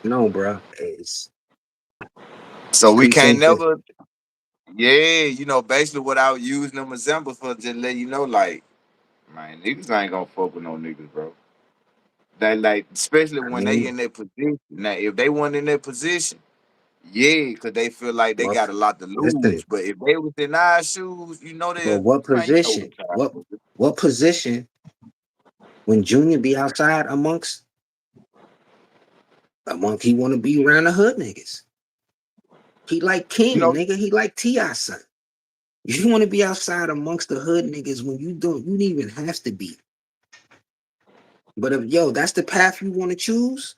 No, bro. It's So we streets can't ain't the never, yeah, basically what I was using them examples for just let you know, like, man, niggas ain't gonna fuck with no niggas, bro. They like, especially I when they mean, in that position. Now, if they weren't in that position, Yeah, because they feel like they Well, got a lot to lose. listen, But if they was in our shoes, you know but they what man, you know what position? time What it is. what position when Junior be outside amongst he want to be around the hood niggas. He like You King, know, nigga. He like T.I. son. You want to be outside amongst the hood niggas when you don't even have to be. But if that's the path you want to choose,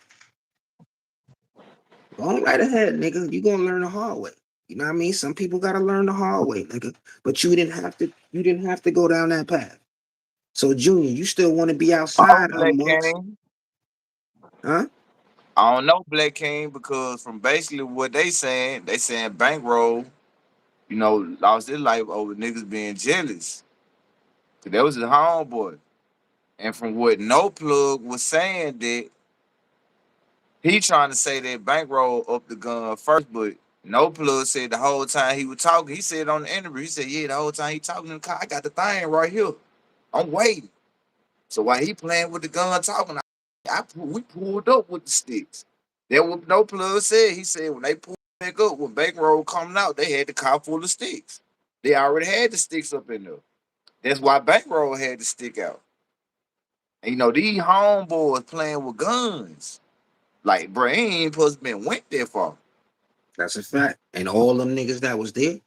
go on right ahead, nigga. You gonna learn the hard way. You know what I mean? Some people gotta learn the hard way, nigga. But you didn't have to go down that path. So Junior, you still want to be I'm outside Black amongst, King. huh? I don't know Black King because from basically what they saying bankroll, lost his life over niggas being jealous. Cause that was his homeboy. And from what No Plug was saying that he trying to say that bankroll up the gun first, but No Plug said the whole time he was talking, he said on the interview, he said, yeah, the whole time he talking in the car, I got the thing right here. I'm waiting. So while he playing with the gun talking, we pulled up with the sticks. That what No Plug said. He said when they pulled back up, when bankroll coming out, they had the car full of sticks. They already had the sticks up in there. That's why bankroll had to stick out. And these homeboys playing with guns. Like, bro, he ain't supposed to been went that far. That's a fact. And all them niggas that was there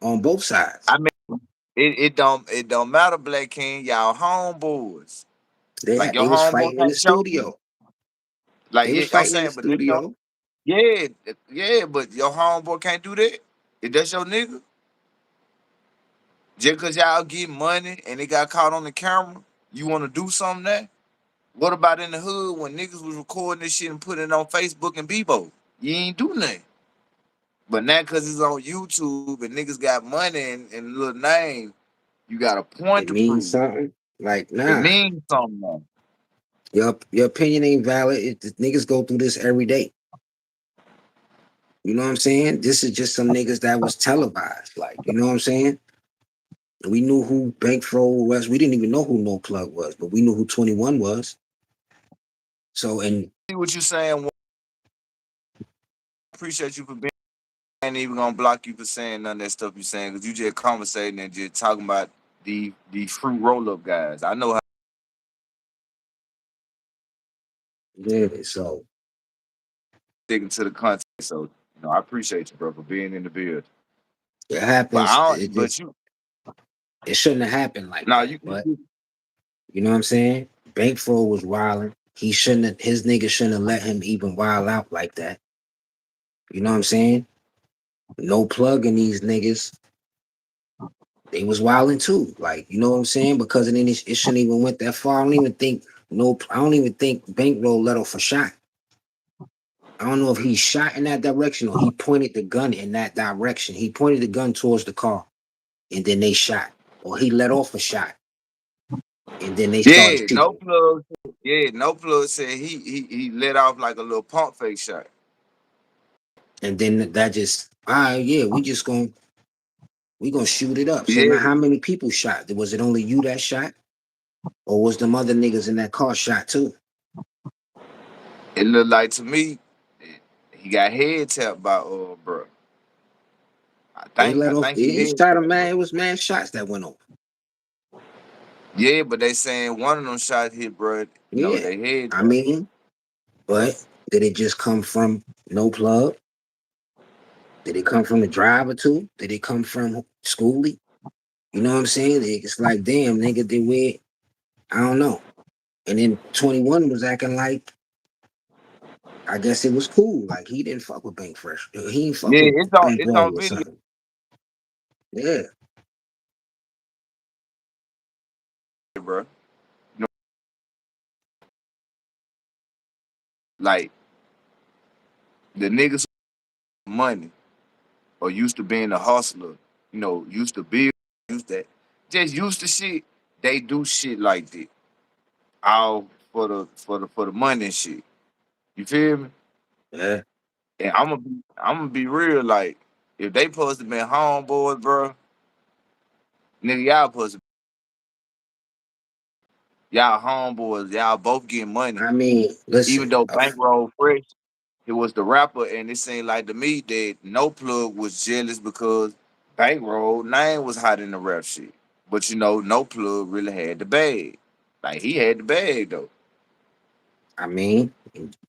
on both sides, I mean, it don't matter, Black King. Y'all homeboys. Like your they was homeboy fighting in the can't show you. studio. Like, They yeah, was I'm fighting in the saying, but that's your studio. yeah, yeah, but your homeboy can't do that. If that's your nigga, just cause y'all get money and they got caught on the camera, you wanna do something there? What about in the hood when niggas was recording this shit and putting it on Facebook and Bebo? You ain't do nothing. But now cause it's on YouTube and niggas got money and a little name, you got a point It to means prove. something. Like, It nah, means something now. your opinion ain't valid. The niggas go through this every day. You know what I'm saying? This is just some niggas that was televised. Like, you know what I'm saying? We knew who Bankroll was. We didn't even know who No Plug was, but we knew who 21 was. So, and See what you saying. Appreciate you for being. I ain't even gonna block you for saying none of that stuff you saying because you just conversating and just talking about the fruit roll up guys. I know how yeah, so sticking to the content. So I appreciate you, bro, for being in the build. it But happens. I It don't. But just you, it shouldn't have happened like no, that. you, But you know what I'm saying? Bankroll was wilding. He shouldn't have, his niggas shouldn't have let him even wild out like that. You know what I'm saying? No Plug in these niggas. They was wilding too. Like, you know what I'm saying? Because it shouldn't even went that far. I don't even think Bankroll let off a shot. I don't know if he shot in that direction or he pointed the gun in that direction. He pointed the gun towards the car and then they shot. Or he let off a shot and then they started yeah, no shooting. plug. Yeah, no plug said he let off like a little pump fake shot. And then that just, all right, yeah, we gonna shoot it up. So now Yeah, how many people shot? Was it only you that shot? Or was them other niggas in that car shot too? it looked like to me he got head tapped by bro. They let I off, think he he head shot a tapped, man, bro. it was mad shots that went off. Yeah, but they saying one of them shots hit, bro. Yeah. They head I tapped. mean, but did it just come from No Plug? Did it come from the driver too? Did it come from Schoolie? You know what I'm saying? It's like, damn, nigga, did we? I don't know. And then 21 was acting like, I guess it was cool. Like he didn't fuck with Bank Fresh. He didn't fuck Yeah, with it's Bankroll on or video. something. Yeah. Bro. You know, like the niggas with money or used to being a hustler, used to be used that just used to shit, they do shit like that. All for the money and shit. You feel me? Yeah. And I'm gonna be real, like if they supposed to be homeboys, bro, nigga, y'all supposed to y'all homeboys, y'all both getting money. I mean, Even listen, though bankroll fresh, it was the rapper, and it seemed like to me that No Plug was jealous because Bankroll name was hot in the rap shit. But No Plug really had the bag. Like he had the bag though. I mean,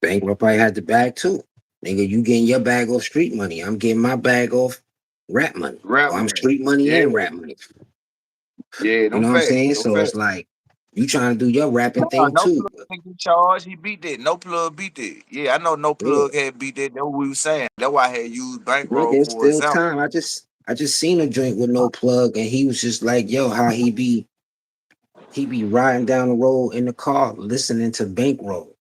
Bankroll probably had the bag too. Nigga, you getting your bag off street money. I'm getting my bag off rap money. Rap Or I'm money. street money Yeah, and rap money. yeah, You them know what I'm facts. saying? Them So facts. it's like you trying to do your rapping No, thing No too. Plug didn't get charged. He beat that. No Plug beat that. Yeah, I know No Yeah. Plug had beat that. That's what we was saying. That's why I had used Nigga, Bankroll it's for still example. time. I just seen a joint with No Plug, and he was just like, yo, how he be riding down the road in the car listening to Bankroll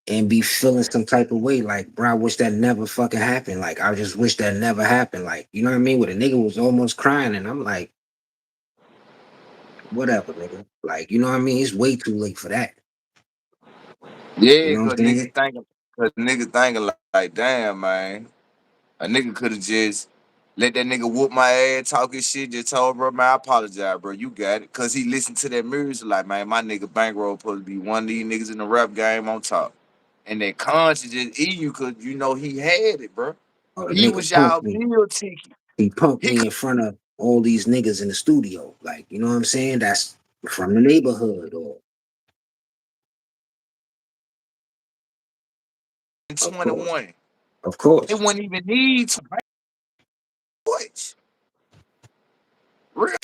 and be feeling some type of way. Like, bro, I wish that never fucking happened. Like, I just wish that never happened. Like, you know what I mean? Where the nigga was almost crying, and I'm like, whatever, nigga. Like, you know what I mean? It's way too late for that. You Yeah, know what I'm saying? cause niggas thinking like damn man. A nigga could have just let that nigga whoop my ass, talking shit, just told bro, man, I apologize, bro. You got it. Cause he listened to that music like, man, my nigga Bankroll supposed to be one of these niggas in the rap game on top. And that conscience just eat you cause he had it, bro. Oh, the He nigga was y'all punked me. meal ticket. He punked He me could in front of all these niggas in the studio. Like, you know what I'm saying? That's from the neighborhood, or in of course, 21. of It course. wouldn't even need to voice. Real.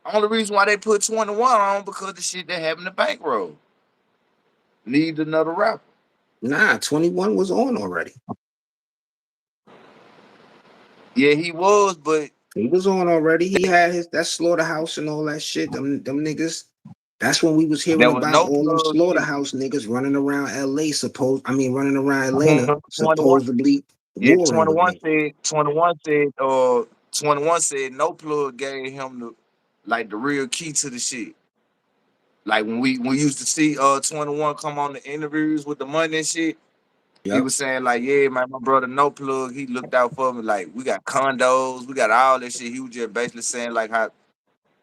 Only reason why they put 21 on because the shit that happened to Bankroll. Need another rapper. Nah, 21 was on already. Yeah, he was, but He was on already. He had his that slaughterhouse and all that shit. Them niggas. That's when we was hearing there was about no all them plug shit. slaughterhouse niggas running around LA. Running around Atlanta, 21. supposedly Yeah, warring with niggas. 21 said no plug gave him the real key to the shit. Like when we used to see 21 come on the interviews with the money and shit, he Yep. was saying like, yeah, man, my brother no plug, he looked out for me. Like we got condos, we got all that shit. He was just basically saying like how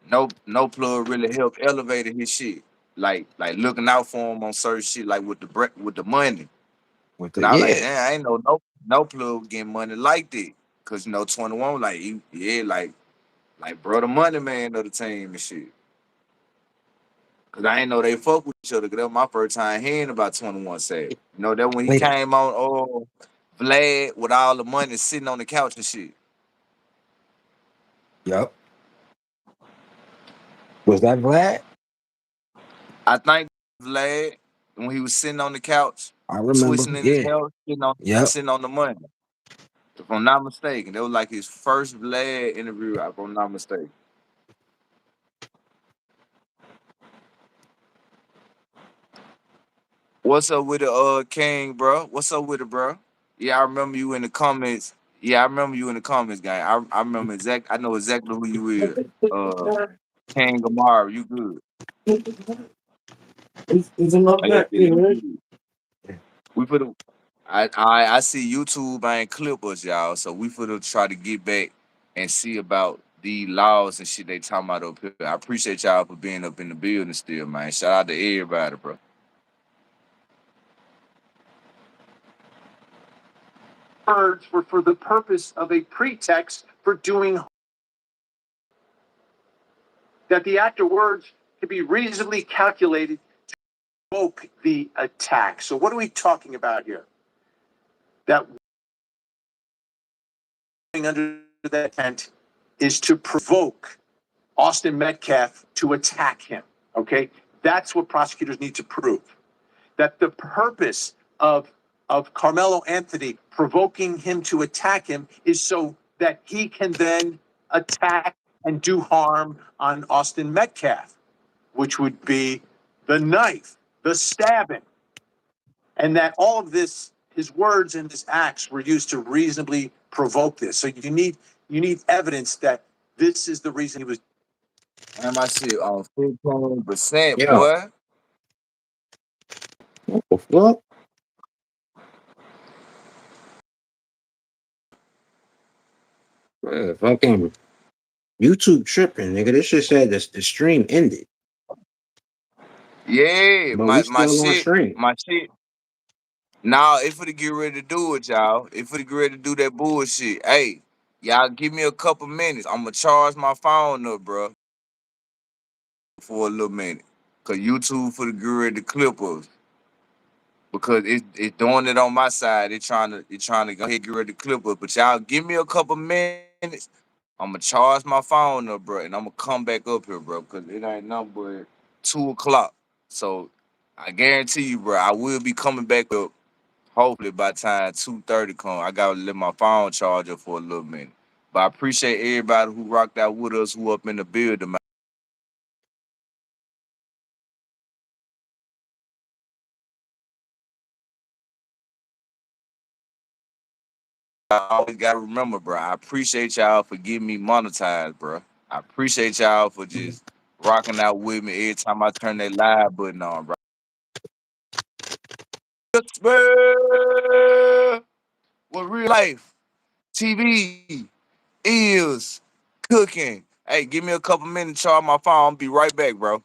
no plug really helped elevate his shit. Like looking out for him on certain shit, like with the money. With Cause the I was like, yeah. damn, I ain't know no plug getting money like that. Cause 21 like yeah, like bro the money man of the team and shit. Cause I ain't know they fuck with each other. Cause that was my first time hearing about 21 said. That when he Wait. came on Vlad with all the money sitting on the couch and shit. Yep. Was that Vlad? I think Vlad when he was sitting on the couch, I remember. twisting in his Yeah. hair, Yep. sitting on the money. If I'm not mistaken, that was like his first Vlad interview. If I'm not mistaken. What's up with the King, bro? What's up with it, bro? Yeah, I remember you in the comments. Yeah, I remember you in the comments, guy. I remember I know exactly who you is. King Gamara, you good. It's another Oh, yeah, guy. yeah, you good. We put I see YouTube ain't clip us, y'all. So we finna try to get back and see about the laws and shit they talking about up here. I appreciate y'all for being up in the building still, man. Shout out to everybody, bro. Words were for the purpose of a pretext for doing that the act of words can be reasonably calculated to provoke the attack. So what are we talking about here? That under that intent is to provoke Austin Metcalf to attack him. Okay, that's what prosecutors need to prove. That the purpose of Carmelo Anthony provoking him to attack him is so that he can then attack and do harm on Austin Metcalf, which would be the knife, the stabbing, and that all of this, his words and his acts were used to reasonably provoke this. So you need evidence that this is the reason he was. And my shit on 15%, Yo, boy. what the fuck? Fucking YouTube tripping, nigga. This shit said the stream ended, Yeah, but we my still on shit, stream. my shit. Now, if we get ready to do it, y'all. If we get ready to do that bullshit, hey, y'all give me a couple minutes. I'ma charge my phone up, bro, for a little minute. Cause YouTube for the get ready to clip us. Because it's doing it on my side. It trying to go ahead and get ready to clip us. But y'all give me a couple minutes. I'ma charge my phone up, bro, and I'ma come back up here, bro. Cause it ain't nothing but 2 o'clock. So I guarantee you, bro, I will be coming back up. Hopefully by time 2:30 come, I gotta let my phone charge up for a little minute. But I appreciate everybody who rocked out with us, who up in the building, man. I always gotta remember, bro. I appreciate y'all for getting me monetized, bro. I appreciate y'all for just rocking out with me every time I turn that live button on, bro. Man, what real life TV is cooking. Hey, give me a couple minutes, charge my phone. I'll be right back, bro.